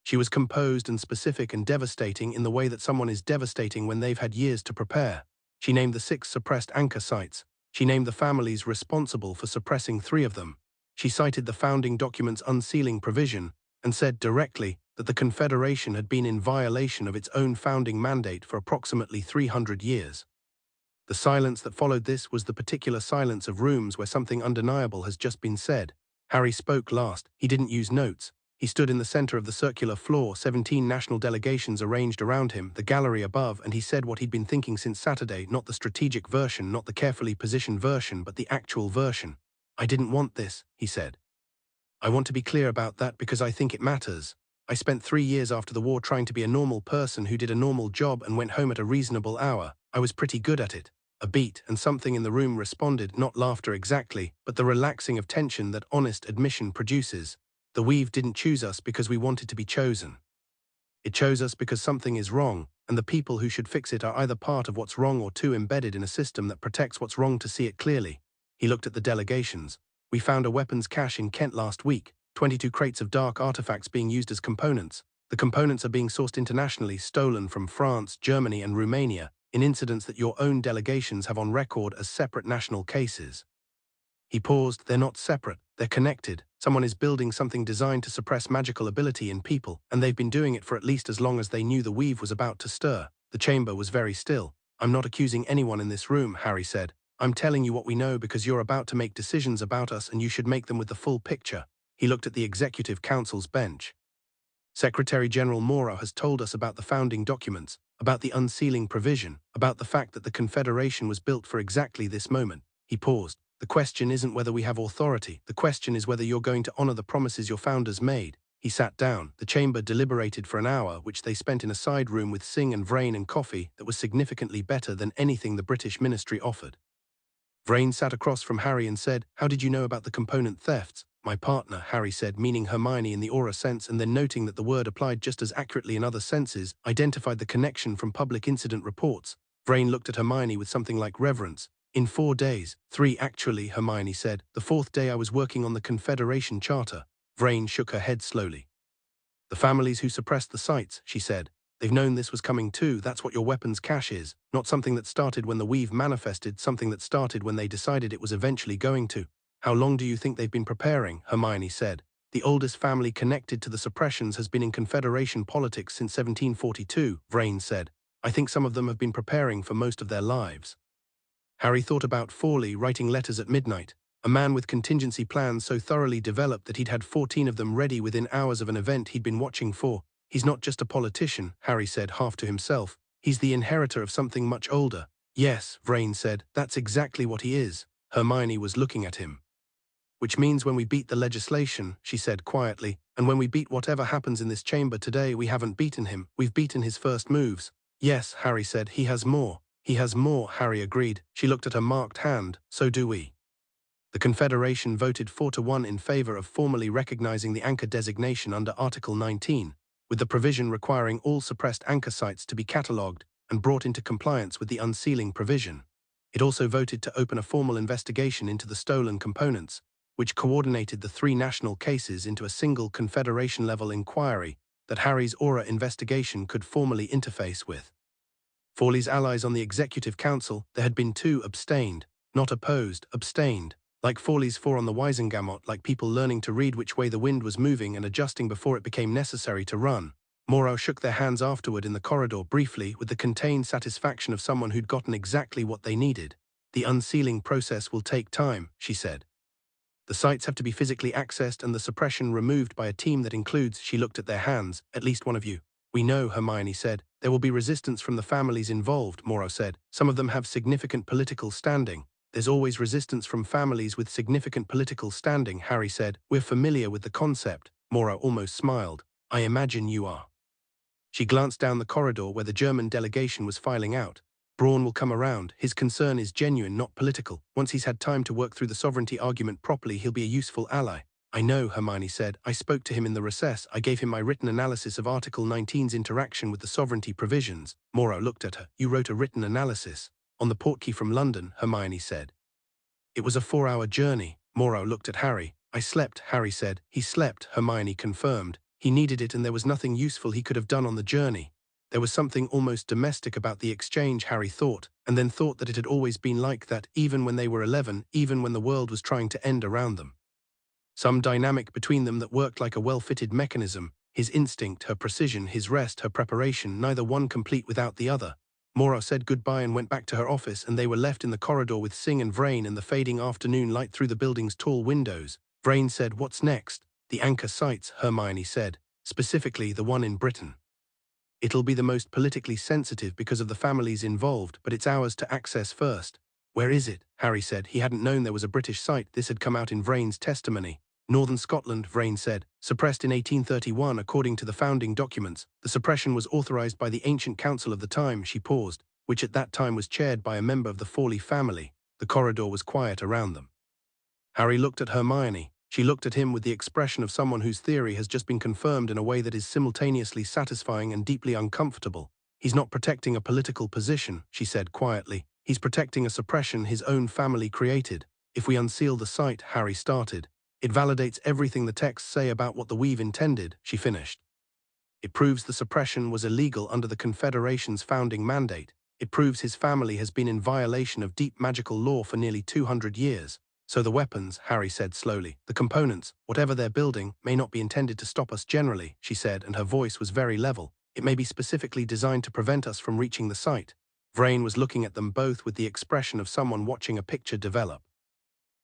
She was composed and specific and devastating in the way that someone is devastating when they've had years to prepare. She named the 6 suppressed anchor sites. She named the families responsible for suppressing 3 of them. She cited the founding document's unsealing provision and said directly that the Confederation had been in violation of its own founding mandate for approximately 300 years. The silence that followed this was the particular silence of rooms where something undeniable has just been said. Harry spoke last. He didn't use notes. He stood in the center of the circular floor, 17 national delegations arranged around him, the gallery above, and he said what he'd been thinking since Saturday, not the strategic version, not the carefully positioned version, but the actual version. I didn't want this, he said. I want to be clear about that because I think it matters. I spent 3 years after the war trying to be a normal person who did a normal job and went home at a reasonable hour. I was pretty good at it. A beat, and something in the room responded, not laughter exactly, but the relaxing of tension that honest admission produces. The weave didn't choose us because we wanted to be chosen. It chose us because something is wrong, and the people who should fix it are either part of what's wrong or too embedded in a system that protects what's wrong to see it clearly. He looked at the delegations. We found a weapons cache in Kent last week, 22 crates of dark artifacts being used as components. The components are being sourced internationally, stolen from France, Germany, and Romania, in incidents that your own delegations have on record as separate national cases. He paused. They're not separate, they're connected. Someone is building something designed to suppress magical ability in people, and they've been doing it for at least as long as they knew the weave was about to stir. The chamber was very still. I'm not accusing anyone in this room, Harry said. I'm telling you what we know because you're about to make decisions about us and you should make them with the full picture. He looked at the Executive Council's bench. Secretary General Morrow has told us about the founding documents, about the unsealing provision, about the fact that the Confederation was built for exactly this moment. He paused. The question isn't whether we have authority. The question is whether you're going to honor the promises your founders made. He sat down. The chamber deliberated for an hour, which they spent in a side room with Singh and Vrain and coffee that was significantly better than anything the British ministry offered. Vrain sat across from Harry and said, "How did you know about the component thefts?" "My partner," Harry said, meaning Hermione in the Auror sense, and then noting that the word applied just as accurately in other senses, identified the connection from public incident reports. Vrain looked at Hermione with something like reverence. "In 4 days, 3 actually," Hermione said. "The 4th day I was working on the Confederation Charter." Vrain shook her head slowly. "The families who suppressed the sites," she said. "They've known this was coming too. That's what your weapons cache is. Not something that started when the weave manifested, something that started when they decided it was eventually going to." "How long do you think they've been preparing?" Hermione said. "The oldest family connected to the suppressions has been in Confederation politics since 1742, Vrain said. "I think some of them have been preparing for most of their lives." Harry thought about Forley writing letters at midnight, a man with contingency plans so thoroughly developed that he'd had 14 of them ready within hours of an event he'd been watching for. "He's not just a politician," Harry said, half to himself. "He's the inheritor of something much older." "Yes," Vrain said, "that's exactly what he is." Hermione was looking at him. "Which means when we beat the legislation," she said quietly, "and when we beat whatever happens in this chamber today, we haven't beaten him. We've beaten his first moves." "Yes," Harry said, "he has more." "He has more," Harry agreed. She looked at her marked hand. "So do we." The Confederation voted 4-1 in favor of formally recognizing the anchor designation under Article 19, with the provision requiring all suppressed anchor sites to be catalogued and brought into compliance with the unsealing provision. It also voted to open a formal investigation into the stolen components, which coordinated the 3 national cases into a single Confederation-level inquiry that Harry's Auror investigation could formally interface with. Forley's allies on the Executive Council, there had been 2, abstained, not opposed, abstained. Like Forley's 4 on the Wisengamot, like people learning to read which way the wind was moving and adjusting before it became necessary to run. Morrow shook their hands afterward in the corridor briefly with the contained satisfaction of someone who'd gotten exactly what they needed. "The unsealing process will take time," she said. "The sites have to be physically accessed and the suppression removed by a team that includes," she looked at their hands, "at least one of you." "We know," Hermione said. "There will be resistance from the families involved," Morrow said. "Some of them have significant political standing." "There's always resistance from families with significant political standing," Harry said. "We're familiar with the concept." Morrow almost smiled. "I imagine you are." She glanced down the corridor where the German delegation was filing out. "Braun will come around. His concern is genuine, not political. Once he's had time to work through the sovereignty argument properly, he'll be a useful ally." I know, Hermione said. I spoke to him in the recess. I gave him my written analysis of Article 19's interaction with the sovereignty provisions. Moro looked at her. You wrote a written analysis. On the portkey from London, Hermione said. It was a 4-hour journey. Moro looked at Harry. I slept, Harry said. He slept, Hermione confirmed. He needed it and there was nothing useful he could have done on the journey. There was something almost domestic about the exchange, Harry thought, and then thought that it had always been like that, even when they were 11, even when the world was trying to end around them. Some dynamic between them that worked like a well-fitted mechanism, his instinct, her precision, his rest, her preparation, neither one complete without the other. Moro said goodbye and went back to her office, and they were left in the corridor with Singh and Vrain and the fading afternoon light through the building's tall windows. Vrain said, "What's next?" "The anchor sites," Hermione said, "specifically the one in Britain. It'll be the most politically sensitive because of the families involved, but it's ours to access first." "Where is it?" Harry said. He hadn't known there was a British site. This had come out in Vrain's testimony. "Northern Scotland," Vrain said. "Suppressed in 1831 according to the founding documents. The suppression was authorized by the ancient council of the time," she paused, "which at that time was chaired by a member of the Fawley family." The corridor was quiet around them. Harry looked at Hermione. She looked at him with the expression of someone whose theory has just been confirmed in a way that is simultaneously satisfying and deeply uncomfortable. "He's not protecting a political position," she said quietly. "He's protecting a suppression his own family created. If we unseal the site," Harry started. "It validates everything the texts say about what the Weave intended," she finished. "It proves the suppression was illegal under the Confederation's founding mandate. It proves his family has been in violation of deep magical law for nearly 200 years. So the weapons," Harry said slowly, "the components, whatever they're building, may not be intended to stop us generally," she said, and her voice was very level. "It may be specifically designed to prevent us from reaching the site." Vrain was looking at them both with the expression of someone watching a picture develop.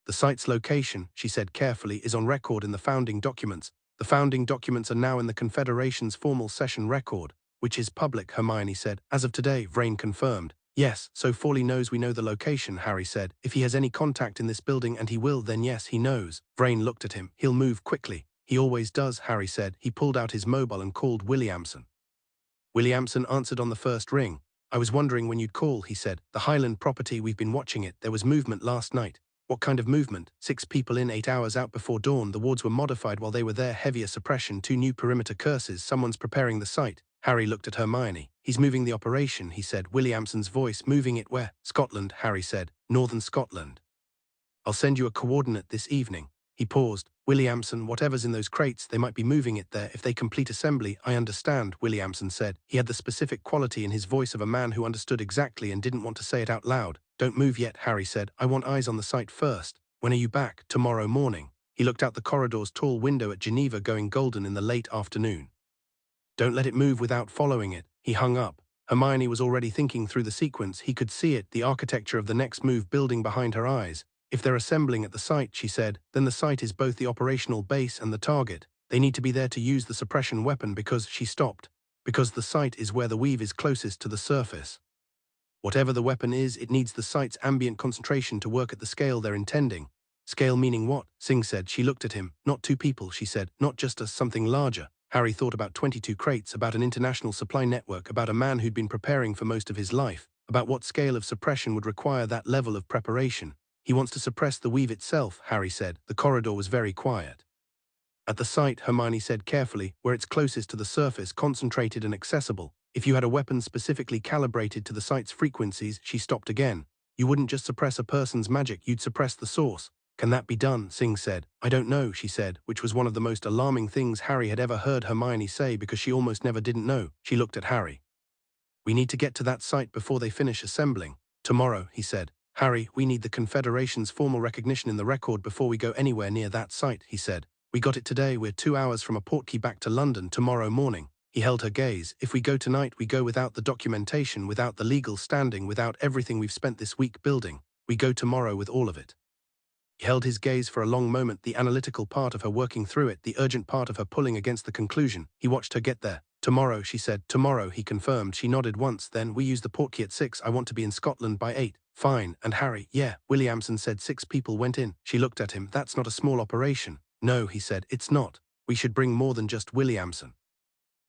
"The site's location," she said carefully, "is on record in the founding documents. The founding documents are now in the Confederation's formal session record, which is public," Hermione said. "As of today," Vrain confirmed. "Yes, so Fawley knows we know the location," Harry said. "If he has any contact in this building, and he will, then yes, he knows." Vrain looked at him. "He'll move quickly." "He always does," Harry said. He pulled out his mobile and called Williamson. Williamson answered on the first ring. "I was wondering when you'd call," he said. "The Highland property, we've been watching it. There was movement last night." "What kind of movement?" "6 people in, 8 hours out before dawn. The wards were modified while they were there. Heavier suppression, 2 new perimeter curses. Someone's preparing the site." Harry looked at Hermione. "He's moving the operation," he said. Williamson's voice. "Moving it where?" "Scotland," Harry said. "Northern Scotland. I'll send you a coordinate this evening." He paused. "Williamson, whatever's in those crates, they might be moving it there if they complete assembly." "I understand," Williamson said. He had the specific quality in his voice of a man who understood exactly and didn't want to say it out loud. "Don't move yet," Harry said. "I want eyes on the site first." "When are you back?" "Tomorrow morning." He looked out the corridor's tall window at Geneva going golden in the late afternoon. "Don't let it move without following it." He hung up. Hermione was already thinking through the sequence. He could see it, the architecture of the next move building behind her eyes. "If they're assembling at the site," she said, "then the site is both the operational base and the target. They need to be there to use the suppression weapon because," she stopped, "because the site is where the Weave is closest to the surface. Whatever the weapon is, it needs the site's ambient concentration to work at the scale they're intending." "Scale meaning what?" Singh said. She looked at him. "Not 2 people," she said. "Not just us, something larger." Harry thought about 22 crates, about an international supply network, about a man who'd been preparing for most of his life, about what scale of suppression would require that level of preparation. "He wants to suppress the Weave itself," Harry said. The corridor was very quiet. "At the site," Hermione said carefully, "where it's closest to the surface, concentrated and accessible. If you had a weapon specifically calibrated to the site's frequencies," she stopped again. "You wouldn't just suppress a person's magic, you'd suppress the source." "Can that be done?" Singh said. "I don't know," she said, which was one of the most alarming things Harry had ever heard Hermione say because she almost never didn't know. She looked at Harry. "We need to get to that site before they finish assembling." "Tomorrow," he said. "Harry, we need the Confederation's formal recognition in the record before we go anywhere near that site," he said. "We got it today. We're 2 hours from a portkey back to London tomorrow morning." He held her gaze. "If we go tonight, we go without the documentation, without the legal standing, without everything we've spent this week building. We go tomorrow with all of it." He held his gaze for a long moment, the analytical part of her working through it, the urgent part of her pulling against the conclusion. He watched her get there. "Tomorrow," she said. "Tomorrow," he confirmed. She nodded once. "Then we use the portkey at 6. I want to be in Scotland by 8. "Fine. And Harry?" "Yeah." Williamson said. 6 people went in. She looked at him. "That's not a small operation." "No," he said. "It's not. We should bring more than just Williamson."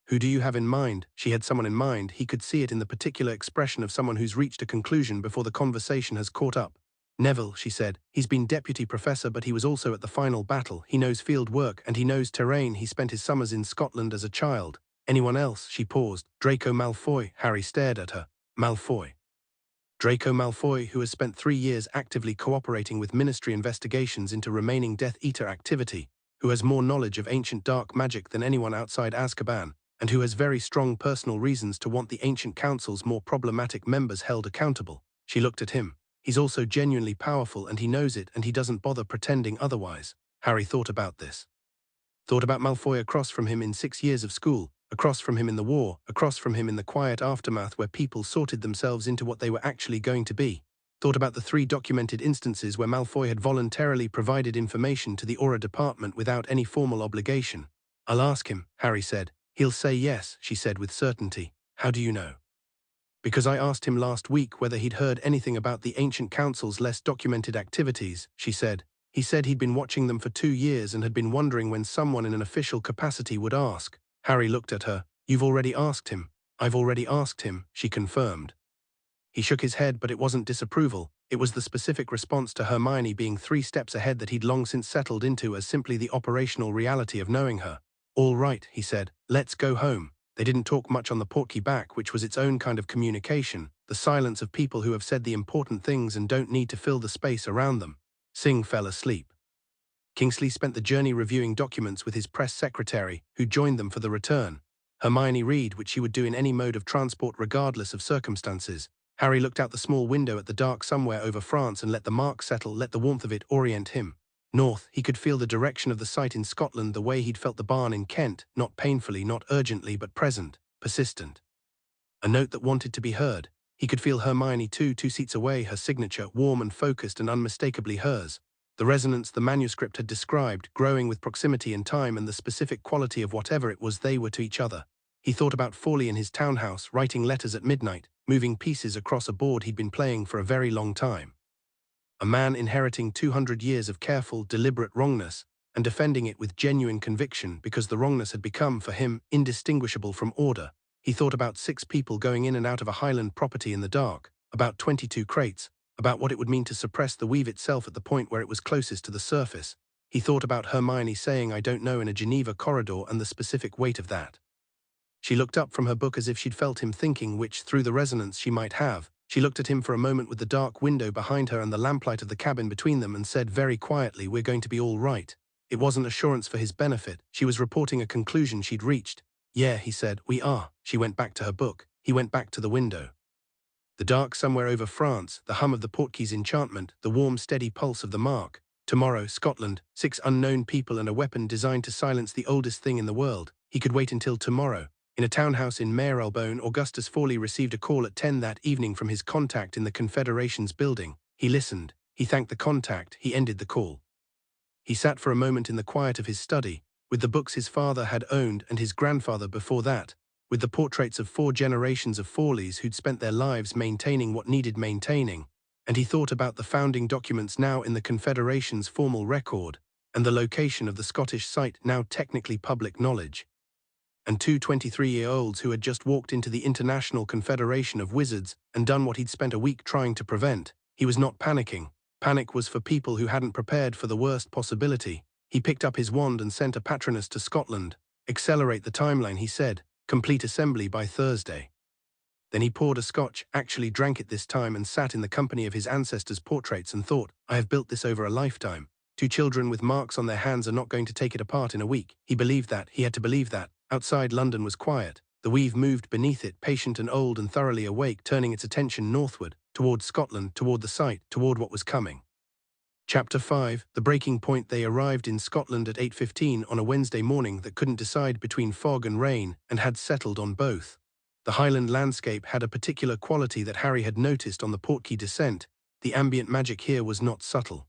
"Who do you have in mind?" She had someone in mind. He could see it in the particular expression of someone who's reached a conclusion before the conversation has caught up. Neville, she said. He's been deputy professor, but he was also at the final battle. He knows field work, and he knows terrain. He spent his summers in Scotland as a child. Anyone else? She paused. Draco Malfoy. Harry stared at her. Malfoy. Draco Malfoy, who has spent 3 years actively cooperating with Ministry investigations into remaining Death Eater activity, who has more knowledge of ancient dark magic than anyone outside Azkaban, and who has very strong personal reasons to want the Ancient Council's more problematic members held accountable. She looked at him. He's also genuinely powerful, and he knows it, and he doesn't bother pretending otherwise. Harry thought about this. Thought about Malfoy across from him in 6 years of school, across from him in the war, across from him in the quiet aftermath where people sorted themselves into what they were actually going to be. Thought about the 3 documented instances where Malfoy had voluntarily provided information to the Auror department without any formal obligation. I'll ask him, Harry said. He'll say yes, she said with certainty. How do you know? Because I asked him last week whether he'd heard anything about the Ancient Council's less documented activities, she said. He said he'd been watching them for 2 years and had been wondering when someone in an official capacity would ask. Harry looked at her. You've already asked him. I've already asked him, she confirmed. He shook his head, but it wasn't disapproval. It was the specific response to Hermione being 3 steps ahead that he'd long since settled into as simply the operational reality of knowing her. All right, he said. Let's go home. They didn't talk much on the portkey back, which was its own kind of communication, the silence of people who have said the important things and don't need to fill the space around them. Singh fell asleep. Kingsley spent the journey reviewing documents with his press secretary, who joined them for the return. Hermione read, which she would do in any mode of transport regardless of circumstances. Harry looked out the small window at the dark somewhere over France and let the mark settle, let the warmth of it orient him. North, he could feel the direction of the site in Scotland the way he'd felt the barn in Kent, not painfully, not urgently, but present, persistent. A note that wanted to be heard. He could feel Hermione too, 2 seats away, her signature, warm and focused and unmistakably hers. The resonance the manuscript had described, growing with proximity and time and the specific quality of whatever it was they were to each other. He thought about Fawley in his townhouse, writing letters at midnight, moving pieces across a board he'd been playing for a very long time. A man inheriting 200 years of careful, deliberate wrongness, and defending it with genuine conviction because the wrongness had become, for him, indistinguishable from order. He thought about 6 people going in and out of a Highland property in the dark, about 22 crates, about what it would mean to suppress the weave itself at the point where it was closest to the surface. He thought about Hermione saying I don't know in a Geneva corridor and the specific weight of that. She looked up from her book as if she'd felt him thinking, which, through the resonance she might have. She looked at him for a moment with the dark window behind her and the lamplight of the cabin between them and said very quietly, we're going to be all right. It wasn't assurance for his benefit. She was reporting a conclusion she'd reached. Yeah, he said, we are. She went back to her book. He went back to the window. The dark somewhere over France, the hum of the portkey's enchantment, the warm, steady pulse of the mark. Tomorrow, Scotland, 6 unknown people and a weapon designed to silence the oldest thing in the world. He could wait until tomorrow. In a townhouse in Marylebone, Augustus Fawley received a call at 10 that evening from his contact in the Confederation's building. He listened. He thanked the contact. He ended the call. He sat for a moment in the quiet of his study, with the books his father had owned and his grandfather before that, with the portraits of 4 generations of Fawleys who'd spent their lives maintaining what needed maintaining, and he thought about the founding documents now in the Confederation's formal record, and the location of the Scottish site now technically public knowledge. And 2 23-year-olds who had just walked into the International Confederation of Wizards and done what he'd spent a week trying to prevent. He was not panicking. Panic was for people who hadn't prepared for the worst possibility. He picked up his wand and sent a patroness to Scotland. Accelerate the timeline, he said. Complete assembly by Thursday. Then he poured a scotch, actually drank it this time, and sat in the company of his ancestors' portraits and thought, I have built this over a lifetime. 2 children with marks on their hands are not going to take it apart in a week. He believed that. He had to believe that. Outside London was quiet. The weave moved beneath it, patient and old and thoroughly awake, turning its attention northward, toward Scotland, toward the site, toward what was coming. Chapter 5, The Breaking Point. They arrived in Scotland at 8:15 on a Wednesday morning that couldn't decide between fog and rain, and had settled on both. The Highland landscape had a particular quality that Harry had noticed on the portkey descent. The ambient magic here was not subtle.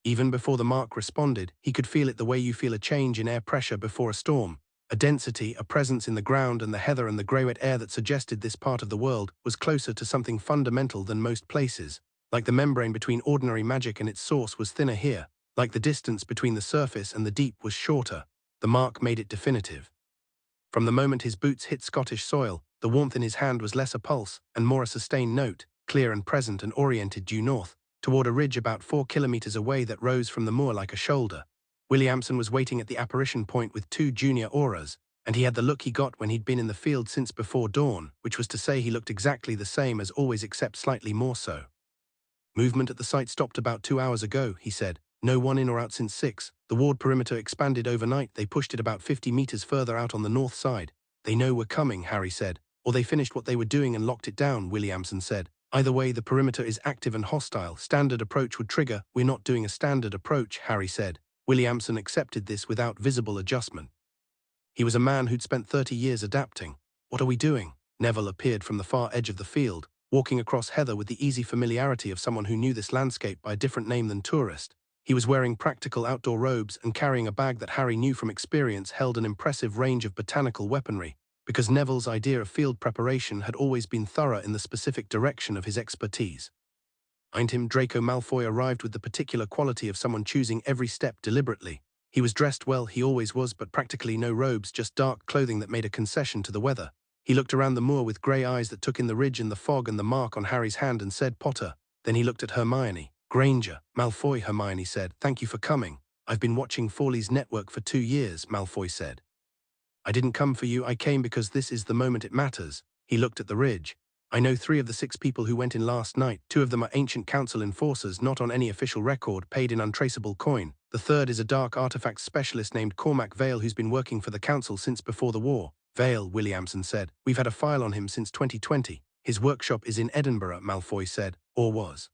Even before the mark responded, he could feel it the way you feel a change in air pressure before a storm. A density, a presence in the ground and the heather and the grey-wet air that suggested this part of the world was closer to something fundamental than most places. Like the membrane between ordinary magic and its source was thinner here, like the distance between the surface and the deep was shorter. The mark made it definitive. From the moment his boots hit Scottish soil, the warmth in his hand was less a pulse and more a sustained note, clear and present and oriented due north, toward a ridge about 4 kilometers away that rose from the moor like a shoulder. Williamson was waiting at the apparition point with 2 junior Aurors, and he had the look he got when he'd been in the field since before dawn, which was to say he looked exactly the same as always except slightly more so. Movement at the site stopped about 2 hours ago, he said. No one in or out since 6. The ward perimeter expanded overnight. They pushed it about 50 meters further out on the north side. They know we're coming, Harry said. Or they finished what they were doing and locked it down, Williamson said. Either way, the perimeter is active and hostile. Standard approach would trigger. We're not doing a standard approach, Harry said. Williamson accepted this without visible adjustment. He was a man who'd spent 30 years adapting. What are we doing? Neville appeared from the far edge of the field, walking across heather with the easy familiarity of someone who knew this landscape by a different name than tourist. He was wearing practical outdoor robes and carrying a bag that Harry knew from experience held an impressive range of botanical weaponry, because Neville's idea of field preparation had always been thorough in the specific direction of his expertise. Behind him, Draco Malfoy arrived with the particular quality of someone choosing every step deliberately. He was dressed well, he always was, but practically no robes, just dark clothing that made a concession to the weather. He looked around the moor with grey eyes that took in the ridge and the fog and the mark on Harry's hand and said, Potter. Then he looked at Hermione. Granger. Malfoy, Hermione said. Thank you for coming. I've been watching Forley's network for 2 years, Malfoy said. I didn't come for you, I came because this is the moment it matters. He looked at the ridge. I know 3 of the 6 people who went in last night. 2 of them are ancient council enforcers, not on any official record, paid in untraceable coin. The third is a dark artifact specialist named Cormac Vale who's been working for the council since before the war. Vale, Williamson said. We've had a file on him since 2020. His workshop is in Edinburgh, Malfoy said. Or was.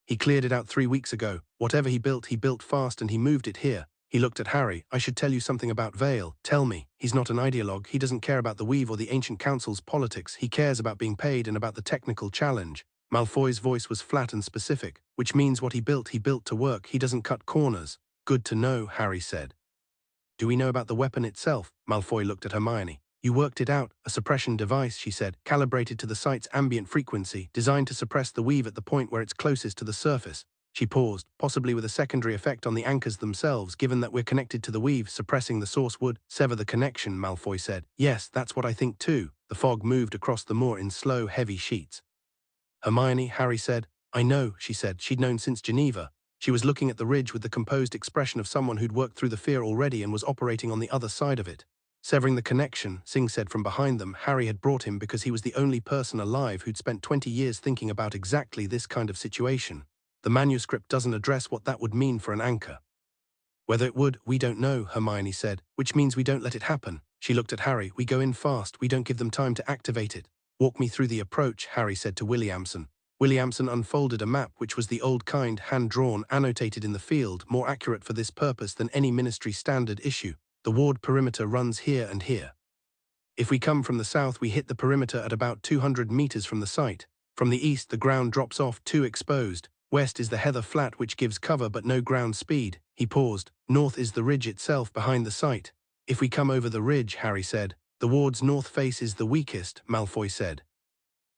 He cleared it out 3 weeks ago. Whatever he built fast and he moved it here. He looked at Harry. I should tell you something about Vale. Tell me. He's not an ideologue. He doesn't care about the weave or the ancient council's politics. He cares about being paid and about the technical challenge. Malfoy's voice was flat and specific, which means what he built to work. He doesn't cut corners. Good to know, Harry said. Do we know about the weapon itself? Malfoy looked at Hermione. You worked it out, a suppression device, she said, calibrated to the site's ambient frequency, designed to suppress the weave at the point where it's closest to the surface. She paused, possibly with a secondary effect on the anchors themselves, given that we're connected to the weave. Suppressing the source would sever the connection, Malfoy said. Yes, that's what I think too. The fog moved across the moor in slow, heavy sheets. Hermione, Harry said. I know, she said. She'd known since Geneva. She was looking at the ridge with the composed expression of someone who'd worked through the fear already and was operating on the other side of it. Severing the connection, Singh said from behind them. Harry had brought him because he was the only person alive who'd spent 20 years thinking about exactly this kind of situation. The manuscript doesn't address what that would mean for an anchor. Whether it would, we don't know, Hermione said, which means we don't let it happen. She looked at Harry. We go in fast, we don't give them time to activate it. Walk me through the approach, Harry said to Williamson. Williamson unfolded a map which was the old kind, hand-drawn, annotated in the field, more accurate for this purpose than any ministry standard issue. The ward perimeter runs here and here. If we come from the south, we hit the perimeter at about 200 meters from the site. From the east, the ground drops off, too exposed. West is the heather flat which gives cover but no ground speed. He paused. North is the ridge itself behind the site. If we come over the ridge, Harry said. The ward's north face is the weakest, Malfoy said.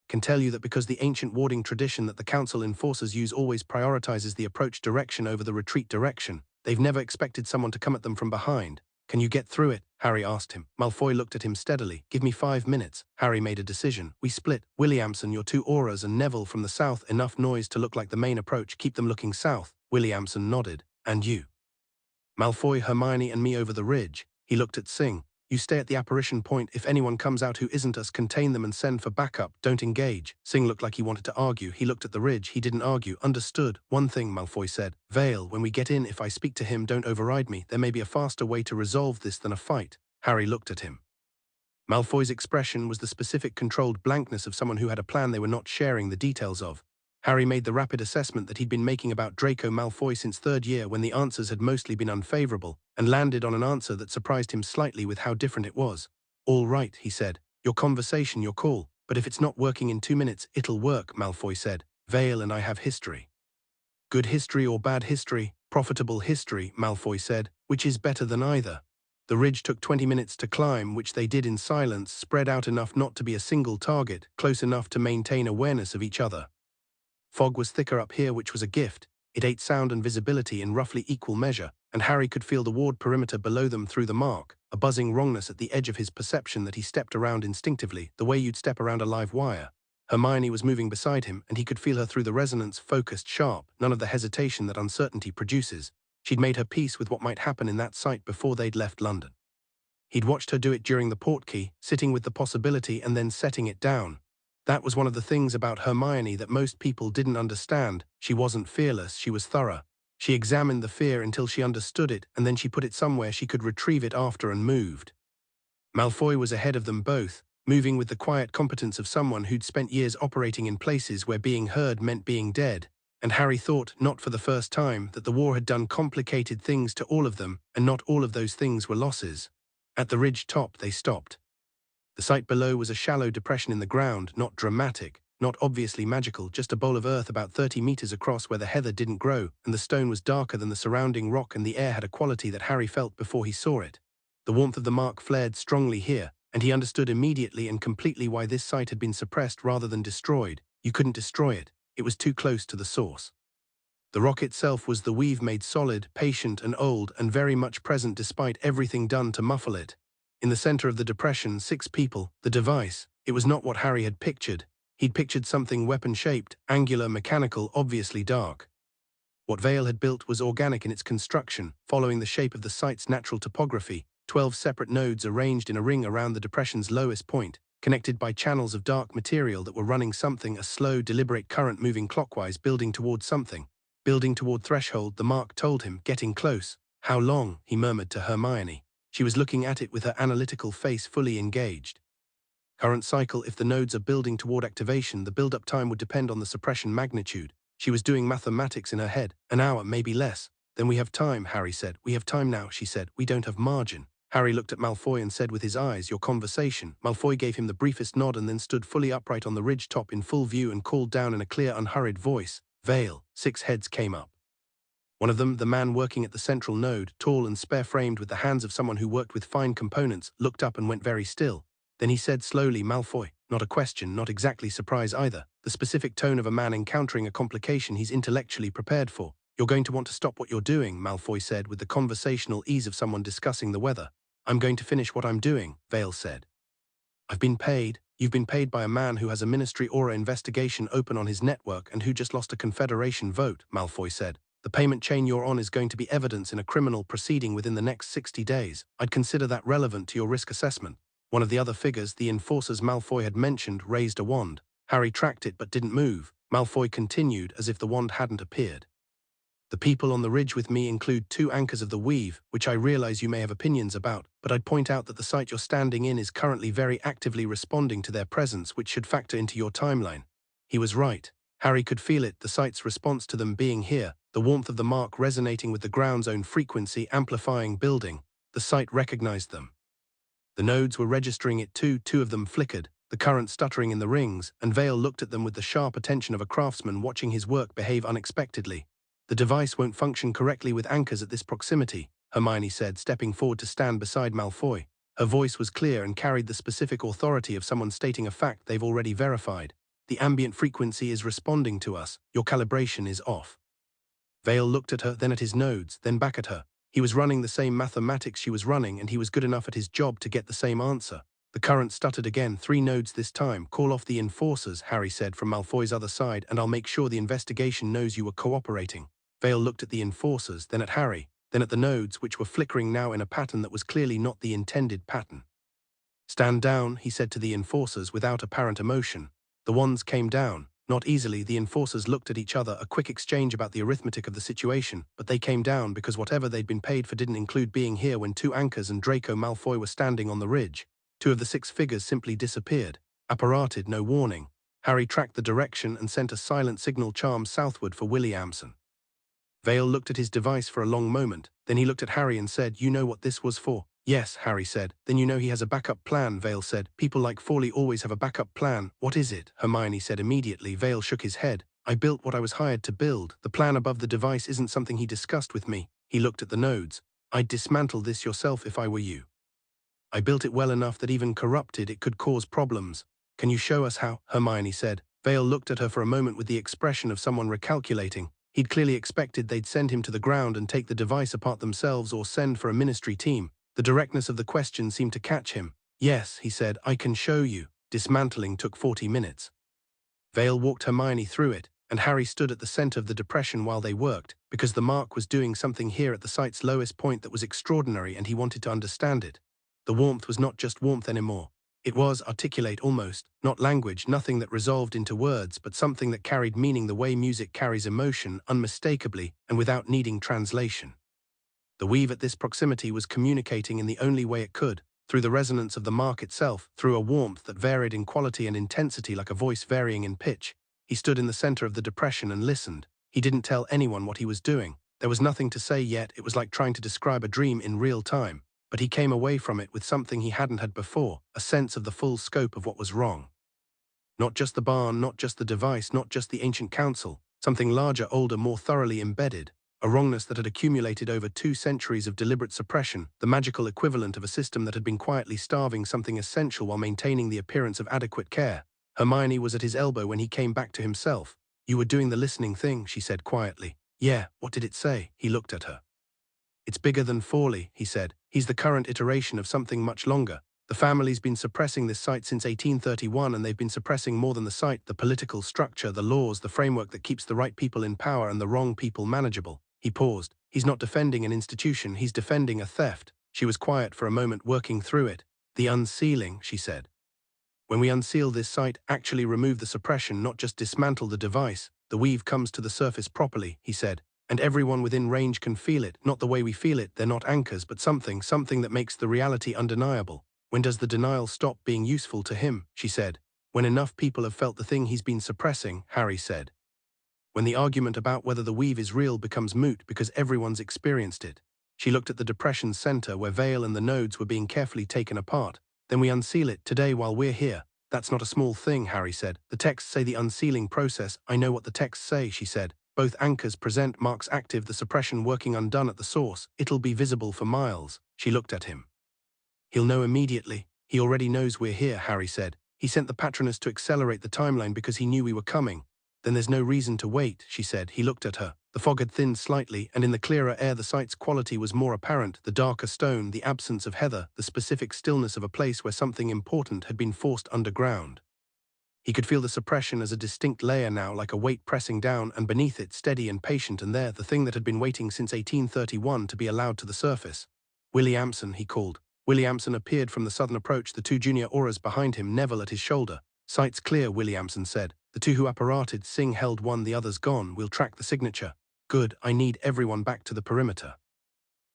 Can tell you that because the ancient warding tradition that the council enforcers use always prioritizes the approach direction over the retreat direction. They've never expected someone to come at them from behind. Can you get through it? Harry asked him. Malfoy looked at him steadily. Give me 5 minutes. Harry made a decision. We split. Williamson, your 2 Aurors, and Neville from the south. Enough noise to look like the main approach. Keep them looking south. Williamson nodded. And you? Malfoy, Hermione, and me over the ridge. He looked at Singh. You stay at the apparition point. If anyone comes out who isn't us, contain them and send for backup. Don't engage. Singh looked like he wanted to argue. He looked at the ridge. He didn't argue. Understood. One thing, Malfoy said. Vale, when we get in, if I speak to him, don't override me. There may be a faster way to resolve this than a fight. Harry looked at him. Malfoy's expression was the specific controlled blankness of someone who had a plan they were not sharing the details of. Harry made the rapid assessment that he'd been making about Draco Malfoy since 3rd year when the answers had mostly been unfavorable, and landed on an answer that surprised him slightly with how different it was. All right, he said. Your conversation, your call. But if it's not working in 2 minutes, it'll work, Malfoy said. Vale and I have history. Good history or bad history? Profitable history, Malfoy said, which is better than either. The ridge took 20 minutes to climb, which they did in silence, spread out enough not to be a single target, close enough to maintain awareness of each other. Fog was thicker up here, which was a gift. It ate sound and visibility in roughly equal measure, and Harry could feel the ward perimeter below them through the mark, a buzzing wrongness at the edge of his perception that he stepped around instinctively, the way you'd step around a live wire. Hermione was moving beside him, and he could feel her through the resonance, focused, sharp, none of the hesitation that uncertainty produces. She'd made her peace with what might happen in that site before they'd left London. He'd watched her do it during the portkey, sitting with the possibility and then setting it down. That was one of the things about Hermione that most people didn't understand. She wasn't fearless, she was thorough. She examined the fear until she understood it, and then she put it somewhere she could retrieve it after and moved. Malfoy was ahead of them both, moving with the quiet competence of someone who'd spent years operating in places where being heard meant being dead. And Harry thought, not for the first time, that the war had done complicated things to all of them, and not all of those things were losses. At the ridge top, they stopped. The site below was a shallow depression in the ground, not dramatic, not obviously magical, just a bowl of earth about 30 meters across where the heather didn't grow, and the stone was darker than the surrounding rock, and the air had a quality that Harry felt before he saw it. The warmth of the mark flared strongly here, and he understood immediately and completely why this site had been suppressed rather than destroyed. You couldn't destroy it. It was too close to the source. The rock itself was the weave made solid, patient and old, and very much present despite everything done to muffle it. In the center of the depression, 6 people, the device. It was not what Harry had pictured. He'd pictured something weapon-shaped, angular, mechanical, obviously dark. What Vale had built was organic in its construction, following the shape of the site's natural topography, 12 separate nodes arranged in a ring around the depression's lowest point, connected by channels of dark material that were running something, a slow, deliberate current moving clockwise, building toward something. Building toward threshold, the mark told him, getting close. How long? He murmured to Hermione. She was looking at it with her analytical face fully engaged. Current cycle, if the nodes are building toward activation, the build-up time would depend on the suppression magnitude. She was doing mathematics in her head. An hour, maybe less. Then we have time, Harry said. We have time now, she said. We don't have margin. Harry looked at Malfoy and said with his eyes, your conversation. Malfoy gave him the briefest nod and then stood fully upright on the ridge top in full view and called down in a clear, unhurried voice, Vale. 6 heads came up. One of them, the man working at the central node, tall and spare-framed with the hands of someone who worked with fine components, looked up and went very still. Then he said slowly, Malfoy. Not a question, not exactly surprise either. The specific tone of a man encountering a complication he's intellectually prepared for. You're going to want to stop what you're doing, Malfoy said with the conversational ease of someone discussing the weather. I'm going to finish what I'm doing, Vale said. I've been paid. You've been paid by a man who has a Ministry Auror investigation open on his network and who just lost a Confederation vote, Malfoy said. The payment chain you're on is going to be evidence in a criminal proceeding within the next 60 days. I'd consider that relevant to your risk assessment. One of the other figures, the enforcers Malfoy had mentioned, raised a wand. Harry tracked it but didn't move. Malfoy continued as if the wand hadn't appeared. The people on the ridge with me include 2 anchors of the weave, which I realize you may have opinions about, but I'd point out that the site you're standing in is currently very actively responding to their presence, which should factor into your timeline. He was right. Harry could feel it, the site's response to them being here, the warmth of the mark resonating with the ground's own frequency, amplifying, building. The site recognized them. The nodes were registering it too. 2 of them flickered, the current stuttering in the rings, and Vale looked at them with the sharp attention of a craftsman watching his work behave unexpectedly. The device won't function correctly with anchors at this proximity, Hermione said, stepping forward to stand beside Malfoy. Her voice was clear and carried the specific authority of someone stating a fact they've already verified. The ambient frequency is responding to us. Your calibration is off. Vale looked at her, then at his nodes, then back at her. He was running the same mathematics she was running, and he was good enough at his job to get the same answer. The current stuttered again. 3 nodes this time. Call off the enforcers, Harry said from Malfoy's other side, and I'll make sure the investigation knows you were cooperating. Vale looked at the enforcers, then at Harry, then at the nodes, which were flickering now in a pattern that was clearly not the intended pattern. Stand down, he said to the enforcers without apparent emotion. The wands came down. Not easily, the enforcers looked at each other, a quick exchange about the arithmetic of the situation, but they came down because whatever they'd been paid for didn't include being here when 2 anchors and Draco Malfoy were standing on the ridge. 2 of the 6 figures simply disappeared. Apparated, no warning. Harry tracked the direction and sent a silent signal charm southward for Williamson. Vale looked at his device for a long moment, then he looked at Harry and said, You know what this was for? Yes, Harry said. Then you know he has a backup plan, Vale said. People like Fawley always have a backup plan. What is it? Hermione said immediately. Vale shook his head. I built what I was hired to build. The plan above the device isn't something he discussed with me. He looked at the nodes. I'd dismantle this yourself if I were you. I built it well enough that even corrupted it could cause problems. Can you show us how? Hermione said. Vale looked at her for a moment with the expression of someone recalculating. He'd clearly expected they'd send him to the ground and take the device apart themselves or send for a ministry team. The directness of the question seemed to catch him. Yes, he said, I can show you. Dismantling took 40 minutes. Vale walked Hermione through it, and Harry stood at the center of the depression while they worked, because the mark was doing something here at the site's lowest point that was extraordinary and he wanted to understand it. The warmth was not just warmth anymore. It was articulate almost, not language, nothing that resolved into words, but something that carried meaning the way music carries emotion, unmistakably, and without needing translation. The weave at this proximity was communicating in the only way it could, through the resonance of the mark itself, through a warmth that varied in quality and intensity like a voice varying in pitch. He stood in the center of the depression and listened. He didn't tell anyone what he was doing. There was nothing to say yet. It was like trying to describe a dream in real time. But he came away from it with something he hadn't had before, a sense of the full scope of what was wrong. Not just the barn, not just the device, not just the ancient council, something larger, older, more thoroughly embedded. A wrongness that had accumulated over 2 centuries of deliberate suppression, the magical equivalent of a system that had been quietly starving something essential while maintaining the appearance of adequate care. Hermione was at his elbow when he came back to himself. "You were doing the listening thing," she said quietly. "Yeah, what did it say?" He looked at her. "It's bigger than Forley," he said. "He's the current iteration of something much longer. The family's been suppressing this site since 1831, and they've been suppressing more than the site, the political structure, the laws, the framework that keeps the right people in power and the wrong people manageable." He paused. "He's not defending an institution, he's defending a theft." She was quiet for a moment, working through it. "The unsealing," she said. "When we unseal this site, actually remove the suppression, not just dismantle the device, the weave comes to the surface properly," he said. "And everyone within range can feel it, not the way we feel it, they're not anchors, but something that makes the reality undeniable." "When does the denial stop being useful to him?" she said. "When enough people have felt the thing he's been suppressing," Harry said. "When the argument about whether the weave is real becomes moot because everyone's experienced it." She looked at the depression's center where Vale and the nodes were being carefully taken apart. "Then we unseal it today while we're here." "That's not a small thing," Harry said. "The texts say the unsealing process." "I know what the texts say," she said. "Both anchors present marks active, the suppression working undone at the source. It'll be visible for miles." She looked at him. "He'll know immediately." "He already knows we're here," Harry said. "He sent the Patronus to accelerate the timeline because he knew we were coming." "Then there's no reason to wait," she said. He looked at her. The fog had thinned slightly, and in the clearer air the site's quality was more apparent, the darker stone, the absence of heather, the specific stillness of a place where something important had been forced underground. He could feel the suppression as a distinct layer now, like a weight pressing down, and beneath it, steady and patient, and there, the thing that had been waiting since 1831 to be allowed to the surface. "Williamson," he called. Williamson appeared from the southern approach, the 2 junior Aurors behind him, Neville at his shoulder. "Site's clear," Williamson said. "The 2 who apparated, Singh held one, the other's gone. We'll track the signature." "Good, I need everyone back to the perimeter."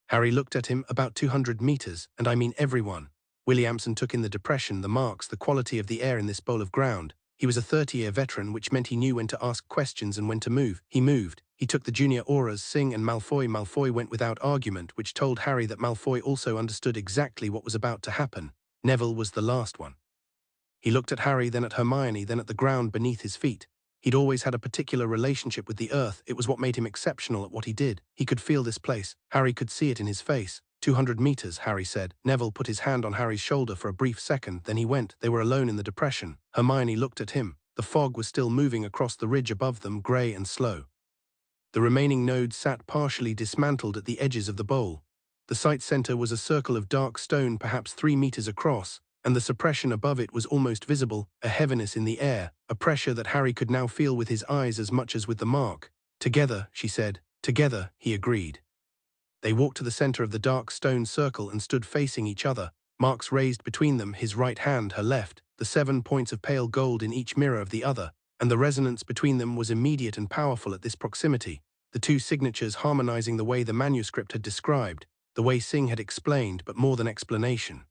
Harry looked at him. "About 200 meters, and I mean everyone." Williamson took in the depression, the marks, the quality of the air in this bowl of ground. He was a 30-year veteran, which meant he knew when to ask questions and when to move. He moved. He took the junior Aurors, Singh and Malfoy. Malfoy went without argument, which told Harry that Malfoy also understood exactly what was about to happen. Neville was the last one. He looked at Harry, then at Hermione, then at the ground beneath his feet. He'd always had a particular relationship with the earth. It was what made him exceptional at what he did. He could feel this place. Harry could see it in his face. 200 meters, Harry said. Neville put his hand on Harry's shoulder for a brief second, then he went. They were alone in the depression. Hermione looked at him. The fog was still moving across the ridge above them, grey and slow. The remaining nodes sat partially dismantled at the edges of the bowl. The site center was a circle of dark stone, perhaps 3 meters across, and the suppression above it was almost visible, a heaviness in the air, a pressure that Harry could now feel with his eyes as much as with the mark. "Together," she said. "Together," he agreed. They walked to the center of the dark stone circle and stood facing each other, marks raised between them, his right hand, her left, the 7 points of pale gold in each mirror of the other, and the resonance between them was immediate and powerful at this proximity, the 2 signatures harmonizing the way the manuscript had described, the way Singh had explained, but more than explanation.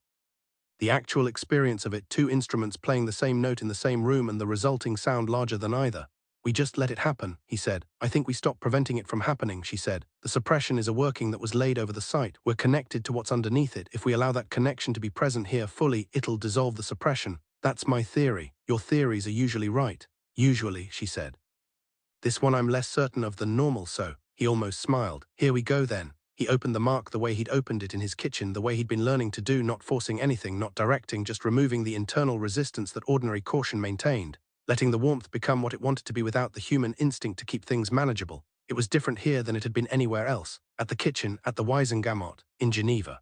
The actual experience of it, 2 instruments playing the same note in the same room and the resulting sound larger than either. "We just let it happen," he said. "I think we stopped preventing it from happening," she said. "The suppression is a working that was laid over the site. We're connected to what's underneath it. If we allow that connection to be present here fully, it'll dissolve the suppression. That's my theory. Your theories are usually right." "Usually," she said. "This one I'm less certain of than normal, so." He almost smiled. "Here we go then." He opened the mark the way he'd opened it in his kitchen, the way he'd been learning to do, not forcing anything, not directing, just removing the internal resistance that ordinary caution maintained, letting the warmth become what it wanted to be without the human instinct to keep things manageable. It was different here than it had been anywhere else, at the kitchen, at the Wiesengamot, in Geneva.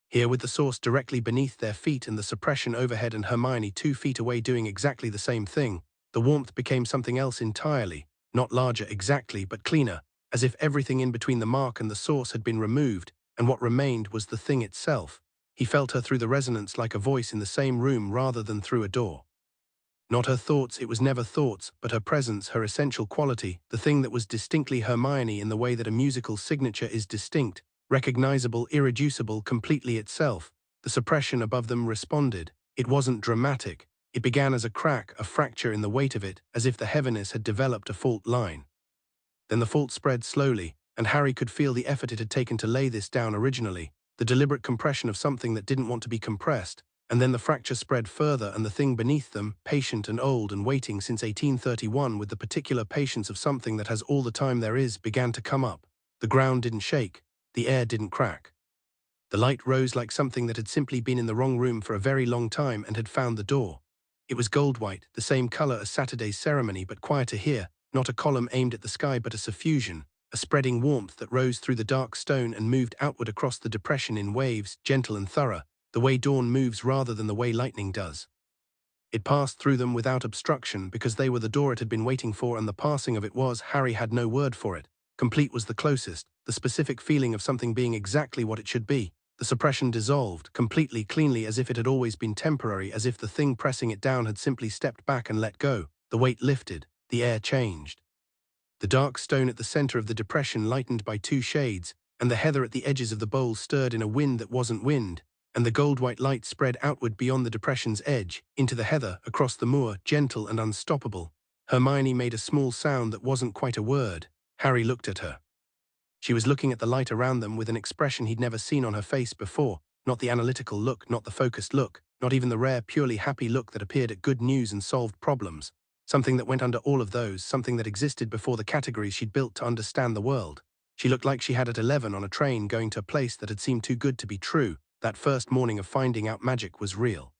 Here with the source directly beneath their feet and the suppression overhead and Hermione 2 feet away doing exactly the same thing, The warmth became something else entirely, not larger exactly, but cleaner, as if everything in between the mark and the source had been removed, and what remained was the thing itself. He felt her through the resonance like a voice in the same room rather than through a door. Not her thoughts, it was never thoughts, but her presence, her essential quality, the thing that was distinctly Hermione in the way that a musical signature is distinct, recognizable, irreducible, completely itself. The suppression above them responded. It wasn't dramatic. It began as a crack, a fracture in the weight of it, as if the heaviness had developed a fault line. Then the fault spread slowly, and Harry could feel the effort it had taken to lay this down originally, the deliberate compression of something that didn't want to be compressed. And then the fracture spread further, and the thing beneath them, patient and old and waiting since 1831 with the particular patience of something that has all the time there is, began to come up. The ground didn't shake. The air didn't crack. The light rose like something that had simply been in the wrong room for a very long time and had found the door. It was gold-white, the same color as Saturday's ceremony, but quieter here, not a column aimed at the sky but a suffusion, a spreading warmth that rose through the dark stone and moved outward across the depression in waves, gentle and thorough, the way dawn moves rather than the way lightning does. It passed through them without obstruction because they were the door it had been waiting for, and the passing of it was, Harry had no word for it. Complete was the closest, the specific feeling of something being exactly what it should be. The suppression dissolved, completely, cleanly, as if it had always been temporary, as if the thing pressing it down had simply stepped back and let go. The weight lifted, the air changed. The dark stone at the center of the depression lightened by 2 shades, and the heather at the edges of the bowl stirred in a wind that wasn't wind, and the gold-white light spread outward beyond the depression's edge, into the heather, across the moor, gentle and unstoppable. Hermione made a small sound that wasn't quite a word. Harry looked at her. She was looking at the light around them with an expression he'd never seen on her face before, not the analytical look, not the focused look, not even the rare, purely happy look that appeared at good news and solved problems. Something that went under all of those, something that existed before the categories she'd built to understand the world. She looked like she had at 11 on a train going to a place that had seemed too good to be true. That first morning of finding out magic was real.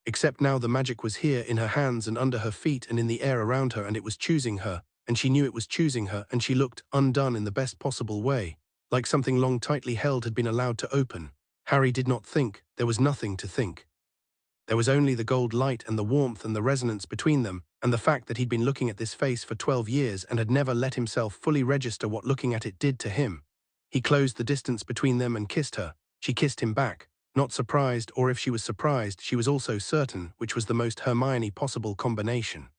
Except now the magic was here, in her hands and under her feet and in the air around her, and it was choosing her, and she knew it was choosing her, and she looked undone in the best possible way, like something long tightly held had been allowed to open. Harry did not think. There was nothing to think. There was only the gold light and the warmth and the resonance between them, and the fact that he'd been looking at this face for 12 years and had never let himself fully register what looking at it did to him. He closed the distance between them and kissed her. She kissed him back, not surprised, or if she was surprised, she was also certain, which was the most Hermione possible combination.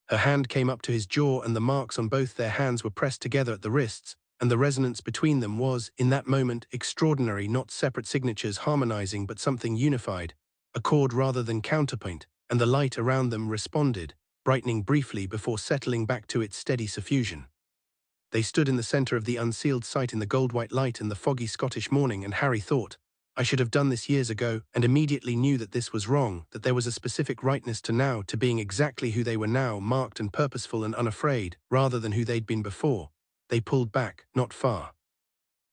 Her hand came up to his jaw, and the marks on both their hands were pressed together at the wrists, and the resonance between them was, in that moment, extraordinary, not separate signatures harmonizing but something unified, a chord rather than counterpoint, and the light around them responded, brightening briefly before settling back to its steady suffusion. They stood in the center of the unsealed site in the gold-white light in the foggy Scottish morning, and Harry thought, I should have done this years ago, and immediately knew that this was wrong, that there was a specific rightness to now, to being exactly who they were now, marked and purposeful and unafraid, rather than who they'd been before. They pulled back, not far.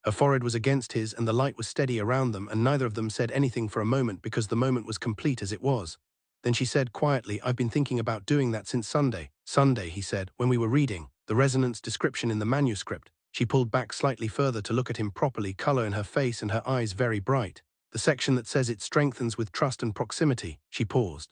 Her forehead was against his, and the light was steady around them, and neither of them said anything for a moment because the moment was complete as it was. Then she said quietly, I've been thinking about doing that since Sunday. Sunday, he said, when we were reading the resonance description in the manuscript. She pulled back slightly further to look at him properly, color in her face and her eyes very bright. The section that says it strengthens with trust and proximity. She paused.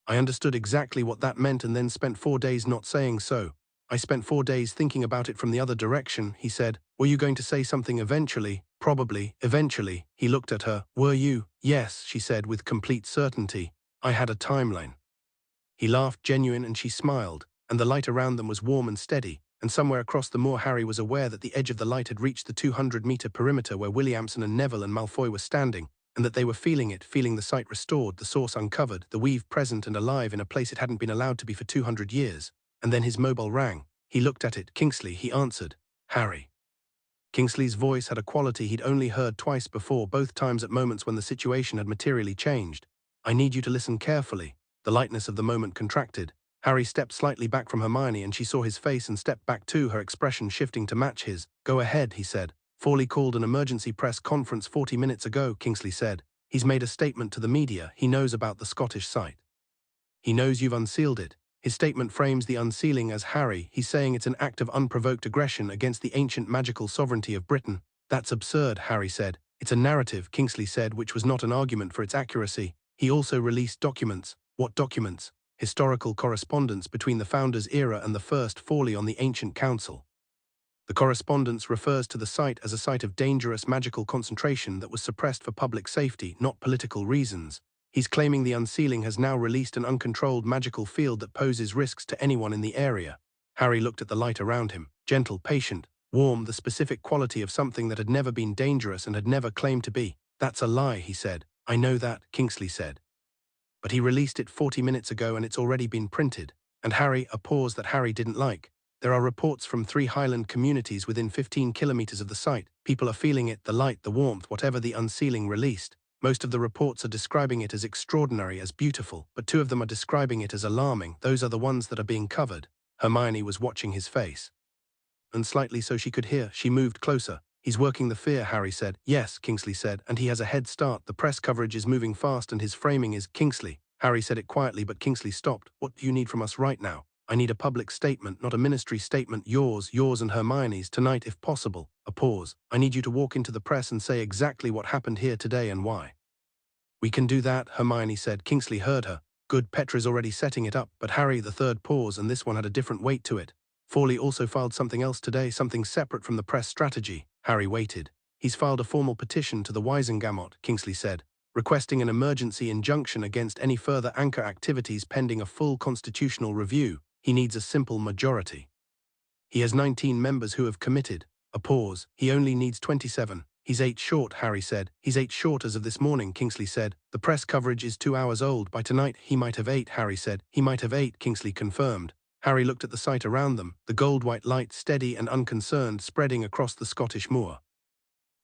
I understood exactly what that meant and then spent 4 days not saying so. I spent 4 days thinking about it from the other direction, he said. Were you going to say something eventually? Probably, eventually. He looked at her. Were you? Yes, she said with complete certainty. I had a timeline. He laughed, genuine, and she smiled, and the light around them was warm and steady, and somewhere across the moor Harry was aware that the edge of the light had reached the 200-meter perimeter where Williamson and Neville and Malfoy were standing, and that they were feeling it, feeling the sight restored, the source uncovered, the weave present and alive in a place it hadn't been allowed to be for 200 years. And then his mobile rang. He looked at it. Kingsley, he answered. Harry. Kingsley's voice had a quality he'd only heard twice before, both times at moments when the situation had materially changed. I need you to listen carefully. The lightness of the moment contracted. Harry stepped slightly back from Hermione, and she saw his face and stepped back too, her expression shifting to match his. Go ahead, he said. Forley called an emergency press conference 40 minutes ago, Kingsley said. He's made a statement to the media. He knows about the Scottish site. He knows you've unsealed it. His statement frames the unsealing as Harry. He's saying it's an act of unprovoked aggression against the ancient magical sovereignty of Britain. That's absurd, Harry said. It's a narrative, Kingsley said, which was not an argument for its accuracy. He also released documents. What documents? historical correspondence between the Founders' era and the first folly on the ancient council. The correspondence refers to the site as a site of dangerous magical concentration that was suppressed for public safety, not political reasons. He's claiming the unsealing has now released an uncontrolled magical field that poses risks to anyone in the area. Harry looked at the light around him, gentle, patient, warm, the specific quality of something that had never been dangerous and had never claimed to be. That's a lie, he said. I know that, Kingsley said. But he released it 40 minutes ago and it's already been printed. And Harry, a pause that Harry didn't like. There are reports from 3 Highland communities within 15 kilometers of the site. People are feeling it, the light, the warmth, whatever the unsealing released. Most of the reports are describing it as extraordinary, as beautiful, but 2 of them are describing it as alarming. Those are the ones that are being covered. Hermione was watching his face. And slightly so she could hear, she moved closer. He's working the fear, Harry said. Yes, Kingsley said, and he has a head start. The press coverage is moving fast and his framing is Kingsley. Harry said it quietly, but Kingsley stopped. What do you need from us right now? I need a public statement, not a ministry statement. Yours and Hermione's, tonight if possible. A pause. I need you to walk into the press and say exactly what happened here today and why. We can do that, Hermione said. Kingsley heard her. Good, Petra's already setting it up, but Harry, the third pause, and this one had a different weight to it. Forley also filed something else today, something separate from the press strategy. Harry waited. He's filed a formal petition to the Wisengamot, Kingsley said, requesting an emergency injunction against any further anchor activities pending a full constitutional review. He needs a simple majority. He has 19 members who have committed. A pause. He only needs 27. He's 8 short, Harry said. He's 8 short as of this morning, Kingsley said. The press coverage is 2 hours old. By tonight, he might have 8, Harry said. He might have 8, Kingsley confirmed. Harry looked at the site around them, the gold-white light steady and unconcerned spreading across the Scottish moor.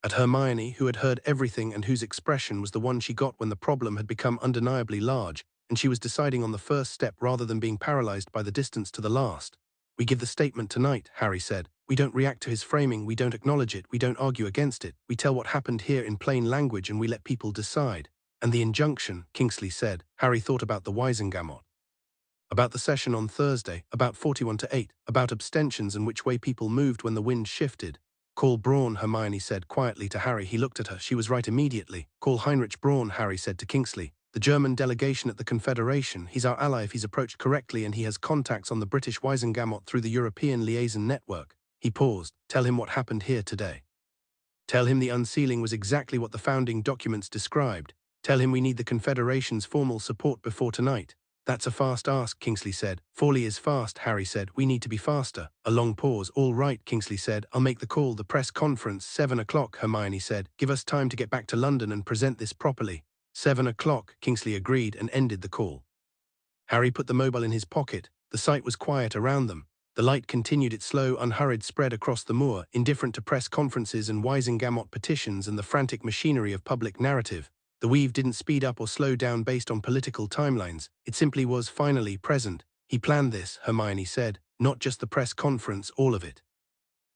At Hermione, who had heard everything and whose expression was the one she got when the problem had become undeniably large, and she was deciding on the first step rather than being paralyzed by the distance to the last. We give the statement tonight, Harry said. We don't react to his framing, we don't acknowledge it, we don't argue against it. We tell what happened here in plain language and we let people decide. And the injunction, Kingsley said. Harry thought about the Wisengamot. About the session on Thursday, about 41-8, about abstentions and which way people moved when the wind shifted. Call Braun, Hermione said quietly to Harry. He looked at her. She was right immediately. Call Heinrich Braun, Harry said to Kingsley. The German delegation at the Confederation. He's our ally if he's approached correctly and he has contacts on the British Wisengamot through the European Liaison Network. He paused. Tell him what happened here today. Tell him the unsealing was exactly what the founding documents described. Tell him we need the Confederation's formal support before tonight. That's a fast ask, Kingsley said. Forley is fast, Harry said. We need to be faster. A long pause. All right, Kingsley said. I'll make the call. The press conference, 7 o'clock, Hermione said. Give us time to get back to London and present this properly. 7 o'clock, Kingsley agreed and ended the call. Harry put the mobile in his pocket. The site was quiet around them. The light continued its slow, unhurried spread across the moor, indifferent to press conferences and Wisengamot petitions and the frantic machinery of public narrative. The weave didn't speed up or slow down based on political timelines. It simply was finally present. He planned this, Hermione said, not just the press conference, all of it.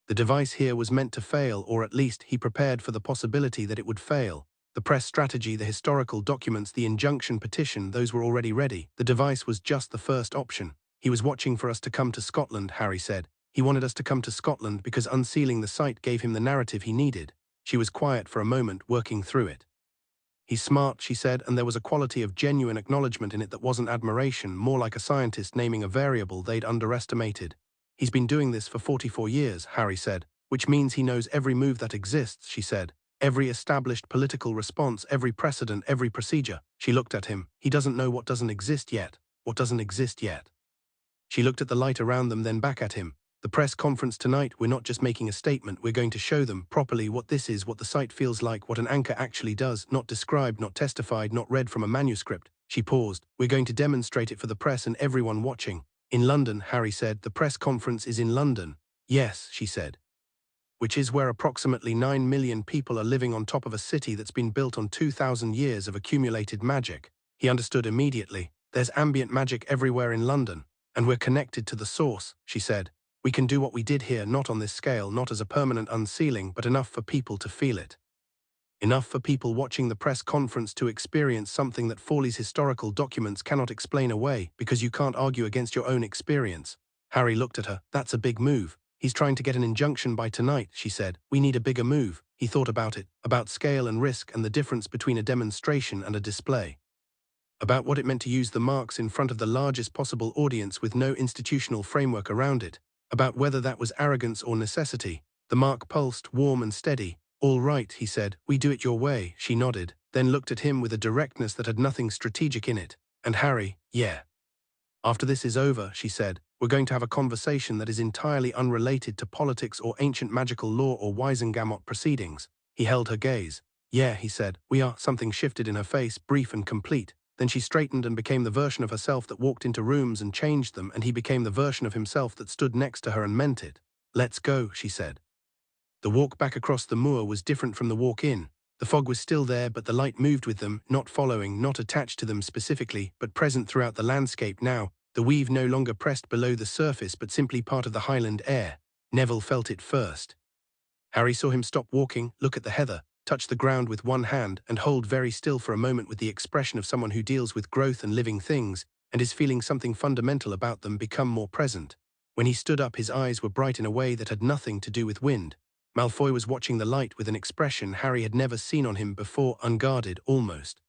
The device here was meant to fail, or at least he prepared for the possibility that it would fail. The press strategy, the historical documents, the injunction petition, those were already ready. The device was just the first option. He was watching for us to come to Scotland, Harry said. He wanted us to come to Scotland because unsealing the site gave him the narrative he needed. She was quiet for a moment, working through it. He's smart, she said, and there was a quality of genuine acknowledgement in it that wasn't admiration, more like a scientist naming a variable they'd underestimated. He's been doing this for 44 years, Harry said, which means he knows every move that exists, she said. Every established political response, every precedent, every procedure. She looked at him. He doesn't know what doesn't exist yet. What doesn't exist yet. She looked at the light around them, then back at him. The press conference tonight, we're not just making a statement, we're going to show them properly what this is, what the site feels like, what an anchor actually does, not described, not testified, not read from a manuscript. She paused. We're going to demonstrate it for the press and everyone watching. In London, Harry said. The press conference is in London. Yes, she said. Which is where approximately 9 million people are living on top of a city that's been built on 2,000 years of accumulated magic. He understood immediately. There's ambient magic everywhere in London. And we're connected to the source, she said. We can do what we did here, not on this scale, not as a permanent unsealing, but enough for people to feel it. Enough for people watching the press conference to experience something that Forley's historical documents cannot explain away, because you can't argue against your own experience. Harry looked at her. That's a big move. He's trying to get an injunction by tonight, she said. We need a bigger move. He thought about it, about scale and risk and the difference between a demonstration and a display. about what it meant to use the marks in front of the largest possible audience with no institutional framework around it, about whether that was arrogance or necessity. The mark pulsed, warm and steady. "All right," he said, "we do it your way." She nodded, then looked at him with a directness that had nothing strategic in it. "And Harry, yeah. After this is over," she said, "we're going to have a conversation that is entirely unrelated to politics or ancient magical law or Wisengamot proceedings." He held her gaze. "Yeah," he said, "we are." Something shifted in her face, brief and complete. Then she straightened and became the version of herself that walked into rooms and changed them, and he became the version of himself that stood next to her and meant it. "Let's go," she said. The walk back across the moor was different from the walk in. The fog was still there, but the light moved with them, not following, not attached to them specifically, but present throughout the landscape now, the weave no longer pressed below the surface but simply part of the Highland air. Neville felt it first. Harry saw him stop walking, look at the heather, touch the ground with one hand, and hold very still for a moment with the expression of someone who deals with growth and living things, and is feeling something fundamental about them become more present. When he stood up, his eyes were bright in a way that had nothing to do with wind. Malfoy was watching the light with an expression Harry had never seen on him before, unguarded, almost.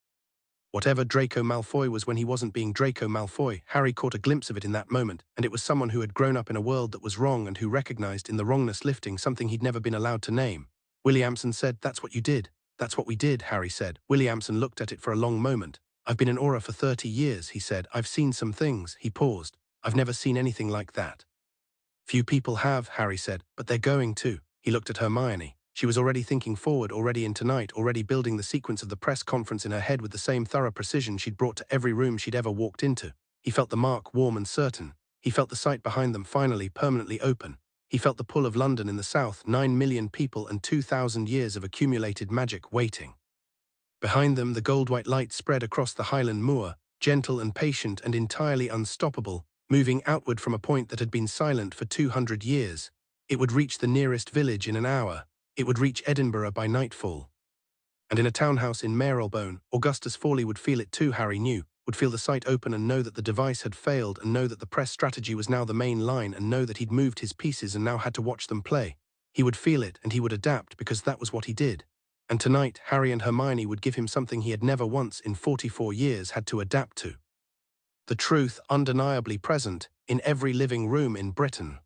Whatever Draco Malfoy was when he wasn't being Draco Malfoy, Harry caught a glimpse of it in that moment, and it was someone who had grown up in a world that was wrong and who recognized in the wrongness lifting something he'd never been allowed to name. Williamson said, "That's what you did." "That's what we did," Harry said. Williamson looked at it for a long moment. "I've been an Auror for 30 years, he said. "I've seen some things." He paused. "I've never seen anything like that." "Few people have," Harry said, "but they're going to." He looked at Hermione. She was already thinking forward, already in tonight, already building the sequence of the press conference in her head with the same thorough precision she'd brought to every room she'd ever walked into. He felt the mark warm and certain. He felt the sight behind them finally, permanently open. He felt the pull of London in the south, 9 million people and 2,000 years of accumulated magic waiting. Behind them, the gold-white light spread across the Highland moor, gentle and patient and entirely unstoppable, moving outward from a point that had been silent for 200 years. It would reach the nearest village in an hour. It would reach Edinburgh by nightfall. And in a townhouse in Marylebone, Augustus Fawley would feel it too, Harry knew, would feel the sight open and know that the device had failed and know that the press strategy was now the main line and know that he'd moved his pieces and now had to watch them play. He would feel it and he would adapt because that was what he did. And tonight, Harry and Hermione would give him something he had never once in 44 years had to adapt to. The truth undeniably present in every living room in Britain.